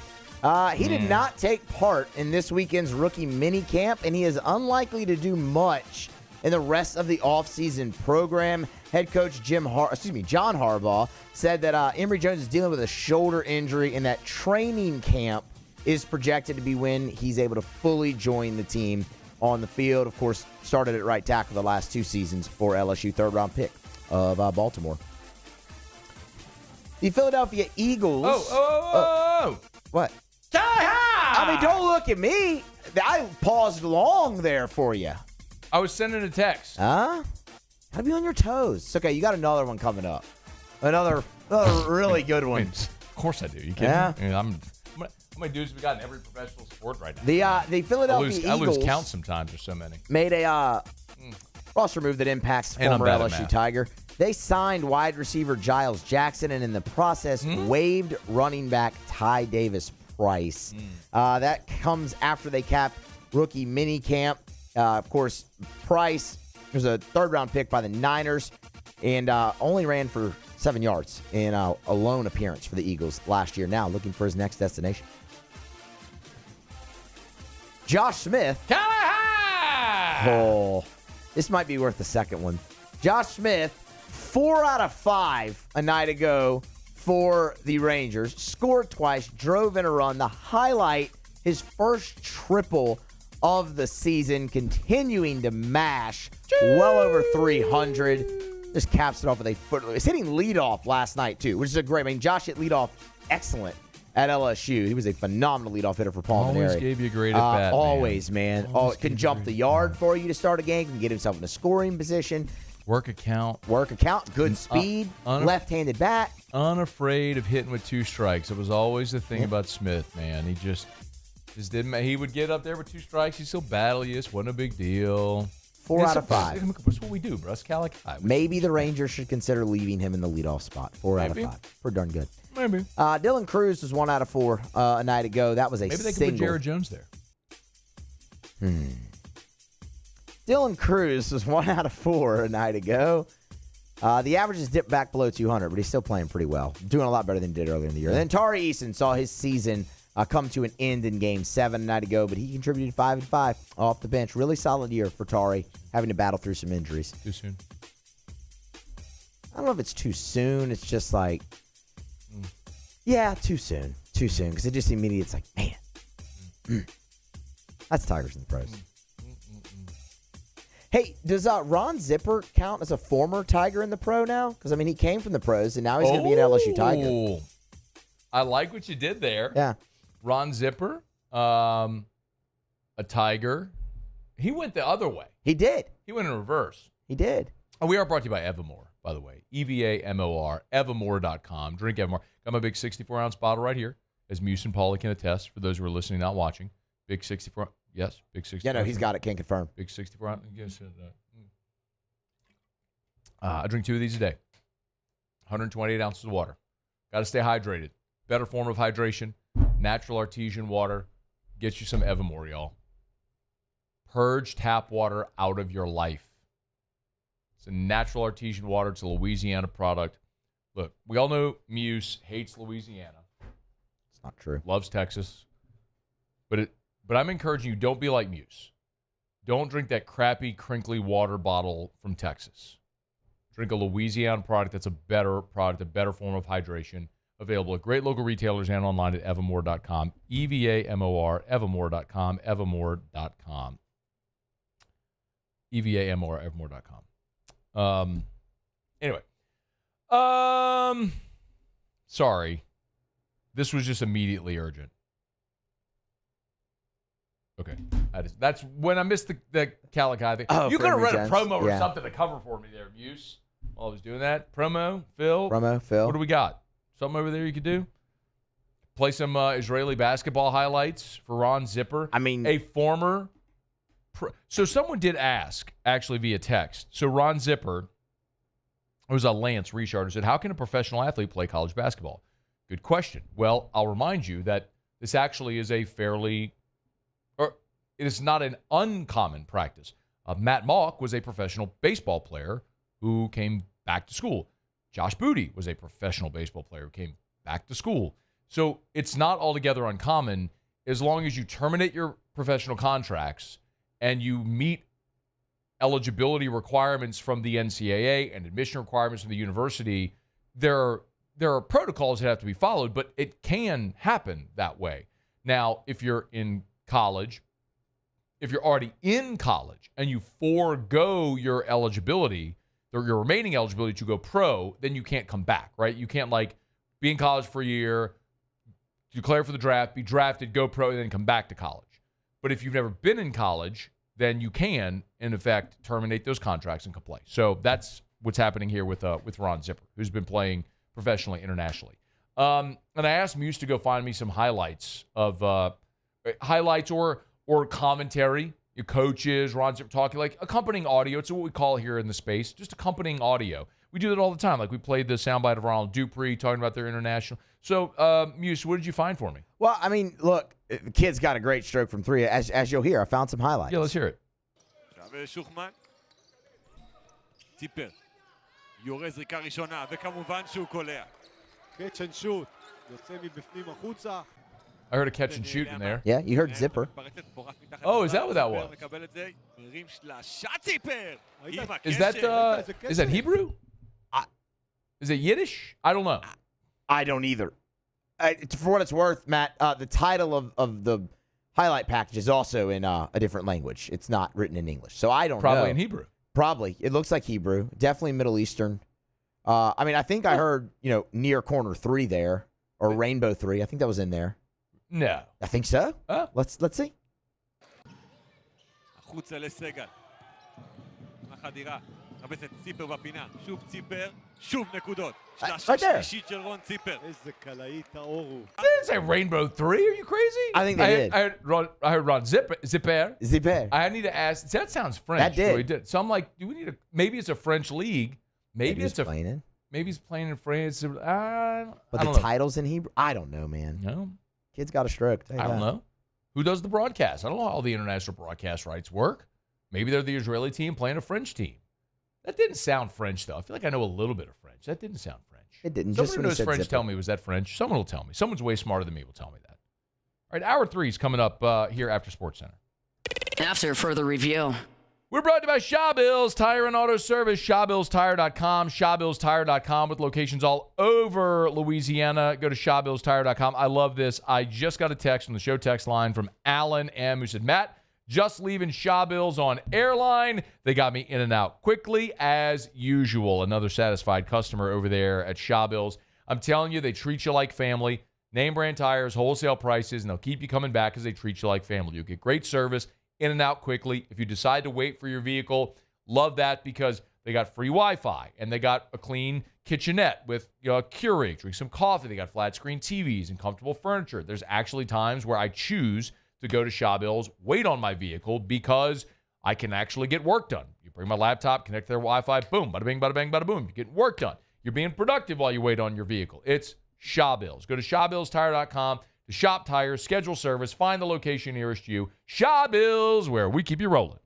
He did not take part in this weekend's rookie mini camp, and he is unlikely to do much in the rest of the offseason program. Head coach John Harbaugh said that Emory Jones is dealing with a shoulder injury and that training camp is projected to be when he's able to fully join the team on the field. Of course, started at right tackle the last 2 seasons for LSU, third-round pick of Baltimore. The Philadelphia Eagles. What? I mean, don't look at me. I paused long there for you. I was sending a text. Huh? Gotta be on your toes. It's okay. You got another one coming up. Another really good one. Of course I do. You kidding? Yeah. Me? How many dudes we got in every professional sport right now? The Philadelphia I Eagles lose count sometimes. There's so many. made a roster move that impacts former LSU Tiger. They signed wide receiver Giles Jackson and in the process waived running back Ty Davis Price. That comes after they capped rookie minicamp. Of course, Price was a third-round pick by the Niners and only ran for 7 yards in a lone appearance for the Eagles last year. Now looking for his next destination. Josh Smith. Oh, this might be worth the second one. Josh Smith, 4 out of 5 a night ago for the Rangers. Scored twice, drove in a run. The highlight, his first triple of the season, continuing to mash well over 300. Just caps it off with a foot. He's hitting leadoff last night, too, which is a great. I mean, Josh hit leadoff excellent at LSU. He was a phenomenal leadoff hitter for Palm Always Mary. gave you a great at bat. Always, man. Can jump the yard for you to start a game. Can get himself in a scoring position. Work a count. Good speed. Left-handed bat. Unafraid of hitting with 2 strikes. It was always the thing about Smith, man. He just didn't. He would get up there with 2 strikes. He'd still battle you. It wasn't a big deal. 4 out of 5. That's what we do, bro. It's Calico. Maybe the Rangers should consider leaving him in the leadoff spot. 4 out of 5. Pretty darn good. Maybe. Dylan Cruz was 1 out of 4 a night ago. That was a Maybe they single. could put Jared Jones there. Dylan Cruz was 1 out of 4 a night ago. The average has dipped back below 200, but he's still playing pretty well. Doing a lot better than he did earlier in the year. And then Tari Eason saw his season come to an end in Game 7 a night ago, but he contributed 5 and 5 off the bench. Really solid year for Tari, having to battle through some injuries. Too soon? I don't know if it's too soon. It's just like, yeah, too soon. Too soon, because it just immediately, it's like, man. That's Tigers in the pros. Hey, does Ron Zipper count as a former Tiger in the pro now? Because, I mean, he came from the pros, and now he's going to be an LSU Tiger. I like what you did there. Yeah. Ron Zipper, a Tiger. He went the other way. He did. He went in reverse. He did. Oh, we are brought to you by Evamore, by the way. EVAMOR, Evamore.com. Drink Evamore. Got my big 64-ounce bottle right here, as Muse and Paula can attest, for those who are listening, not watching. Big 64. Yes, big 64. Yeah, no, he's got it. Can't confirm. Big 64 ounce. I drink 2 of these a day. 128 ounces of water. Got to stay hydrated. Better form of hydration. Natural artesian water. Get you some Evamore, y'all. Purge tap water out of your life. It's a natural artesian water. It's a Louisiana product. Look, we all know Muse hates Louisiana. It's not true. Loves Texas. But I'm encouraging you, don't be like Muse. Don't drink that crappy, crinkly water bottle from Texas. Drink a Louisiana product that's a better product, a better form of hydration. Available at great local retailers and online at evamore.com. EVAMOR, evamore.com, evamore.com. EVAMOR, evamore.com. Anyway. Sorry. This was just immediately urgent. Okay. That's when I missed the Calico thing. Oh, you could have read a promo or yeah. something to cover for me there, Muse, while I was doing that. Promo, Phil. Phil. What do we got? Something over there you could do? Play some Israeli basketball highlights for Ron Zipper. I mean, a former. So someone did ask, actually via text. So Ron Zipper, it was Lance Richard, who said, how can a professional athlete play college basketball? Good question. Well, I'll remind you that this actually is a fairly, or it is not an uncommon practice. Matt Mauck was a professional baseball player who came back to school. Josh Booty was a professional baseball player who came back to school. So it's not altogether uncommon as long as you terminate your professional contracts and you meet eligibility requirements from the NCAA and admission requirements from the university. There are protocols that have to be followed, but it can happen that way. Now, if you're in college, if you're already in college and you forego your eligibility, or your remaining eligibility to go pro, then you can't come back, right? You can't, be in college for a year, declare for the draft, be drafted, go pro, and then come back to college. But if you've never been in college, then you can, in effect, terminate those contracts and can play. So that's what's happening here with Ron Zipper, who's been playing professionally internationally. And I asked Muse to go find me some highlights or commentary, your coaches, Ron Zipper talking, like accompanying audio. It's what we call here in the space, just accompanying audio. We do that all the time. Like we played the soundbite of Ronald Dupree talking about their international. So, Muse, what did you find for me? Well, I mean, look, the kid's got a great stroke from three. As you'll hear, I found some highlights. Yeah, let's hear it. ציפר, יורה זריקה ראשונה, וכמובן שהוא קולע. קאץ' אנד שוט, יוצא מבפנים החוצה. I heard a catch and shoot in there. Yeah, you heard Zipper. Oh, is that what that was? Is that Hebrew? Is it Yiddish? I don't know. I don't either. For what it's worth, Matt, the title of the highlight package is also in a different language. It's not written in English. So I don't know. Probably in Hebrew. Probably. It looks like Hebrew. Definitely Middle Eastern. I mean, I think I heard, near corner 3 there, or rainbow 3. I think that was in there. No. I think so. Let's see. החוצה לסגל. החדירה. רבצת ציפר בפינה. שוב ציפר. שוב נקודות. שלושה שלישית של רון ציפר. איזה קלעי טהור הוא. They didn't say Rainbow 3. Are you crazy? I think they did. I heard Ron Zipper. I need to ask. That sounds French. That did. So he did. So I'm like, do we need to? Maybe it's a French league. Maybe it's playing in. Maybe he's playing in France. But I the don't know. title's in Hebrew? I don't know, man. No. Kid's got a stroke. I don't know. Who does the broadcast? I don't know how all the international broadcast rights work. Maybe they're the Israeli team playing a French team. That didn't sound French, though. I feel like I know a little bit of French. That didn't sound French. It didn't. Someone Just who when he knows said French, Zipper. tell me, was that French? Someone will tell me. Someone's way smarter than me will tell me that. All right, hour 3 is coming up here after SportsCenter. After further review. We're brought to you by Shawbills Tire and Auto Service, ShawBillsTire.com, ShawBillsTire.com with locations all over Louisiana. Go to ShawBillsTire.com. I love this. I just got a text from the show text line from Alan M. who said, Matt, just leaving Shawbills on airline. They got me in and out quickly as usual. Another satisfied customer over there at Shawbills. I'm telling you, they treat you like family. Name brand tires, wholesale prices, and they'll keep you coming back because they treat you like family. You get great service. In and out quickly. If you decide to wait for your vehicle, love that because they got free Wi-Fi and they got a clean kitchenette with Keurig. Drink some coffee. They got flat screen TVs and comfortable furniture. There's actually times where I choose to go to Shawbills, wait on my vehicle because I can actually get work done. You bring my laptop, connect to their Wi-Fi, boom, bada bing, bada bang, bada boom. You're getting work done. You're being productive while you wait on your vehicle. It's Shawbills. Go to ShawBillsTire.com. to shop tires, schedule service, find the location nearest you. Shawbills, where we keep you rolling.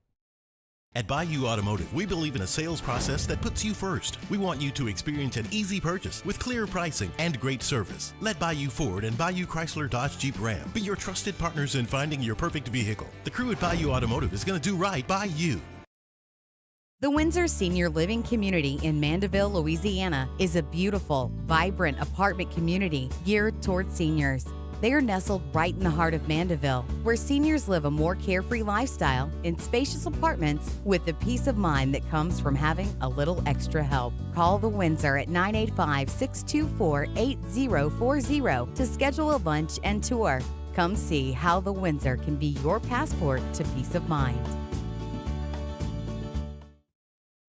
At Bayou Automotive, we believe in a sales process that puts you first. We want you to experience an easy purchase with clear pricing and great service. Let Bayou Ford and Bayou Chrysler Dodge Jeep Ram be your trusted partners in finding your perfect vehicle. The crew at Bayou Automotive is going to do right by you. The Windsor Senior Living Community in Mandeville, Louisiana is a beautiful, vibrant apartment community geared towards seniors. They are nestled right in the heart of Mandeville, where seniors live a more carefree lifestyle in spacious apartments with the peace of mind that comes from having a little extra help. Call the Windsor at 985-624-8040 to schedule a lunch and tour. Come see how the Windsor can be your passport to peace of mind.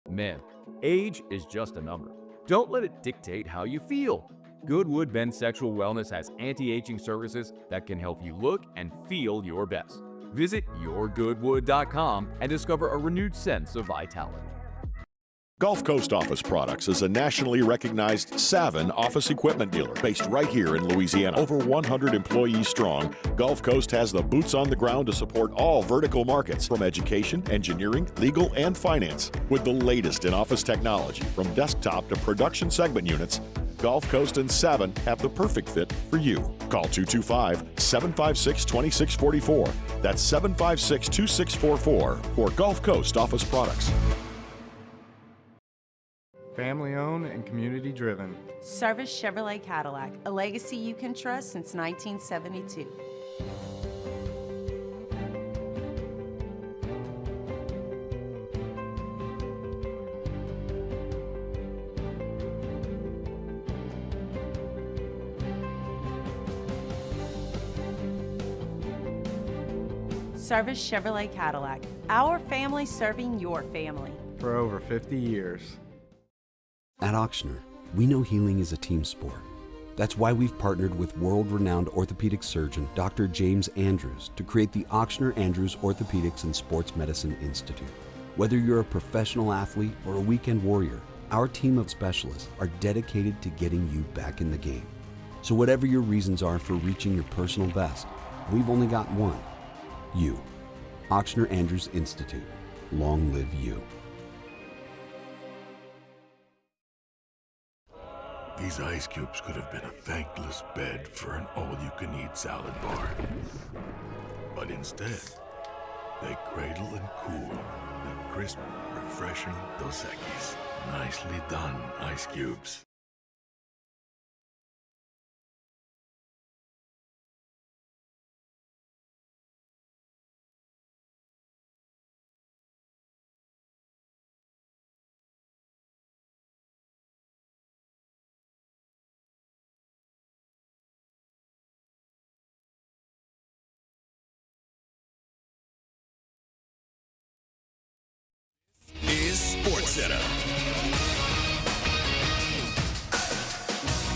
Man, age is just a number. Don't let it dictate how you feel. Goodwood Men's Sexual Wellness has anti-aging services that can help you look and feel your best. Visit yourgoodwood.com and discover a renewed sense of vitality. Gulf Coast Office Products is a nationally recognized Savin office equipment dealer based right here in Louisiana. Over 100 employees strong, Gulf Coast has the boots on the ground to support all vertical markets from education, engineering, legal, and finance. With the latest in office technology, from desktop to production segment units, Gulf Coast and Savin have the perfect fit for you. Call 225-756-2644. That's 756-2644 for Gulf Coast Office Products. Family owned and community driven. Service Chevrolet Cadillac, a legacy you can trust since 1972. Service Chevrolet Cadillac, our family serving your family. For over 50 years. At Ochsner, we know healing is a team sport. That's why we've partnered with world-renowned orthopedic surgeon Dr. James Andrews to create the Ochsner Andrews Orthopedics and Sports Medicine Institute. Whether you're a professional athlete or a weekend warrior, our team of specialists are dedicated to getting you back in the game. So whatever your reasons are for reaching your personal best, we've only got one: you. Ochsner Andrews Institute. Long live you. These ice cubes could have been a thankless bed for an all-you-can-eat salad bar. But instead, they cradle and cool the crisp, refreshing Dos Equis. Nicely done, ice cubes. SportsCenter.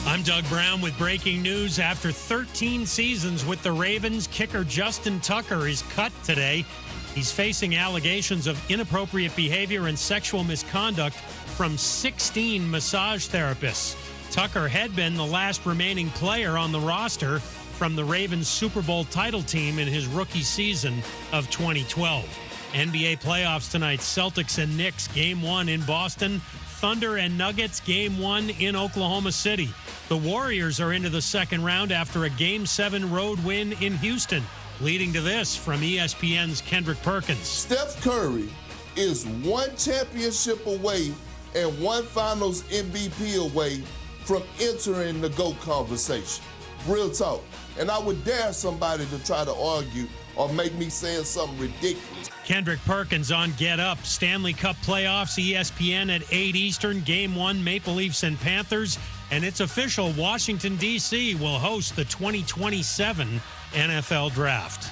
I'm Doug Brown with breaking news. After 13 seasons with the Ravens, kicker Justin Tucker is cut today. He's facing allegations of inappropriate behavior and sexual misconduct from 16 massage therapists. Tucker had been the last remaining player on the roster from the Ravens Super Bowl title team in his rookie season of 2012. NBA playoffs tonight: Celtics and Knicks, Game 1 in Boston. Thunder and Nuggets, Game 1 in Oklahoma City. The Warriors are into the second round after a Game 7 road win in Houston. Leading to this from ESPN's Kendrick Perkins. Steph Curry is one championship away and one Finals MVP away from entering the GOAT conversation. Real talk. And I would dare somebody to try to argue or make me saying something ridiculous. Kendrick Perkins on Get Up. Stanley Cup playoffs, ESPN at 8 Eastern. Game 1, Maple Leafs and Panthers. And it's official, Washington, D.C. will host the 2027 NFL Draft.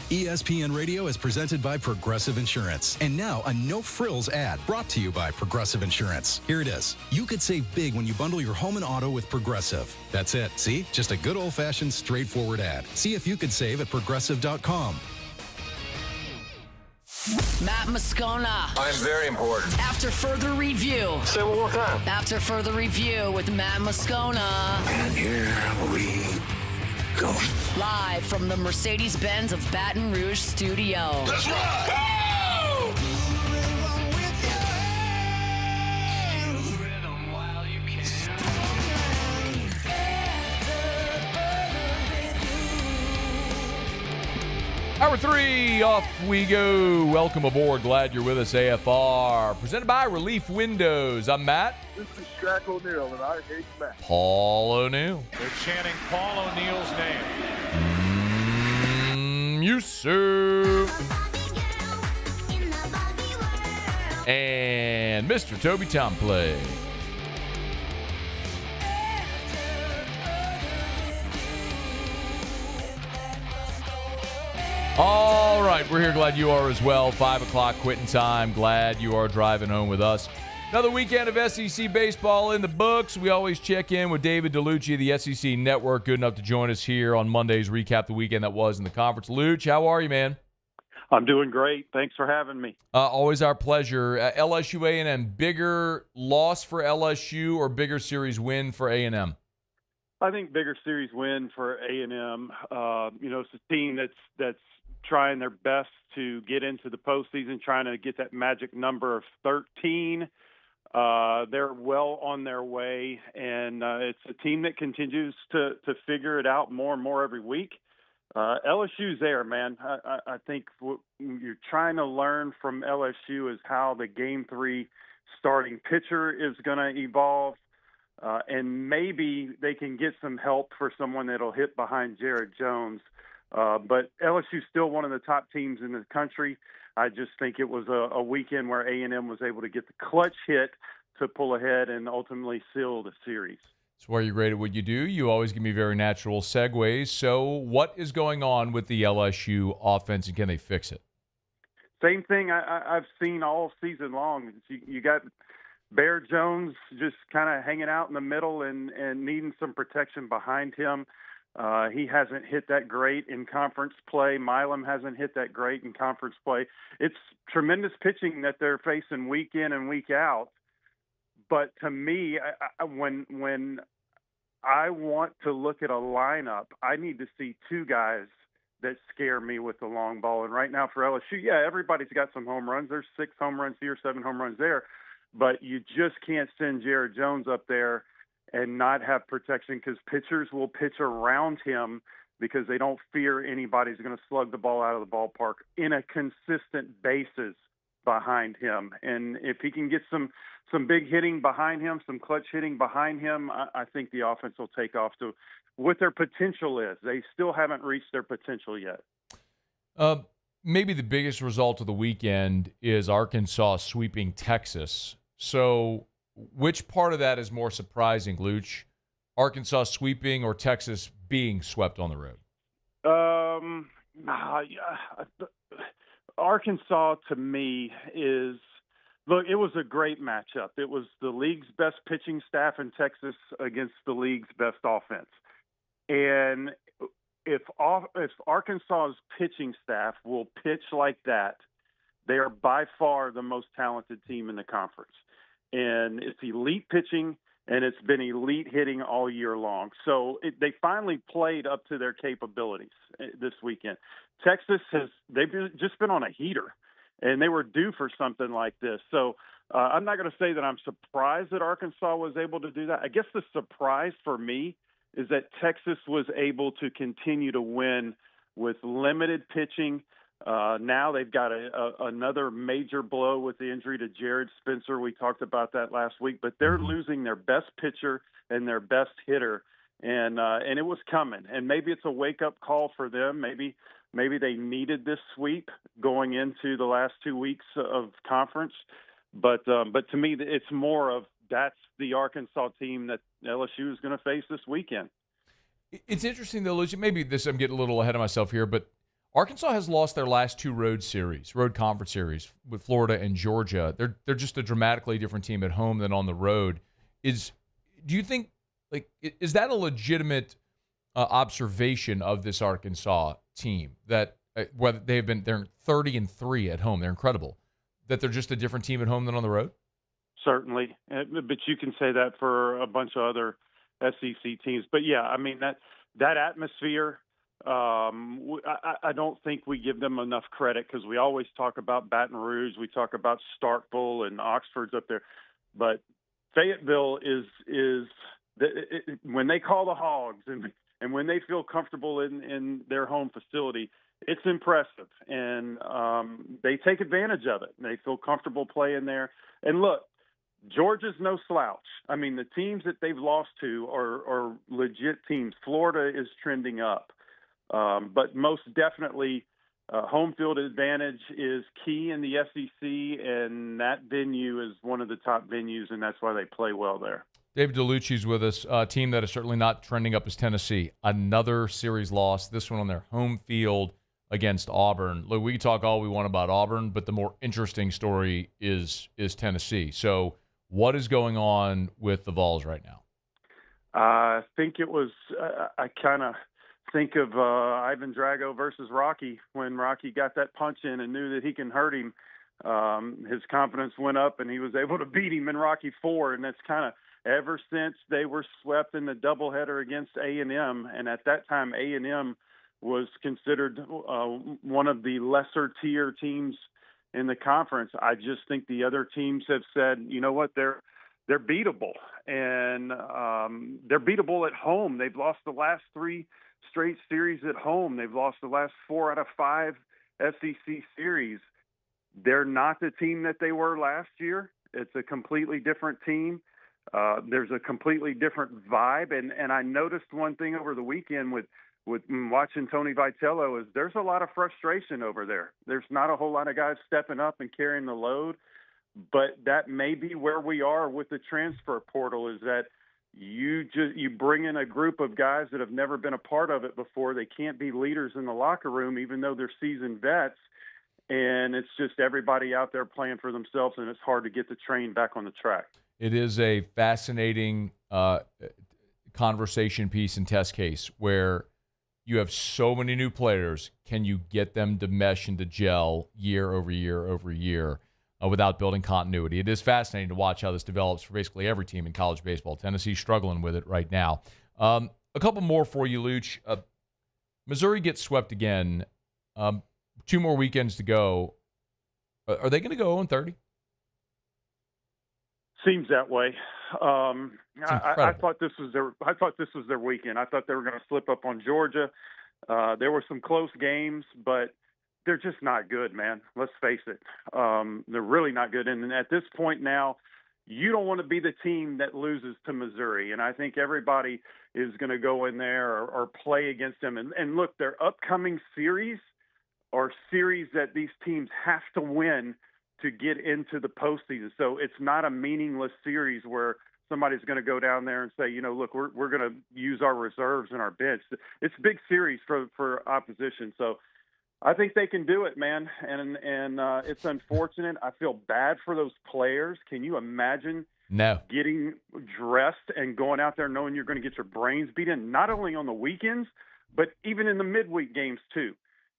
ESPN Radio is presented by Progressive Insurance. And now a no-frills ad brought to you by Progressive Insurance. Here it is. You could save big when you bundle your home and auto with Progressive. That's it. See? Just a good old-fashioned, straightforward ad. See if you could save at Progressive.com. Matt Moscona. I'm very important. After further review. Say one more time. After further review with Matt Moscona. And here we go. Live from the Mercedes-Benz of Baton Rouge studio. Let's ride! Go! Hour 3, off we go. Welcome aboard. Glad you're with us, AFR. Presented by Relief Windows. I'm Matt. This is Shaq O'Neal, and I hate Matt. Paul O'Neal. They're chanting Paul O'Neal's name. You sir. And Mr. Toby Tomplay. All right, we're here. Glad you are as well. 5 o'clock quitting time. Glad you are driving home with us. Another weekend of SEC baseball in the books. We always check in with David Dellucci of the SEC Network. Good enough to join us here on Mondays, recap the weekend that was in the conference. Luch, how are you, man? I'm doing great. Thanks for having me. Always our pleasure. LSU A&M, bigger loss for LSU or bigger series win for A&M? I think bigger series win for A&M. It's a team that's trying their best to get into the postseason, trying to get that magic number of 13. They're well on their way, and it's a team that continues to figure it out more and more every week. LSU's there, man. I think what you're trying to learn from LSU is how the Game 3 starting pitcher is going to evolve, and maybe they can get some help for someone that'll hit behind Jared Jones. But LSU's still one of the top teams in the country. I just think it was a weekend where A&M was able to get the clutch hit to pull ahead and ultimately seal the series. That's where you're great at what you do. You always give me very natural segues. So what is going on with the LSU offense, and can they fix it? Same thing I've seen all season long. You got Bear Jones just kind of hanging out in the middle and needing some protection behind him. He hasn't hit that great in conference play. Milam hasn't hit that great in conference play. It's tremendous pitching that they're facing week in and week out. But to me, when I want to look at a lineup, I need to see two guys that scare me with the long ball. And right now for LSU, yeah, everybody's got some home runs. There's 6 home runs here, 7 home runs there. But you just can't send Jared Jones up there and not have protection, because pitchers will pitch around him because they don't fear anybody's going to slug the ball out of the ballpark in a consistent basis behind him. And if he can get some big hitting behind him, some clutch hitting behind him, I think the offense will take off to what their potential is. They still haven't reached their potential yet. Maybe the biggest result of the weekend is Arkansas sweeping Texas. So which part of that is more surprising, Luch? Arkansas sweeping or Texas being swept on the road? Arkansas, to me, is – look, it was a great matchup. It was the league's best pitching staff in Texas against the league's best offense. And if Arkansas's pitching staff will pitch like that, they are by far the most talented team in the conference. And it's elite pitching, and it's been elite hitting all year long. So they finally played up to their capabilities this weekend. Texas they've just been on a heater, and they were due for something like this. So I'm not going to say that I'm surprised that Arkansas was able to do that. I guess the surprise for me is that Texas was able to continue to win with limited pitching. Now they've got another major blow with the injury to Jared Spencer. We talked about that last week, but they're losing their best pitcher and their best hitter, and it was coming. And maybe it's a wake-up call for them. Maybe they needed this sweep going into the last 2 weeks of conference. But to me, it's more of that's the Arkansas team that LSU is going to face this weekend. It's interesting, though, Lucy. Maybe I'm getting a little ahead of myself here, but Arkansas has lost their last 2 road conference series with Florida and Georgia. They're just a dramatically different team at home than on the road. Do you think, is that a legitimate observation of this Arkansas team, that whether they're 30-3 at home, they're incredible, that they're just a different team at home than on the road? Certainly, but you can say that for a bunch of other SEC teams. But yeah, I mean that atmosphere. I don't think we give them enough credit, because we always talk about Baton Rouge, we talk about Starkville and Oxford's up there, but Fayetteville is when they call the Hogs and when they feel comfortable in their home facility, it's impressive, and they take advantage of it. They feel comfortable playing there. And look, Georgia's no slouch. I mean, the teams that they've lost to are legit teams. Florida is trending up. But most definitely, home field advantage is key in the SEC, and that venue is one of the top venues, and that's why they play well there. David Dellucci's with us, a team that is certainly not trending up as Tennessee. Another series loss, this one on their home field against Auburn. Look, we can talk all we want about Auburn, but the more interesting story is Tennessee. So what is going on with the Vols right now? I think it was I kind of think of Ivan Drago versus Rocky. When Rocky got that punch in and knew that he can hurt him, his confidence went up and he was able to beat him in Rocky IV. And that's kind of ever since they were swept in the doubleheader against A&M. And at that time, A&M was considered one of the lesser tier teams in the conference. I just think the other teams have said, you know what, they're beatable, and they're beatable at home. They've lost the last 3 straight series at home. They've lost the last 4 out of 5 SEC series. They're not the team that they were last year. It's a completely different team. There's a completely different vibe. And I noticed one thing over the weekend with watching Tony Vitello is there's a lot of frustration over there. There's not a whole lot of guys stepping up and carrying the load, but that may be where we are with the transfer portal, is that you bring in a group of guys that have never been a part of it before. They can't be leaders in the locker room, even though they're seasoned vets. and it's just everybody out there playing for themselves, and it's hard to get the train back on the track. It is a fascinating conversation piece and test case where you have so many new players. Can you get them to mesh and to gel year over year over year without building continuity? It is fascinating to watch how this develops for basically every team in college baseball. Tennessee's struggling with it right now. A couple more for you, Luch. Missouri gets swept again. 2 more weekends to go. Are they going to go 0-30? Seems that way. I thought this was their weekend. I thought they were going to slip up on Georgia. There were some close games, but they're just not good, man. Let's face it. They're really not good. And at this point now, you don't want to be the team that loses to Missouri. And I think everybody is going to go in there or play against them. And look, their upcoming series are series that these teams have to win to get into the postseason. So it's not a meaningless series where somebody's going to go down there and say, look, we're going to use our reserves and our bench. It's a big series for opposition. So I think they can do it, man. And it's unfortunate. I feel bad for those players. Can you imagine getting dressed and going out there knowing you're going to get your brains beaten, not only on the weekends, but even in the midweek games too?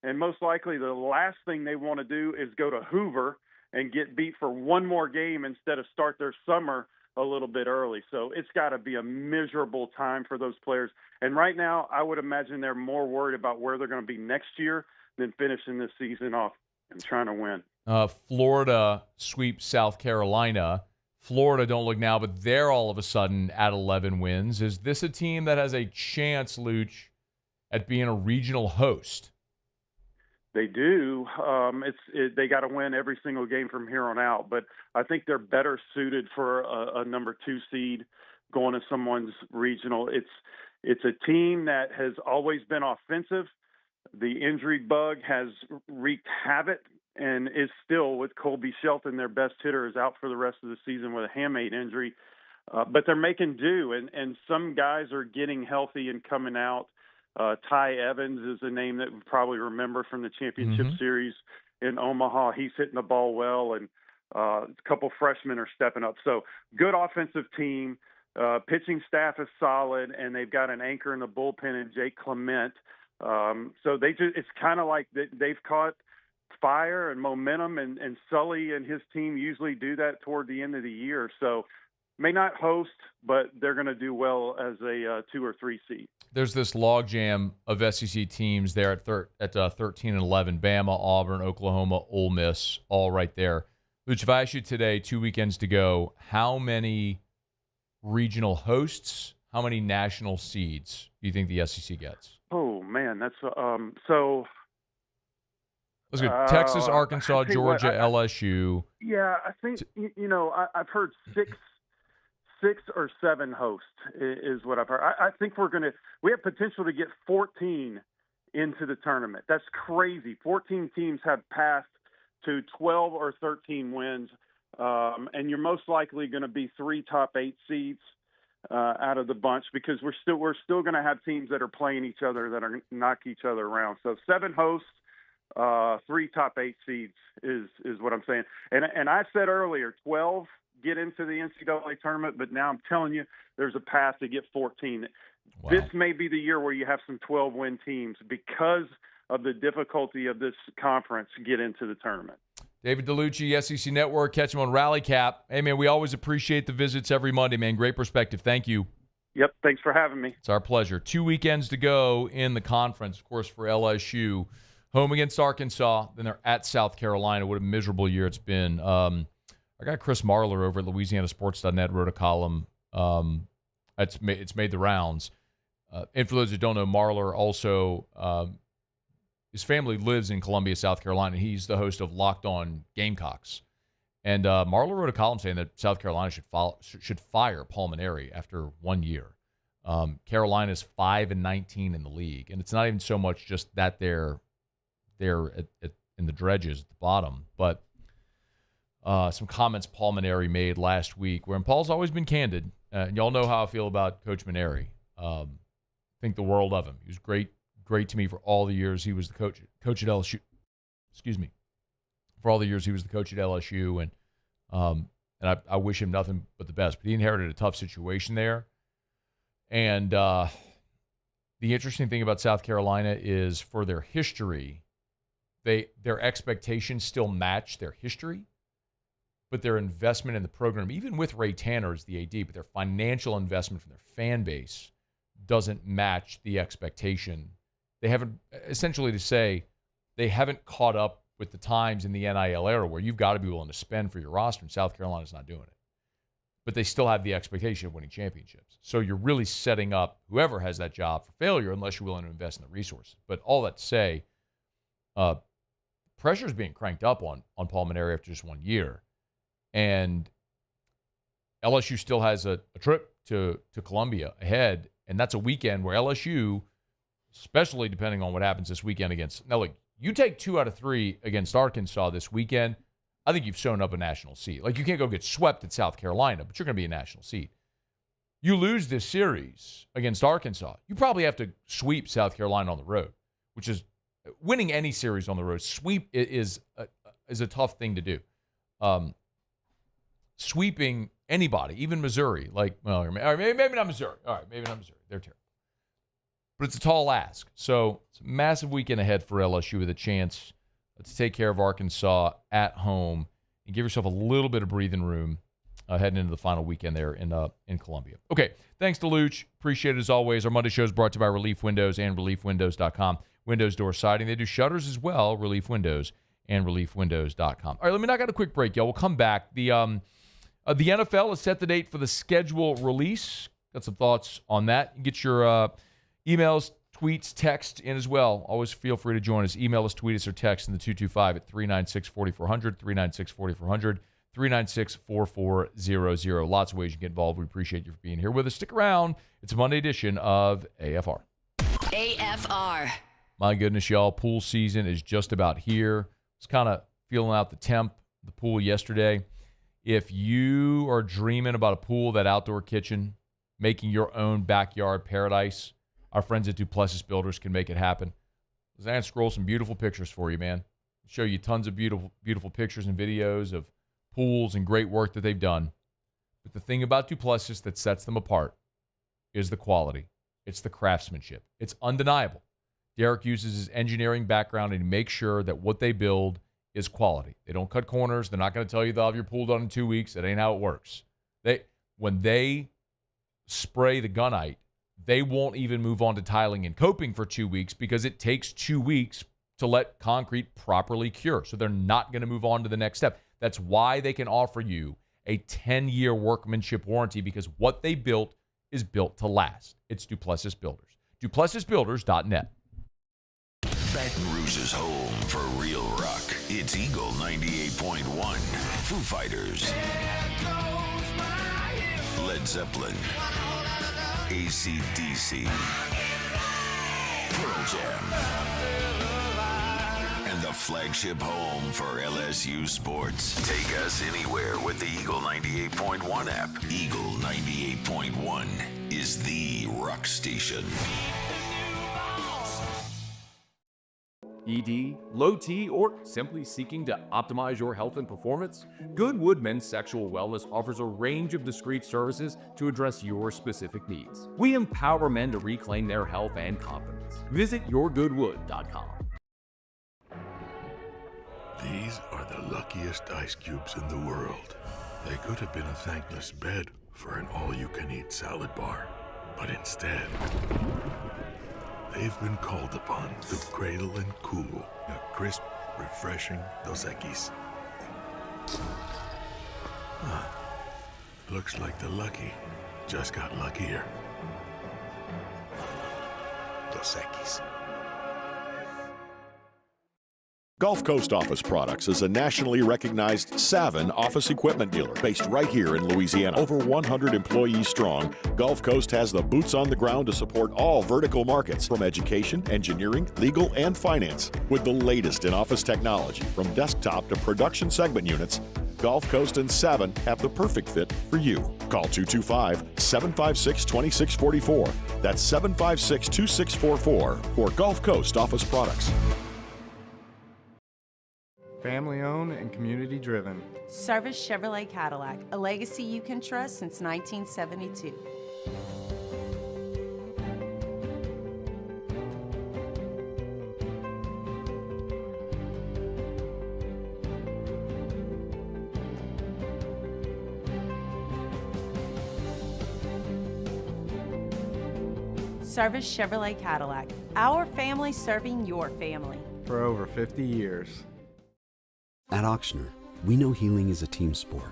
And most likely the last thing they want to do is go to Hoover and get beat for one more game instead of start their summer a little bit early. So it's got to be a miserable time for those players. And right now, I would imagine they're more worried about where they're going to be next year than finishing this season off and trying to win. Florida sweeps South Carolina. Florida don't look now, but they're all of a sudden at 11 wins. Is this a team that has a chance, Luch, at being a regional host? They do. They got to win every single game from here on out. But I think they're better suited for a number 2 seed going to someone's regional. It's a team that has always been offensive. The injury bug has wreaked havoc and is still, with Colby Shelton, their best hitter, is out for the rest of the season with a hamate injury. But they're making do, and some guys are getting healthy and coming out. Ty Evans is a name that we probably remember from the championship series in Omaha. He's hitting the ball well, and a couple freshmen are stepping up. So good offensive team. Pitching staff is solid, and they've got an anchor in the bullpen in Jake Clement. So it's kind of like they've caught fire and momentum, and Sully and his team usually do that toward the end of the year. So may not host, but they're going to do well as a 2 or 3 seed. There's this logjam of SEC teams there at 13 and 11. Bama, Auburn, Oklahoma, Ole Miss, all right there. Luch, if I asked you today, 2 weekends to go, how many regional hosts, how many national seeds do you think the SEC gets? Oh, man, that's so. Let's go. Texas, Arkansas, Georgia, LSU. Yeah, I think, I've heard 6 or 7 hosts is what I've heard. I think we have potential to get 14 into the tournament. That's crazy. 14 teams have passed to 12 or 13 wins, and you're most likely going to be 3 top 8 seeds out of the bunch, because we're still going to have teams that are playing each other that are knock each other around. So 7 hosts, 3 top 8 seeds is what I'm saying. And I said earlier, 12 get into the NCAA tournament, but now I'm telling you, there's a path to get 14. Wow. This may be the year where you have some 12-win teams because of the difficulty of this conference to get into the tournament. David Dellucci, SEC Network. Catch him on Rally Cap. Hey, man, we always appreciate the visits every Monday, man. Great perspective. Thank you. Yep, thanks for having me. It's our pleasure. 2 weekends to go in the conference, of course, for LSU. Home against Arkansas, then they're at South Carolina. What a miserable year it's been. I got Chris Marler over at LouisianaSports.net wrote a column. It's made the rounds. And for those who don't know, Marler also his family lives in Columbia, South Carolina. He's the host of Locked On Gamecocks. And Marler wrote a column saying that South Carolina should fire Paul Maneri after 1 year. Carolina's 5-19 in the league, and it's not even so much just that they're in the dredges at the bottom, but some comments Paul Maneri made last week, where Paul's always been candid. And y'all know how I feel about Coach Maneri. Think the world of him. He was great to me for all the years he was the coach at LSU. Excuse me. for all the years he was the coach at LSU, and I wish him nothing but the best. But he inherited a tough situation there. And the interesting thing about South Carolina is for their history, their expectations still match their history, but their investment in the program, even with Ray Tanner as the AD, but their financial investment from their fan base doesn't match the expectation. They haven't, essentially to say, they haven't caught up with the times in the NIL era where you've got to be willing to spend for your roster, and South Carolina's not doing it. But they still have the expectation of winning championships. So you're really setting up whoever has that job for failure unless you're willing to invest in the resources. But all that to say, pressure is being cranked up on Paul Mainieri after just 1 year. And LSU still has a trip to Columbia ahead, and that's a weekend where LSU, especially depending on what happens this weekend against – now, look, you take 2 out of 3 against Arkansas this weekend, I think you've sewn up a national seed. Like, you can't go get swept at South Carolina, but you're going to be a national seed. You lose this series against Arkansas, you probably have to sweep South Carolina on the road, which is winning any series on the road. Sweep is a tough thing to do. Sweeping anybody, even Missouri, like, well, maybe not Missouri. All right, maybe not Missouri. They're terrible. But it's a tall ask. So it's a massive weekend ahead for LSU with a chance to take care of Arkansas at home and give yourself a little bit of breathing room heading into the final weekend there in Columbia. Okay, thanks to Dellucci. Appreciate it as always. Our Monday show is brought to you by Relief Windows and ReliefWindows.com. Windows door siding. They do shutters as well, Relief Windows and ReliefWindows.com. All right, let me knock out a quick break, y'all. We'll come back. The NFL has set the date for the schedule release. Got some thoughts on that. You get your emails, tweets, text in as well. Always feel free to join us. Email us, tweet us, or text in the 225 at 396-4400, 396-4400, 396-4400. Lots of ways you can get involved. We appreciate you for being here with us. Stick around. It's a Monday edition of AFR. AFR. My goodness, y'all. Pool season is just about here. I was kind of feeling out the temp, the pool yesterday. If you are dreaming about a pool, that outdoor kitchen, making your own backyard paradise, our friends at Duplessis Builders can make it happen. I'm going to scroll some beautiful pictures for you, man. Show you tons of beautiful pictures and videos of pools and great work that they've done. But the thing about Duplessis that sets them apart is the quality. It's the craftsmanship. It's undeniable. Derek uses his engineering background and he makes sure that what they build is quality. They don't cut corners. They're not going to tell you they'll have your pool done in 2 weeks. That ain't how it works. When they spray the gunite, they won't even move on to tiling and coping for 2 weeks because it takes 2 weeks to let concrete properly cure. So they're not going to move on to the next step. That's why they can offer you a 10-year workmanship warranty, because what they built is built to last. It's Duplessis Builders. DuplessisBuilders.net. Baton Rouge's home for real rock. It's Eagle 98.1. Foo Fighters. Led Zeppelin. AC/DC. Pearl Jam. And the flagship home for LSU sports. Take us anywhere with the Eagle 98.1 app. Eagle 98.1 is the rock station. ED, low T, or simply seeking to optimize your health and performance? Goodwood Men's Sexual Wellness offers a range of discreet services to address your specific needs. We empower men to reclaim their health and confidence. Visit yourgoodwood.com. These are the luckiest ice cubes in the world. They could have been a thankless bed for an all-you-can-eat salad bar, but instead, they've been called upon to cradle and cool a crisp, refreshing Dos Equis. Looks like the lucky just got luckier. Dos Equis. Gulf Coast Office Products is a nationally recognized Savin office equipment dealer based right here in Louisiana. Over 100 employees strong, Gulf Coast has the boots on the ground to support all vertical markets, from education, engineering, legal, and finance. With the latest in office technology, from desktop to production segment units, Gulf Coast and Savin have the perfect fit for you. Call 225-756-2644. That's 756-2644 for Gulf Coast Office Products. Family-owned and community-driven. Service Chevrolet Cadillac, a legacy you can trust since 1972. Service Chevrolet Cadillac, our family serving your family. For over 50 years. At Auctioner, we know healing is a team sport.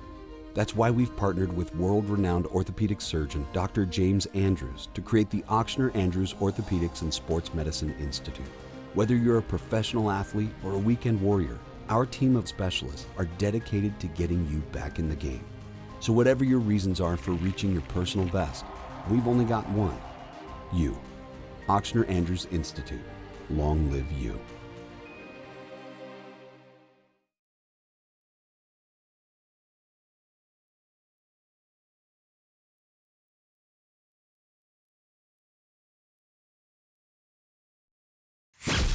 That's why we've partnered with world-renowned orthopedic surgeon Dr. James Andrews to create the Auctioner Andrews Orthopedics and Sports Medicine Institute. Whether you're a professional athlete or a weekend warrior, our team of specialists are dedicated to getting you back in the game. So whatever your reasons are for reaching your personal best, we've only got one. You. Auctioner Andrews Institute. Long live you.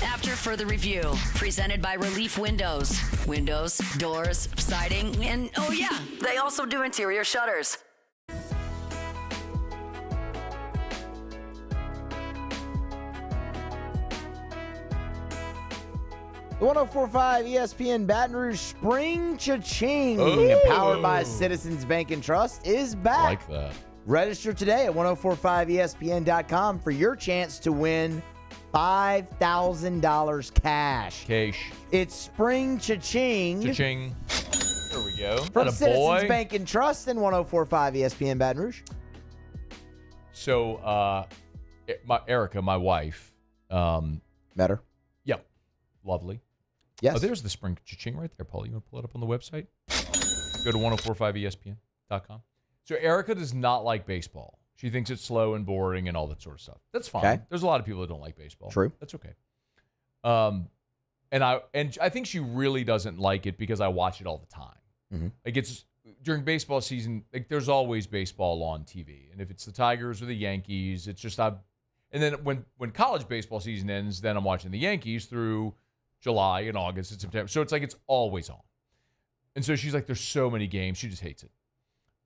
After further review, presented by Relief Windows. Windows, doors, siding, and oh yeah, they also do interior shutters. The 104.5 ESPN Baton Rouge Spring Cha-Ching, powered by Citizens Bank and Trust, is back. I like that. Register today at 1045ESPN.com for your chance to win $5,000 cash. It's Spring Cha-Ching. Cha-ching. There we go. From Atta Citizens boy. Bank and Trust and 1045 ESPN Baton Rouge. So, Erica, my wife. Met her. Yep. Lovely. Yes. Oh, there's the Spring Cha-ching right there, Paul. You want to pull it up on the website? Go to 1045ESPN.com. So Erica does not like baseball. She thinks it's slow and boring and all that sort of stuff. That's fine. Okay. There's a lot of people that don't like baseball. True. That's okay. And I think she really doesn't like it because I watch it all the time. Mm-hmm. Like it's during baseball season, like there's always baseball on TV. And if it's the Tigers or the Yankees, it's just and then when college baseball season ends, then I'm watching the Yankees through July and August and September. So it's like it's always on. And so she's like, there's so many games. She just hates it.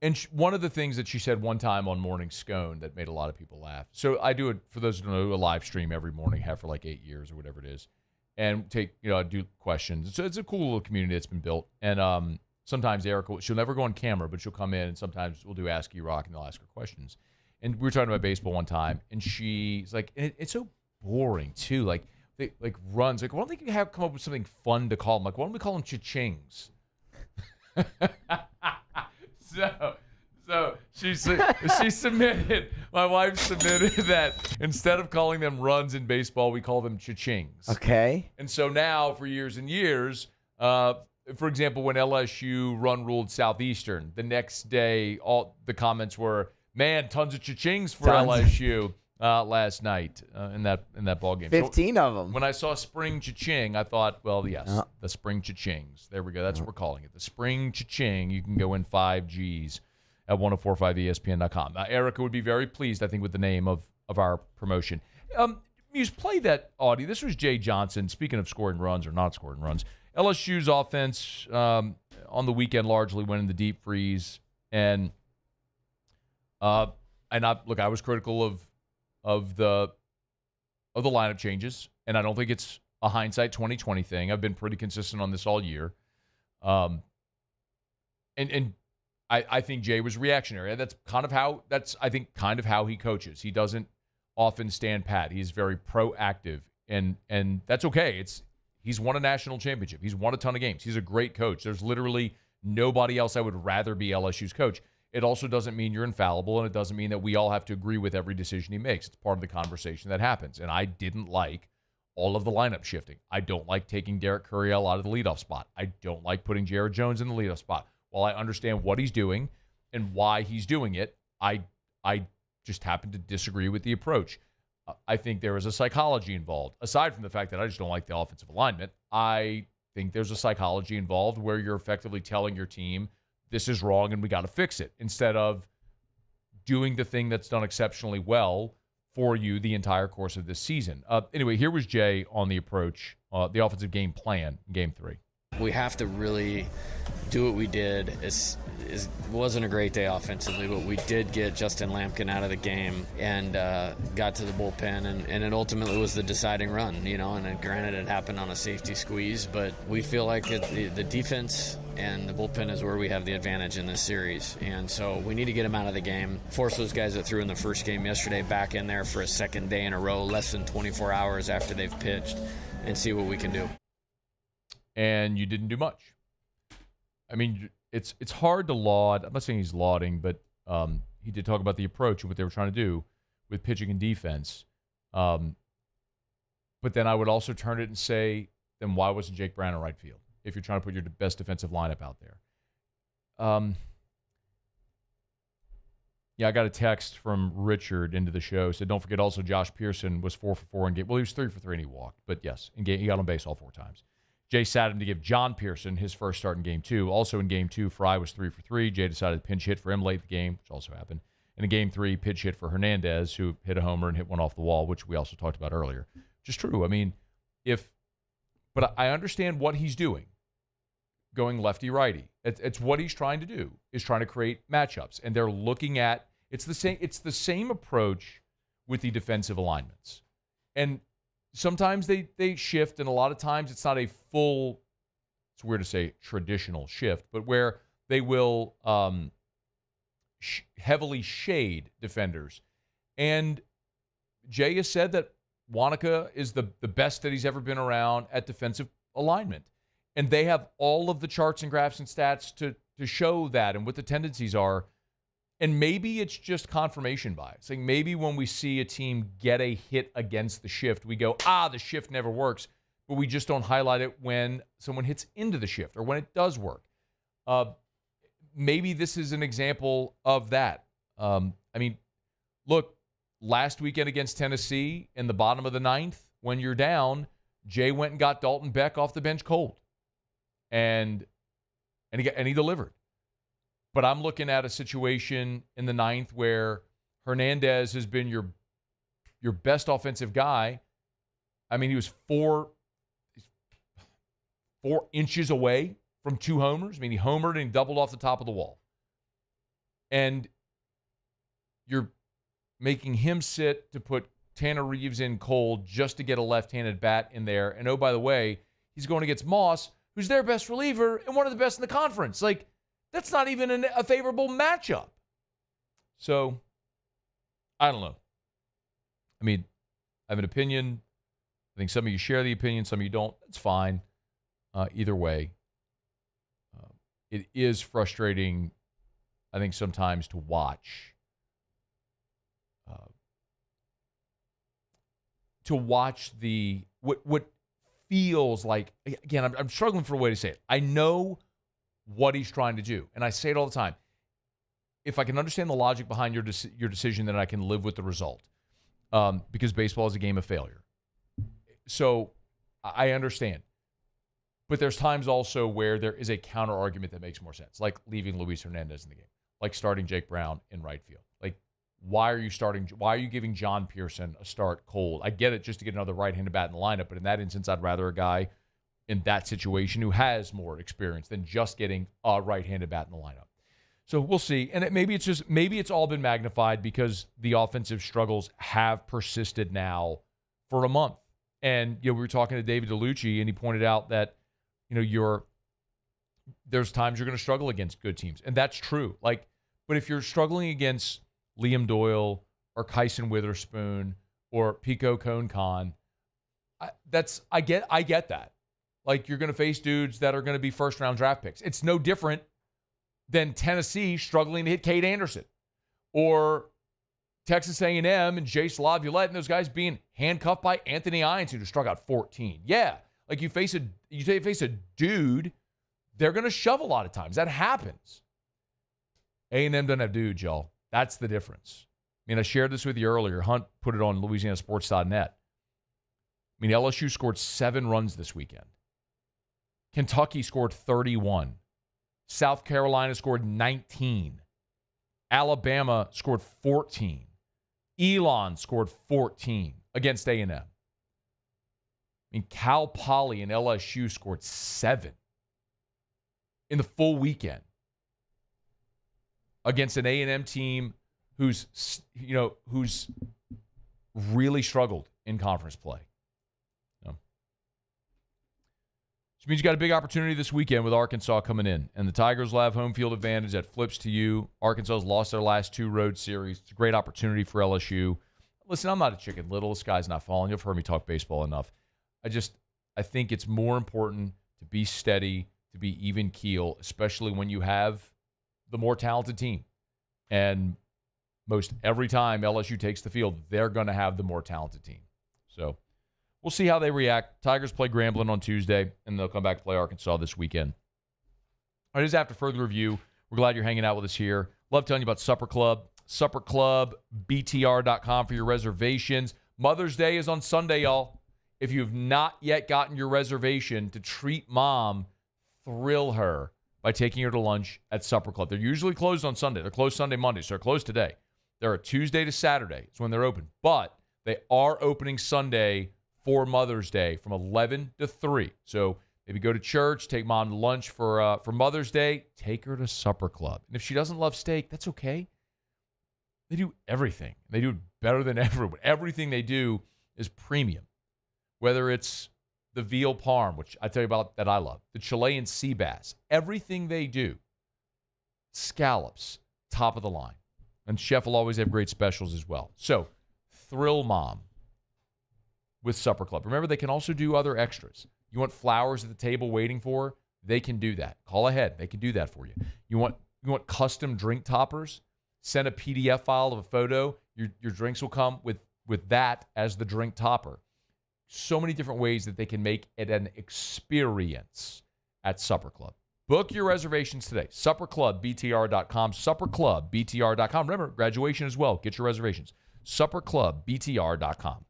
And one of the things that she said one time on Morning Scone that made a lot of people laugh. So I do it, for those who don't know, a live stream every morning, have for like 8 years or whatever it is, and do questions. So it's a cool little community that's been built. And sometimes Erica, she'll never go on camera, but she'll come in and sometimes we'll do Ask You Rock and they'll ask her questions. And we were talking about baseball one time, and she's like, and it's so boring too. Like they like runs. Like why don't they come up with something fun to call them? Like why don't we call them cha-chings? So she submitted, my wife submitted that instead of calling them runs in baseball, we call them cha-chings. Okay. And so now for years and years, for example, when LSU ruled Southeastern, the next day, all the comments were, man, tons of cha-chings for LSU last night in that ball game. 15 of them. When I saw Spring Cha-ching, I thought, well, yes, the Spring Cha-chings. There we go. That's what we're calling it. The Spring Cha-ching. You can go in 5 Gs at 1045ESPN.com. Erica would be very pleased, I think, with the name of our promotion. Muse, play that audio. This was Jay Johnson, speaking of scoring runs or not scoring runs. LSU's offense on the weekend largely went in the deep freeze. And I was critical of the lineup changes, and I don't think it's a hindsight 2020 thing. I've been pretty consistent on this all year. And I think Jay was reactionary. That's kind of how he coaches. He doesn't often stand pat. He's very proactive, and that's okay. He's won a national championship. He's won a ton of games. He's a great coach. There's literally nobody else I would rather be LSU's coach. It also doesn't mean you're infallible, and it doesn't mean that we all have to agree with every decision he makes. It's part of the conversation that happens, and I didn't like all of the lineup shifting. I don't like taking Derek Curriell out of the leadoff spot. I don't like putting Jared Jones in the leadoff spot. While I understand what he's doing and why he's doing it, I just happen to disagree with the approach. I think there is a psychology involved. Aside from the fact that I just don't like the offensive alignment, I think there's a psychology involved where you're effectively telling your team, this is wrong and we got to fix it, instead of doing the thing that's done exceptionally well for you the entire course of this season. Anyway, here was Jay on the approach, the offensive game plan in Game 3. we have to really do what we did. It wasn't a great day offensively, but we did get Justin Lampkin out of the game and got to the bullpen, and it ultimately was the deciding run, you know, and granted it happened on a safety squeeze, but we feel like the defense and the bullpen is where we have the advantage in this series, and so we need to get them out of the game, force those guys that threw in the first game yesterday back in there for a second day in a row, less than 24 hours after they've pitched, and see what we can do. And you didn't do much. I mean, it's hard to laud. I'm not saying he's lauding, but he did talk about the approach and what they were trying to do with pitching and defense. But then I would also turn it and say, then why wasn't Jake Brown in right field if you're trying to put your best defensive lineup out there? Yeah, I got a text from Richard into the show. Said, don't forget also Josh Pearson was 4 for 4 in game. Well, he was 3 for 3 and he walked. But yes, in game, he got on base all 4 times. Jay sat him to give John Pearson his first start in Game 2. Also in Game 2, Fry was 3 for 3. Jay decided to pinch hit for him late in the game, which also happened. And in Game 3, pitch hit for Hernandez, who hit a homer and hit one off the wall, which we also talked about earlier. Which is true. I mean, but I understand what he's doing, going lefty-righty. It's what he's trying to do, is trying to create matchups. And they're looking at, it's the same approach with the defensive alignments. And sometimes they shift, and a lot of times it's not a full, it's weird to say traditional shift, but where they will heavily shade defenders. And Jay has said that Wanaka is the best that he's ever been around at defensive alignment. And they have all of the charts and graphs and stats to show that and what the tendencies are. And maybe it's just confirmation bias. Like maybe when we see a team get a hit against the shift, we go, the shift never works. But we just don't highlight it when someone hits into the shift or when it does work. Maybe this is an example of that. I mean, look, last weekend against Tennessee in the bottom of the 9th, when you're down, Jay went and got Dalton Beck off the bench cold. And he delivered. But I'm looking at a situation in the 9th where Hernandez has been your best offensive guy. I mean, he was 4 inches away from 2 homers. I mean, he homered and he doubled off the top of the wall. And you're making him sit to put Tanner Reeves in cold just to get a left-handed bat in there. And oh, by the way, he's going against Moss, who's their best reliever and one of the best in the conference. Like, that's not even a favorable matchup. So, I don't know. I mean, I have an opinion. I think some of you share the opinion, some of you don't. That's fine. Either way, it is frustrating, I think, sometimes to watch. What feels like, again, I'm struggling for a way to say it. I know what he's trying to do. And I say it all the time. If I can understand the logic behind your decision, then I can live with the result. Because baseball is a game of failure. So I understand. But there's times also where there is a counter argument that makes more sense, like leaving Luis Hernandez in the game, like starting Jake Brown in right field. Like, why are you giving John Pearson a start cold? I get it, just to get another right-handed bat in the lineup, but in that instance, I'd rather a guy in that situation who has more experience than just getting a right-handed bat in the lineup. So we'll see. And maybe it's all been magnified because the offensive struggles have persisted now for a month. And we were talking to David Dellucci, and he pointed out that there's times you're going to struggle against good teams, and that's true. Like, but if you're struggling against Liam Doyle or Kyson Witherspoon or Pico Cone-Con, I get that. Like, you're going to face dudes that are going to be first-round draft picks. It's no different than Tennessee struggling to hit Cade Anderson or Texas A&M and Jace Laviolette and those guys being handcuffed by Anthony Irons, who struck out 14. Yeah, like you face a dude, they're going to shove a lot of times. That happens. A&M doesn't have dudes, y'all. That's the difference. I mean, I shared this with you earlier. Hunt put it on LouisianaSports.net. I mean, LSU scored 7 runs this weekend. Kentucky scored 31. South Carolina scored 19. Alabama scored 14. Elon scored 14 against A&M. I mean, Cal Poly and LSU scored 7. in the full weekend against an A&M team who's really struggled in conference play. Which means you got a big opportunity this weekend with Arkansas coming in. And the Tigers will have home field advantage that flips to you. Arkansas has lost their last 2 road series. It's a great opportunity for LSU. Listen, I'm not a chicken little. The sky's not falling. You've heard me talk baseball enough. I think it's more important to be steady, to be even keel, especially when you have the more talented team. And most every time LSU takes the field, they're going to have the more talented team. So we'll see how they react. Tigers play Grambling on Tuesday, and they'll come back to play Arkansas this weekend. All right, this is After Further Review. We're glad you're hanging out with us here. Love telling you about Supper Club. SupperClubBTR.com for your reservations. Mother's Day is on Sunday, y'all. If you have not yet gotten your reservation to treat mom, thrill her by taking her to lunch at Supper Club. They're usually closed on Sunday. They're closed Sunday, Monday, so they're closed today. They're a Tuesday to Saturday is when they're open. But they are opening Sunday for Mother's Day from 11 to 3. So maybe go to church, take mom to lunch for Mother's Day, take her to Supper Club. And if she doesn't love steak, that's okay. They do everything. They do it better than everyone. Everything they do is premium. Whether it's the veal parm, which I tell you about that I love, the Chilean sea bass, everything they do, scallops, top of the line. And chef will always have great specials as well. So thrill mom with Supper Club. Remember, they can also do other extras. You want flowers at the table waiting for? They can do that. Call ahead. They can do that for you. You want custom drink toppers? Send a PDF file of a photo. Your drinks will come with that as the drink topper. So many different ways that they can make it an experience at Supper Club. Book your reservations today. SupperClubBTR.com. SupperClubBTR.com. Remember, graduation as well. Get your reservations. SupperClubBTR.com.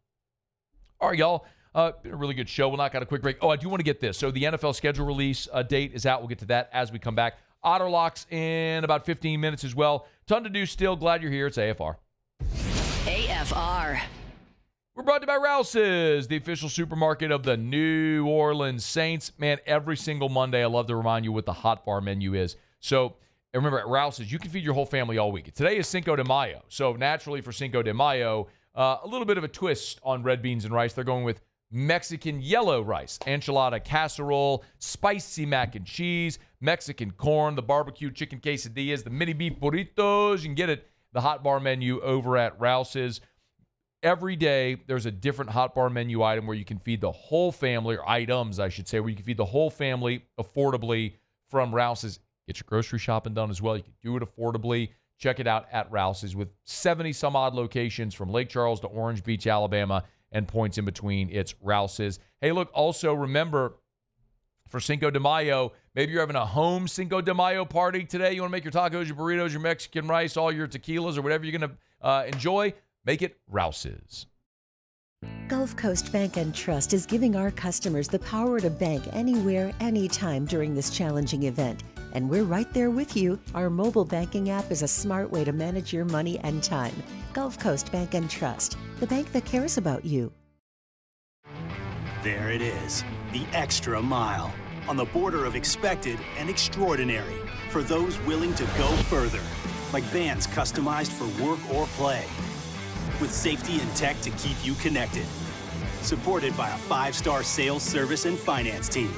All right, y'all. Been a really good show. We'll knock out a quick break. Oh, I do want to get this. So the NFL schedule release date is out. We'll get to that as we come back. Otter Locks in about 15 minutes as well. Ton to do still. Glad you're here. It's AFR. AFR. We're brought to you by Rouse's, the official supermarket of the New Orleans Saints. Man, every single Monday, I love to remind you what the hot bar menu is. So remember, at Rouse's, you can feed your whole family all week. Today is Cinco de Mayo. So naturally for Cinco de Mayo, a little bit of a twist on red beans and rice. They're going with Mexican yellow rice, enchilada casserole, spicy mac and cheese, Mexican corn, the barbecue chicken quesadillas, the mini beef burritos. You can get it, the hot bar menu over at Rouse's. Every day, there's a different hot bar menu item where you can feed the whole family, or items, I should say, where you can feed the whole family affordably from Rouse's. Get your grocery shopping done as well. You can do it affordably. Check it out at Rouse's with 70-some-odd locations from Lake Charles to Orange Beach, Alabama, and points in between. It's Rouse's. Hey, look, also remember, for Cinco de Mayo, maybe you're having a home Cinco de Mayo party today. You want to make your tacos, your burritos, your Mexican rice, all your tequilas, or whatever you're going to enjoy. Make it Rouse's. Gulf Coast Bank and Trust is giving our customers the power to bank anywhere, anytime during this challenging event. And we're right there with you. Our mobile banking app is a smart way to manage your money and time. Gulf Coast Bank and Trust, the bank that cares about you. There it is, the extra mile, on the border of expected and extraordinary, for those willing to go further, like vans customized for work or play, with safety and tech to keep you connected, supported by a 5-star sales, service, and finance team,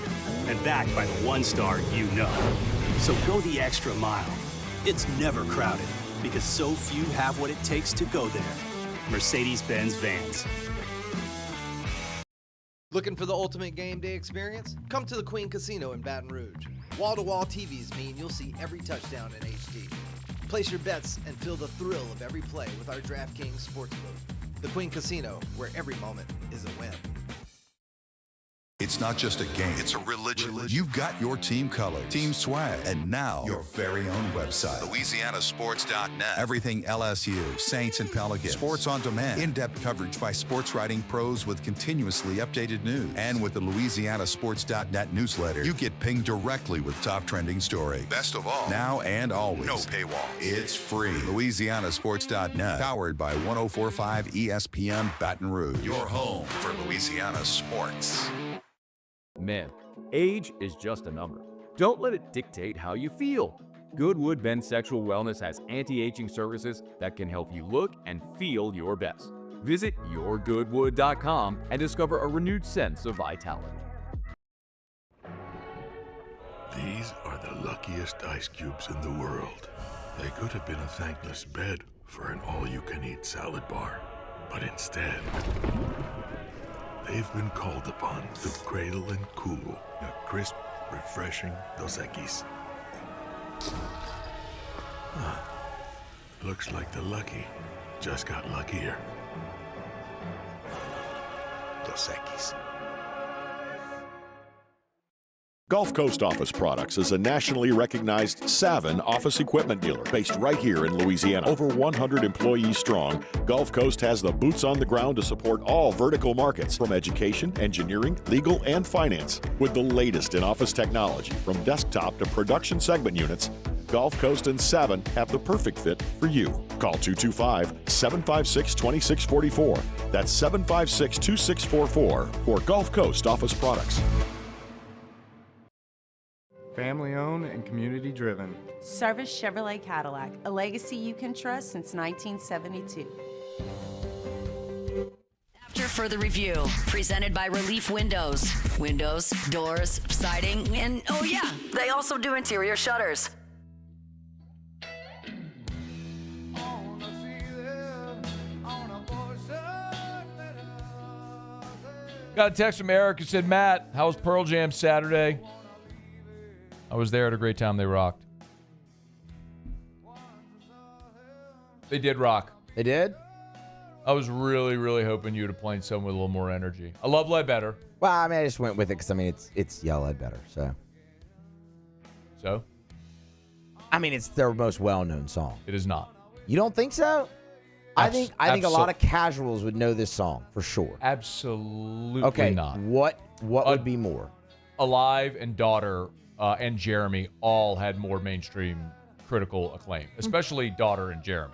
and backed by the 1-star you know. So go the extra mile. It's never crowded, because so few have what it takes to go there. Mercedes-Benz Vans. Looking for the ultimate game day experience? Come to the Queen Casino in Baton Rouge. Wall-to-wall TVs mean you'll see every touchdown in HD. Place your bets and feel the thrill of every play with our DraftKings Sportsbook. The Queen Casino, where every moment is a win. It's not just a game, it's a religion. You've got your team colors, team swag, and now your very own website, LouisianaSports.net. Everything LSU, Saints, and Pelicans. Sports on demand. In-depth coverage by sports writing pros with continuously updated news. And with the LouisianaSports.net newsletter, you get pinged directly with top trending stories. Best of all, now and always, no paywall. It's free. LouisianaSports.net, powered by 104.5 ESPN Baton Rouge. Your home for Louisiana sports. Man, age is just a number. Don't let it dictate how you feel. Goodwood Men's Sexual Wellness has anti-aging services that can help you look and feel your best. Visit yourgoodwood.com and discover a renewed sense of vitality. These are the luckiest ice cubes in the world. They could have been a thankless bed for an all-you-can-eat salad bar. But instead, they've been called upon to cradle and cool a crisp, refreshing Dos Equis. Looks like the lucky just got luckier. Dos Equis. Gulf Coast Office Products is a nationally recognized Savin office equipment dealer based right here in Louisiana. Over 100 employees strong, Gulf Coast has the boots on the ground to support all vertical markets, from education, engineering, legal, and finance. With the latest in office technology, from desktop to production segment units, Gulf Coast and Savin have the perfect fit for you. Call 225-756-2644. That's 756-2644 for Gulf Coast Office Products. Family owned and community driven. Service Chevrolet Cadillac, a legacy you can trust since 1972. After further review, presented by Relief Windows. Windows, doors, siding, and oh yeah, they also do interior shutters. Got a text from Eric who said, Matt, how was Pearl Jam Saturday? I was there at a great time. They rocked. They did rock. They did? I was really, really hoping you would have played someone with a little more energy. I love Ledbetter. Well, I mean, I just went with it because, I mean, it's Yell Ledbetter, so. So? I mean, it's their most well-known song. It is not. You don't think so? I think a lot of casuals would know this song for sure. Absolutely not. What would be more? Alive and Daughter and Jeremy all had more mainstream critical acclaim, especially Daughter and Jeremy.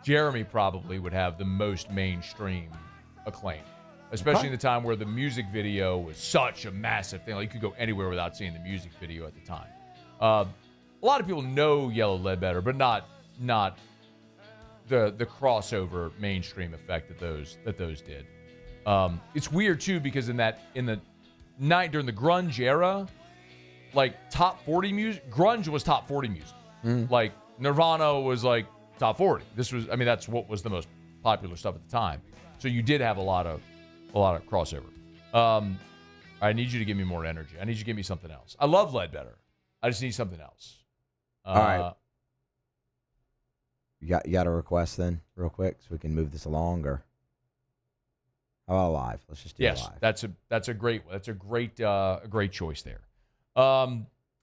Jeremy probably would have the most mainstream acclaim, especially in the time where the music video was such a massive thing. Like, you could go anywhere without seeing the music video at the time. A lot of people know Yellow Ledbetter, but not the crossover mainstream effect that those did. It's weird too, because in the night during the grunge era, like top 40 music, grunge was top 40 music. Like Nirvana was like top 40. That's what was the most popular stuff at the time. So you did have a lot of crossover. I need you to give me more energy. I need you to give me something else. I love Ledbetter. I just need something else. All right. You got a request then, real quick, so we can move this along, or how about Alive? Let's just do Alive. That's a great great choice there.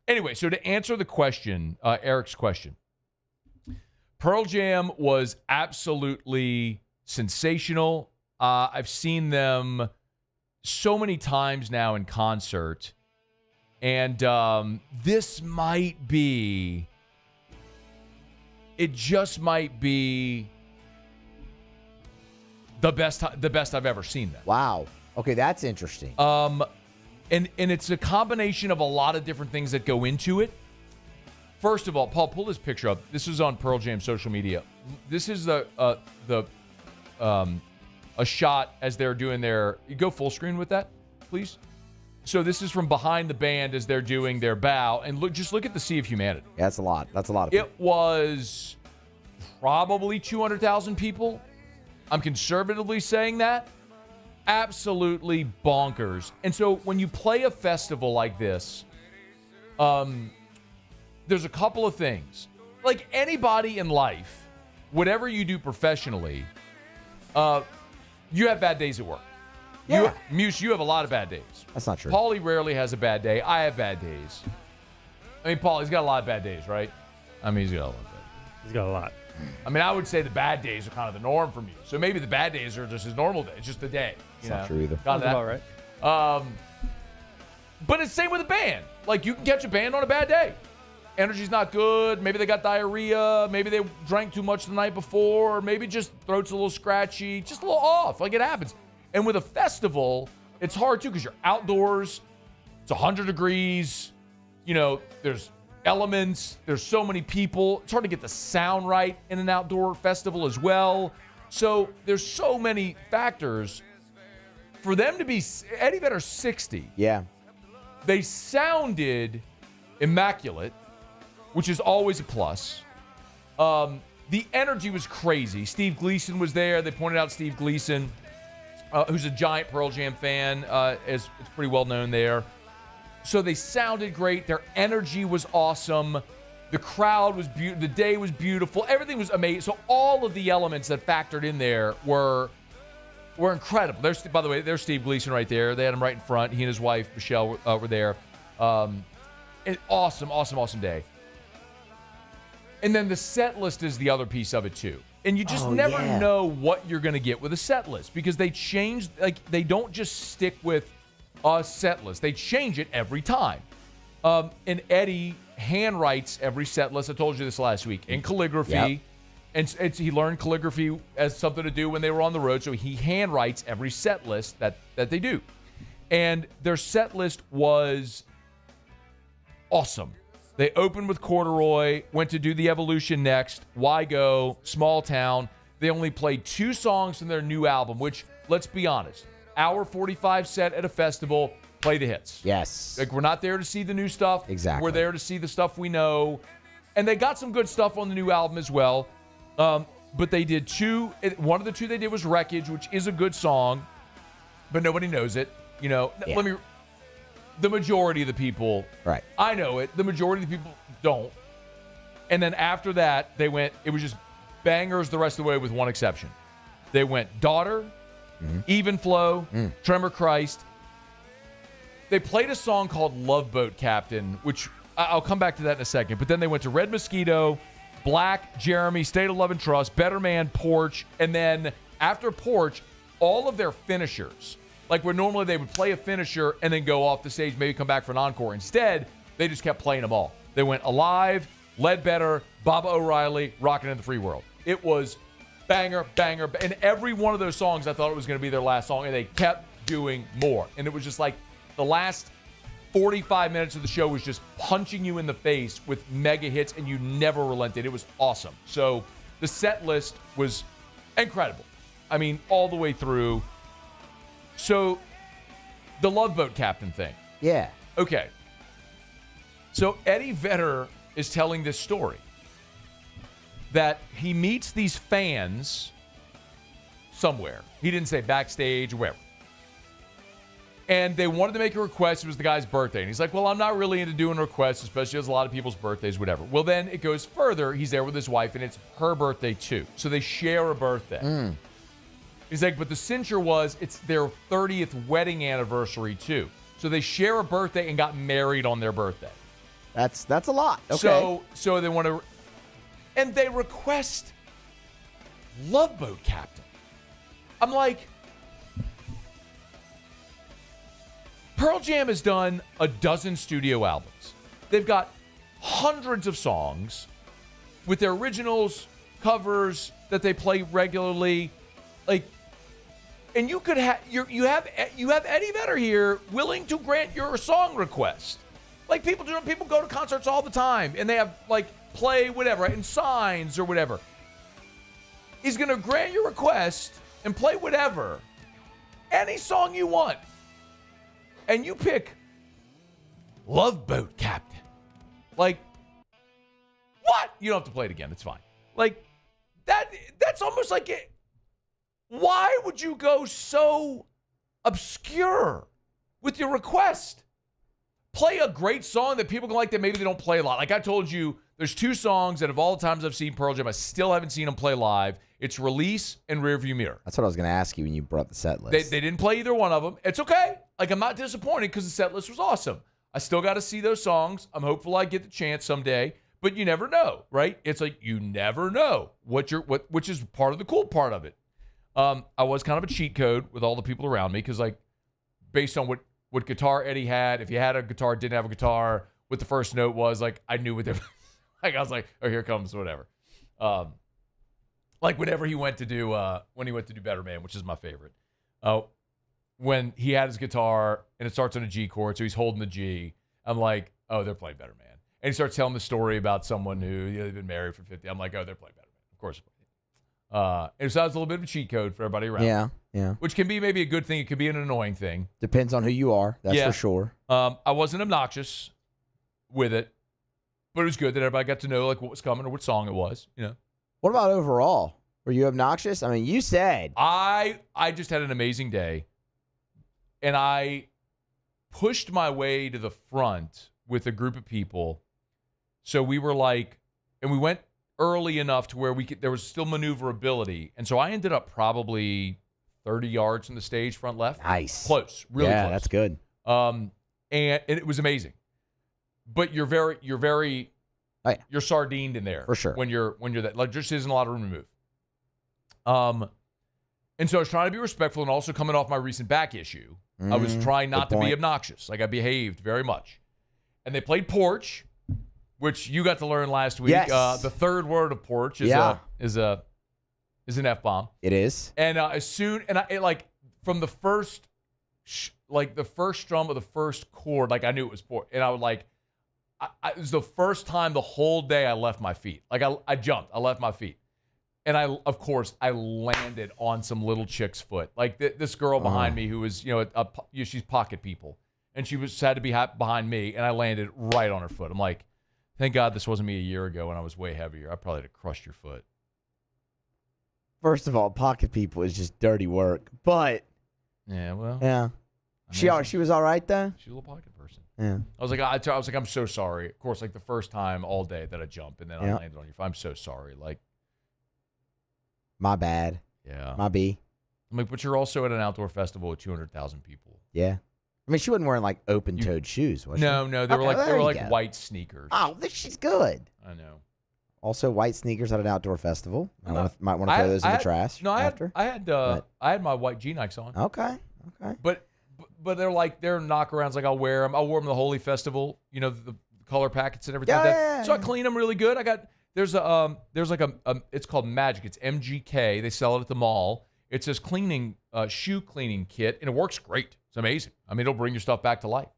Anyway, so to answer the question, Eric's question, Pearl Jam was absolutely sensational. I've seen them so many times now in concert, and this might be. It just might be the best I've ever seen them. Wow. Okay, that's interesting. And it's a combination of a lot of different things that go into it. First of all, Paul, pull this picture up. This is on Pearl Jam social media. This is a shot as they're doing their. You go full screen with that, please. So this is from behind the band as they're doing their bow, and look at the Sea of Humanity. Yeah, that's a lot. That's a lot of people. It was probably 200,000 people. I'm conservatively saying that. Absolutely bonkers. And so when you play a festival like this, there's a couple of things. Like anybody in life, whatever you do professionally, you have bad days at work. Yeah. Muse, you have a lot of bad days. That's not true. Paulie rarely has a bad day. I have bad days. I mean, Paul, he's got a lot of bad days, right? I mean, he's got a lot of bad days. He's got a lot. I mean, I would say the bad days are kind of the norm for me. So maybe the bad days are just his normal day. It's just the day. That's not true either. Sounds about right. But it's the same with a band. Like, you can catch a band on a bad day. Energy's not good. Maybe they got diarrhea. Maybe they drank too much the night before. Maybe just throat's a little scratchy. Just a little off. Like, it happens. And with a festival, it's hard too because you're outdoors. It's 100 degrees. There's elements. There's so many people. It's hard to get the sound right in an outdoor festival as well. So there's so many factors. For them to be Eddie Vedder 60. Yeah. They sounded immaculate, which is always a plus. The energy was crazy. Steve Gleason was there. They pointed out Steve Gleason, who's a giant Pearl Jam fan, it's pretty well known there. So they sounded great. Their energy was awesome. The crowd was beautiful. The day was beautiful. Everything was amazing. So all of the elements that factored in there were incredible. By the way, there's Steve Gleason right there. They had him right in front. He and his wife, Michelle, were there. An awesome day. And then the set list is the other piece of it, too. And you just never know what you're going to get with a set list because they change, they don't just stick with a set list. They change it every time. And Eddie handwrites every set list. I told you this last week. In calligraphy. Yep. And he learned calligraphy as something to do when they were on the road. So he handwrites every set list that they do. And their set list was awesome. They opened with Corduroy, went to do the Evolution next, Why Go, Small Town. They only played 2 songs from their new album, which, let's be honest, hour 45 set at a festival, play the hits. Yes. We're not there to see the new stuff. Exactly. We're there to see the stuff we know. And they got some good stuff on the new album as well. But they did 2. One of the 2 they did was Wreckage, which is a good song, but nobody knows it. The majority of the people, right? I know it. The majority of the people don't. And then after that, it was just bangers the rest of the way with one exception. They went Daughter, Even Flow, Tremor Christ. They played a song called Love Boat Captain, which I'll come back to that in a second. But then they went to Red Mosquito, Black, Jeremy, State of Love and Trust, Better Man, Porch. And then after Porch, all of their finishers. Like where normally they would play a finisher and then go off the stage, maybe come back for an encore. Instead, they just kept playing them all. They went Alive, Ledbetter, Baba O'Reilly, Rockin' in the Free World. It was banger. And every one of those songs, I thought it was going to be their last song, and they kept doing more. And it was just like the last 45 minutes of the show was just punching you in the face with mega hits, and you never relented. It was awesome. So the set list was incredible. I mean, all the way through. So, the Love Boat Captain thing. Yeah. Okay. So, Eddie Vedder is telling this story that he meets these fans somewhere. He didn't say backstage or wherever. And they wanted to make a request. It was the guy's birthday. And he's like, well, I'm not really into doing requests, especially as a lot of people's birthdays, whatever. Well, then it goes further. He's there with his wife, and it's her birthday, too. So, they share a birthday. He's like, but the cincher was it's their 30th wedding anniversary, too. So they share a birthday and got married on their birthday. That's a lot. Okay. So they want to... And they request Love Boat Captain. I'm like... Pearl Jam has done a dozen studio albums. They've got hundreds of songs with their originals, covers that they play regularly. And you could have you have Eddie Vedder here willing to grant your song request. Like people go to concerts all the time and they have play whatever, right? And signs or whatever. He's gonna grant your request and play whatever, any song you want, and you pick Love Boat Captain. What? You don't have to play it again. It's fine. That's almost like it. Why would you go so obscure with your request? Play a great song that people can like that maybe they don't play a lot. Like I told you, there's 2 songs that of all the times I've seen Pearl Jam, I still haven't seen them play live. It's Release and Rearview Mirror. That's what I was going to ask you when you brought up the set list. They didn't play either one of them. It's okay. I'm not disappointed because the set list was awesome. I still got to see those songs. I'm hopeful I get the chance someday, but you never know, right? It's like you never know which is part of the cool part of it. I was kind of a cheat code with all the people around me because, based on what guitar Eddie had, if he had a guitar, didn't have a guitar, what the first note was, I knew what they were. I was like, oh, here comes whatever. Whenever he went to do, when he went to do Better Man, which is my favorite. when he had his guitar and it starts on a G chord, so he's holding the G. I'm like, oh, they're playing better, man. And he starts telling the story about someone who they've been married for 50. I'm like, oh, they're playing better, man. Of course. And so that's a little bit of a cheat code for everybody around. Yeah. Which can be maybe a good thing. It could be an annoying thing. Depends on who you are. That's for sure. I wasn't obnoxious with it, but it was good that everybody got to know like what was coming or what song it was. What about overall? Were you obnoxious? I mean, you said I just had an amazing day, and I pushed my way to the front with a group of people. So we were like, and we went early enough to where there was still maneuverability, and so I ended up probably 30 yards from the stage, front left. Nice, close, really close. Yeah, that's good. And it was amazing. But you're sardined in there for sure when you're that, like, just isn't a lot of room to move. And so I was trying to be respectful and also coming off my recent back issue. I was trying not to be obnoxious. Like, I behaved very much. And they played Porch, which you got to learn last week. Yes. The third word of Porch is an F-bomb. It is. And from the first the first strum of the first chord, like I knew it was Porch. And I would like, it was the first time the whole day I left my feet. Like I jumped, I left my feet. And of course, I landed on some little chick's foot. Like this girl behind me who was, she's pocket people. And she had to be behind me, and I landed right on her foot. I'm like, thank God this wasn't me a year ago when I was way heavier. I probably would have crushed your foot. First of all, pocket people is just dirty work. But yeah, well, yeah, she was all right though. She's a little pocket person. Yeah, I was like, I'm so sorry. Of course, like the first time all day that I jumped and then I landed on your foot. I'm so sorry. Like, my bad. Yeah, my B. I'm like, but you're also at an outdoor festival with 200,000 people. Yeah. I mean, she wasn't wearing like open-toed shoes, was she? No, they were like white sneakers. Oh, she's good. I know. Also, white sneakers at an outdoor festival. Might want to throw those in the trash. No, after. I had my white G-Nikes on. Okay. But they're knockarounds. Like I'll wear them. I'll wear them to the Holy Festival. The color packets and everything like that. So I clean them really good. There's like a it's called Magic. It's MGK. They sell it at the mall. It's this shoe cleaning kit, and it works great. It's amazing. I mean, it'll bring your stuff back to life.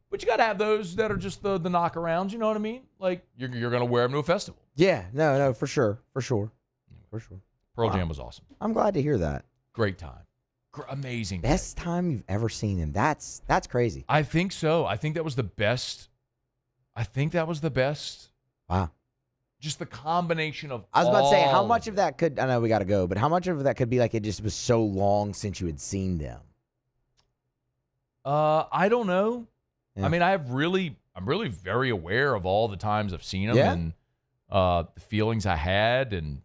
But you got to have those that are just the knockarounds, you know what I mean? Like, you're going to wear them to a festival. Yeah, no, for sure. Pearl Jam was awesome. I'm glad to hear that. Great time. Amazing. Best time you've ever seen him. That's crazy. I think so. I think that was the best. Wow. Just the combination of I was about to say, how much of that could, I know we got to go, but how much of that could be like it just was so long since you had seen them? I don't know. Yeah. I mean, I'm really very aware of all the times I've seen them and the feelings I had and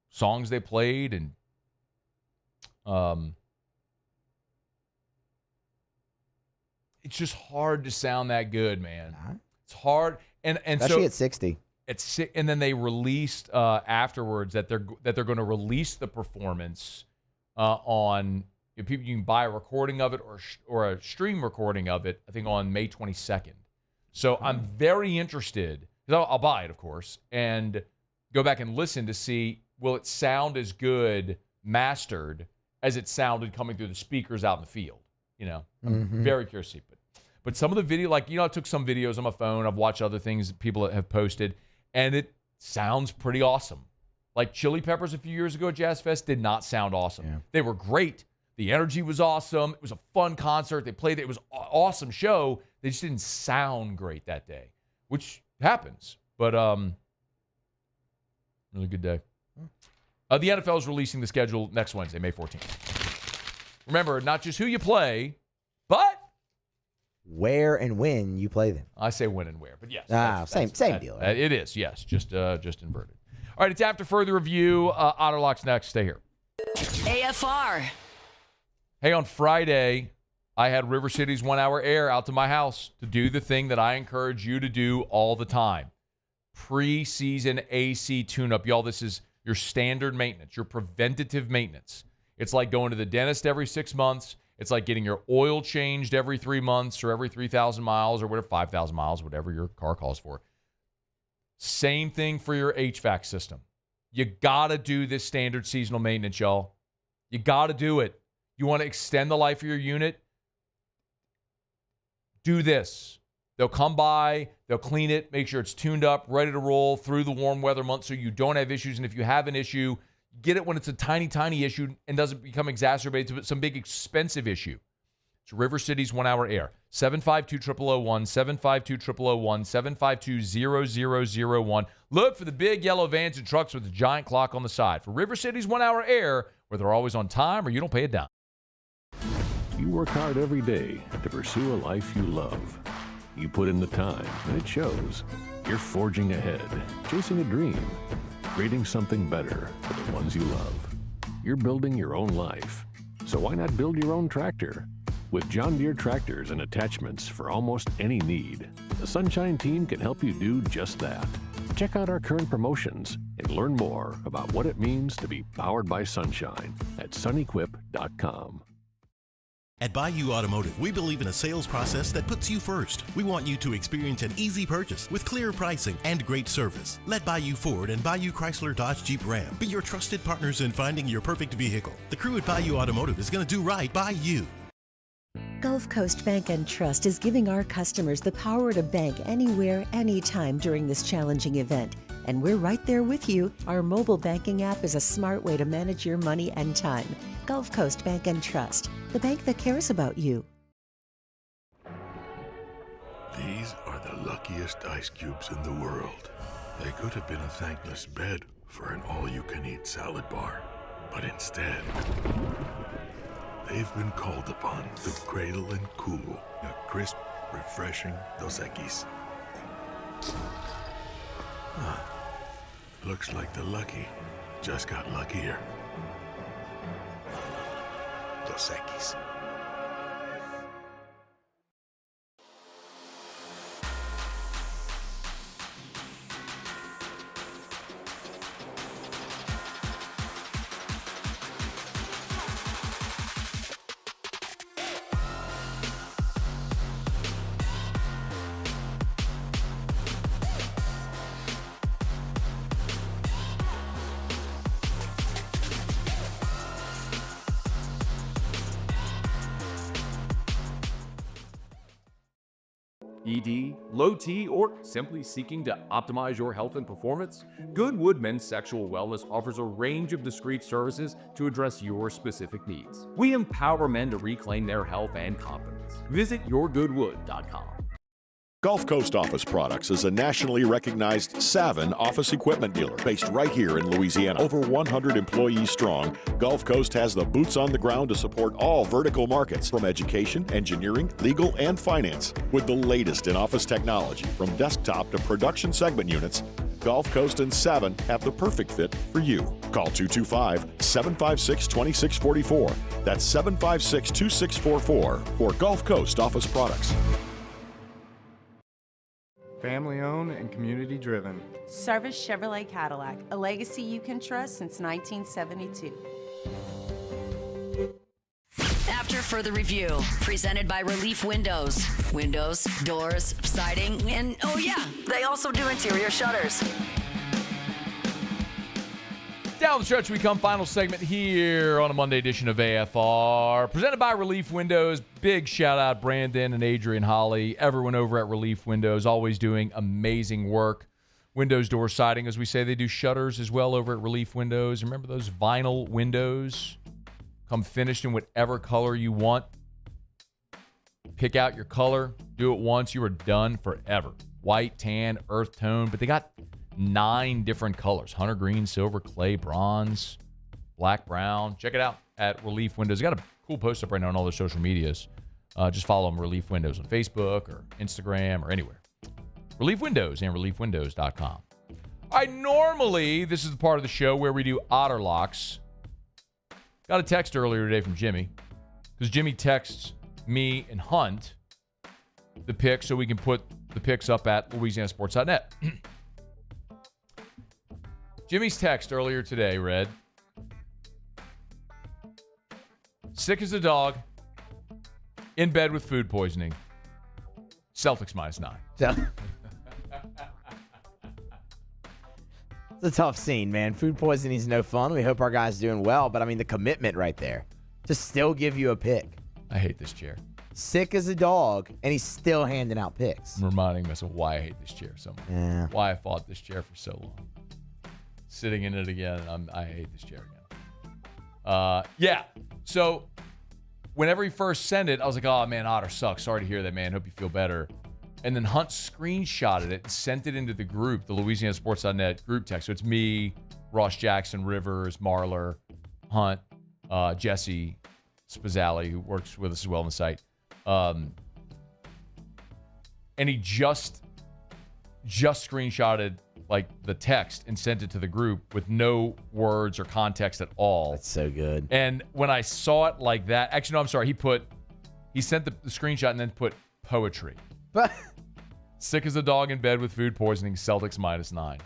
songs they played and it's just hard to sound that good, man. It's hard, and especially so at 60. And then they released afterwards that they're going to release the performance on. People, you can buy a recording of it or a stream recording of it, I think, on May 22nd. So I'm very interested. I'll buy it, of course, and go back and listen to see, will it sound as good mastered as it sounded coming through the speakers out in the field? I'm very curious to see. But some of the video, I took some videos on my phone. I've watched other things that people have posted, and it sounds pretty awesome. Like Chili Peppers a few years ago at Jazz Fest did not sound awesome. Yeah. They were great. The energy was awesome. It was a fun concert. They played it. It was an awesome show. They just didn't sound great that day, which happens. But really good day. The NFL is releasing the schedule next Wednesday, May 14th. Remember, not just who you play, but where and when you play them. I say when and where, but yes. Same deal. Right? It is, yes. Just inverted. All right, it's after further review. Otterlock's next. Stay here. AFR. Hey, on Friday, I had River City's 1 Hour Air out to my house to do the thing that I encourage you to do all the time. Pre-season AC tune-up. Y'all, this is your standard maintenance, your preventative maintenance. It's like going to the dentist every 6 months. It's like getting your oil changed every 3 months or every 3,000 miles or whatever, 5,000 miles, whatever your car calls for. Same thing for your HVAC system. You got to do this standard seasonal maintenance, y'all. You got to do it. You want to extend the life of your unit? Do this. They'll come by, they'll clean it, make sure it's tuned up, ready to roll through the warm weather months so you don't have issues. And if you have an issue, get it when it's a tiny, tiny issue and doesn't become exacerbated to some big expensive issue. It's River City's 1 Hour Air. 752-0001, 752-0001, 752-0001. Look for the big yellow vans and trucks with the giant clock on the side. For River City's 1 Hour Air, where they're always on time or you don't pay a dime. You work hard every day to pursue a life you love. You put in the time, and it shows. You're forging ahead, chasing a dream, creating something better for the ones you love. You're building your own life. So why not build your own tractor? With John Deere tractors and attachments for almost any need, the Sunshine team can help you do just that. Check out our current promotions and learn more about what it means to be powered by Sunshine at sunequip.com. At Bayou Automotive, we believe in a sales process that puts you first. We want you to experience an easy purchase with clear pricing and great service. Let Bayou Ford and Bayou Chrysler Dodge Jeep Ram be your trusted partners in finding your perfect vehicle. The crew at Bayou Automotive is going to do right by you. Gulf Coast Bank and Trust is giving our customers the power to bank anywhere, anytime during this challenging event. And we're right there with you. Our mobile banking app is a smart way to manage your money and time. Gulf Coast Bank and Trust, the bank that cares about you. These are the luckiest ice cubes in the world. They could have been a thankless bed for an all-you-can-eat salad bar. But instead, they've been called upon to cradle and cool a crisp, refreshing Dos Equis. Looks like the lucky just got luckier. Dos Equis. ED, low T, or simply seeking to optimize your health and performance? Goodwood Men's Sexual Wellness offers a range of discreet services to address your specific needs. We empower men to reclaim their health and confidence. Visit yourgoodwood.com. Gulf Coast Office Products is a nationally recognized Savin office equipment dealer based right here in Louisiana. Over 100 employees strong, Gulf Coast has the boots on the ground to support all vertical markets from education, engineering, legal, and finance. With the latest in office technology from desktop to production segment units, Gulf Coast and Savin have the perfect fit for you. Call 225-756-2644. That's 756-2644 for Gulf Coast Office Products. Family owned and community driven. Service Chevrolet Cadillac, a legacy you can trust since 1972. After further review, presented by Relief Windows. Windows, doors, siding, and oh yeah, they also do interior shutters. Down the stretch we come. Final segment here on a Monday edition of AFR. Presented by Relief Windows. Big shout out Brandon and Adrian Holly. Everyone over at Relief Windows always doing amazing work. Windows, door, siding. As we say, they do shutters as well over at Relief Windows. Remember those vinyl windows? Come finished in whatever color you want. Pick out your color. Do it once. You are done forever. White, tan, earth tone. But they got 9 different colors: hunter green, silver, clay, bronze, black, brown. Check it out at Relief Windows. They got a cool post up right now on all their social medias. Just follow them, Relief Windows, on Facebook or Instagram or anywhere. Relief Windows and reliefwindows.com. All right, normally this is the part of the show where we do Otter Locks. Got a text earlier today from Jimmy, because Jimmy texts me and Hunt the picks so we can put the picks up at LouisianaSports.net. Jimmy's text earlier today read, sick as a dog, in bed with food poisoning, Celtics -9. It's a tough scene, man. Food poisoning is no fun. We hope our guy's doing well, but I mean, the commitment right there. to still give you a pick. I hate this chair. Sick as a dog, and he's still handing out picks. I'm reminding myself why I hate this chair so much. Yeah. Why I fought this chair for so long. Sitting in it again, I hate this chair again. Yeah. So whenever he first sent it, I was like, oh, man, Otter sucks. Sorry to hear that, man. Hope you feel better. And then Hunt screenshotted it and sent it into the group, the LouisianaSports.net group text. So it's me, Ross Jackson, Rivers, Marler, Hunt, Jesse Spazzali, who works with us as well on the site. And he just screenshotted like the text and sent it to the group with no words or context at all. That's so good. And when I saw it like that, actually, no, I'm sorry. He sent the screenshot and then put poetry. Sick as a dog in bed with food poisoning, Celtics -9.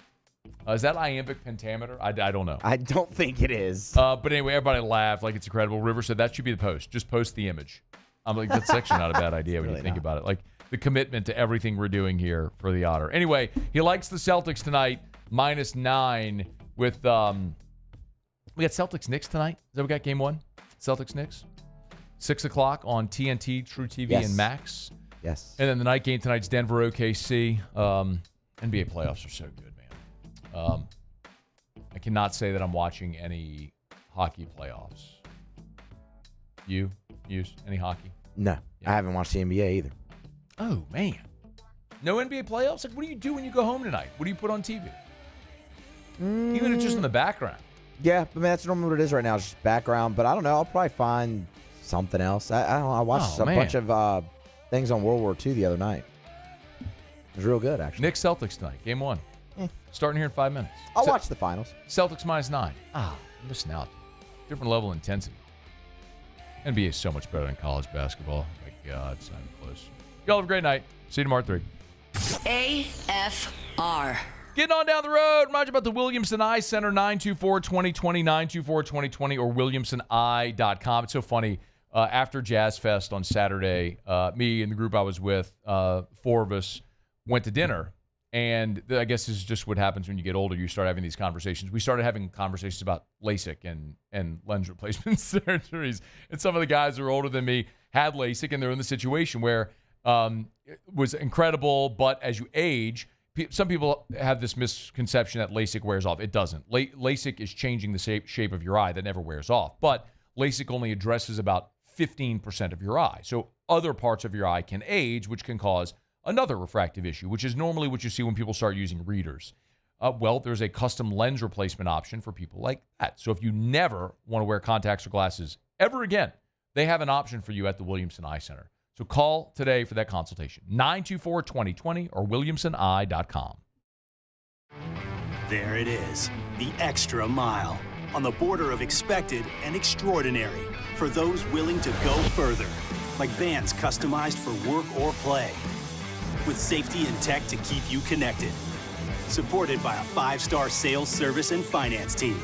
Is that iambic pentameter? I don't know. I don't think it is. But anyway, everybody laughed like it's incredible. River said that should be the post. Just post the image. I'm like, that's actually not a bad idea when you think about it. Like the commitment to everything we're doing here for the Otter. Anyway, he likes the Celtics tonight, -9 with we got Celtics-Knicks tonight. Is that we got game 1? Celtics-Knicks? 6 o'clock on TNT, True TV, and Max. Yes. And then the night game tonight's Denver OKC. NBA playoffs are so good, man. I cannot say that I'm watching any hockey playoffs. You any hockey? No, I haven't watched the NBA either. Oh, man. No NBA playoffs? Like, what do you do when you go home tonight? What do you put on TV? Even if it's just in the background. Yeah, I mean, that's normally what it is right now. It's just background. But I don't know. I'll probably find something else. I don't know. I watched a bunch of things on World War II the other night. It was real good, actually. Knicks Celtics tonight, game 1. Starting here in 5 minutes. I'll watch the finals. Celtics -9. I'm missing out. Different level of intensity. NBA is so much better than college basketball. My God, it's not even close. Y'all have a great night. See you tomorrow at 3. AFR. Getting on down the road. Remind you about the Williamson Eye Center, 924-2020, 924-2020, or williamsoneye.com. It's so funny. After Jazz Fest on Saturday, me and the group I was with, 4 of us, went to dinner. And I guess this is just what happens when you get older. You start having these conversations. We started having conversations about LASIK and lens replacement surgeries. And some of the guys who are older than me had LASIK, and they're in the situation where it was incredible. But as you age, some people have this misconception that LASIK wears off. It doesn't. LASIK is changing the shape of your eye. That never wears off. But LASIK only addresses about 15% of your eye. So other parts of your eye can age, which can cause another refractive issue, which is normally what you see when people start using readers. Well, there's a custom lens replacement option for people like that. So if you never want to wear contacts or glasses ever again, they have an option for you at the Williamson Eye Center. So call today for that consultation, 924-2020 or williamsoneye.com. There it is, the extra mile, on the border of expected and extraordinary, for those willing to go further, like vans customized for work or play, with safety and tech to keep you connected. Supported by a 5-star sales, service, and finance team.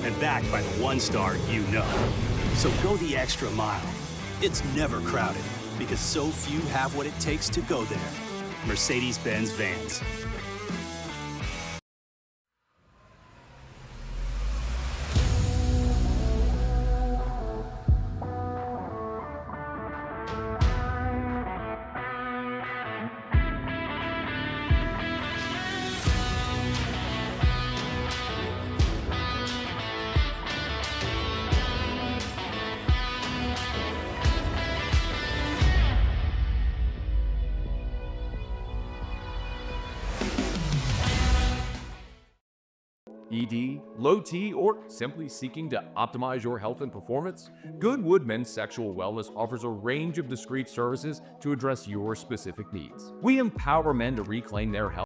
And backed by the 1-star you know. So go the extra mile. It's never crowded, because so few have what it takes to go there. Mercedes-Benz Vans. ED, low T, or simply seeking to optimize your health and performance? Goodwood Men's Sexual Wellness offers a range of discreet services to address your specific needs. We empower men to reclaim their health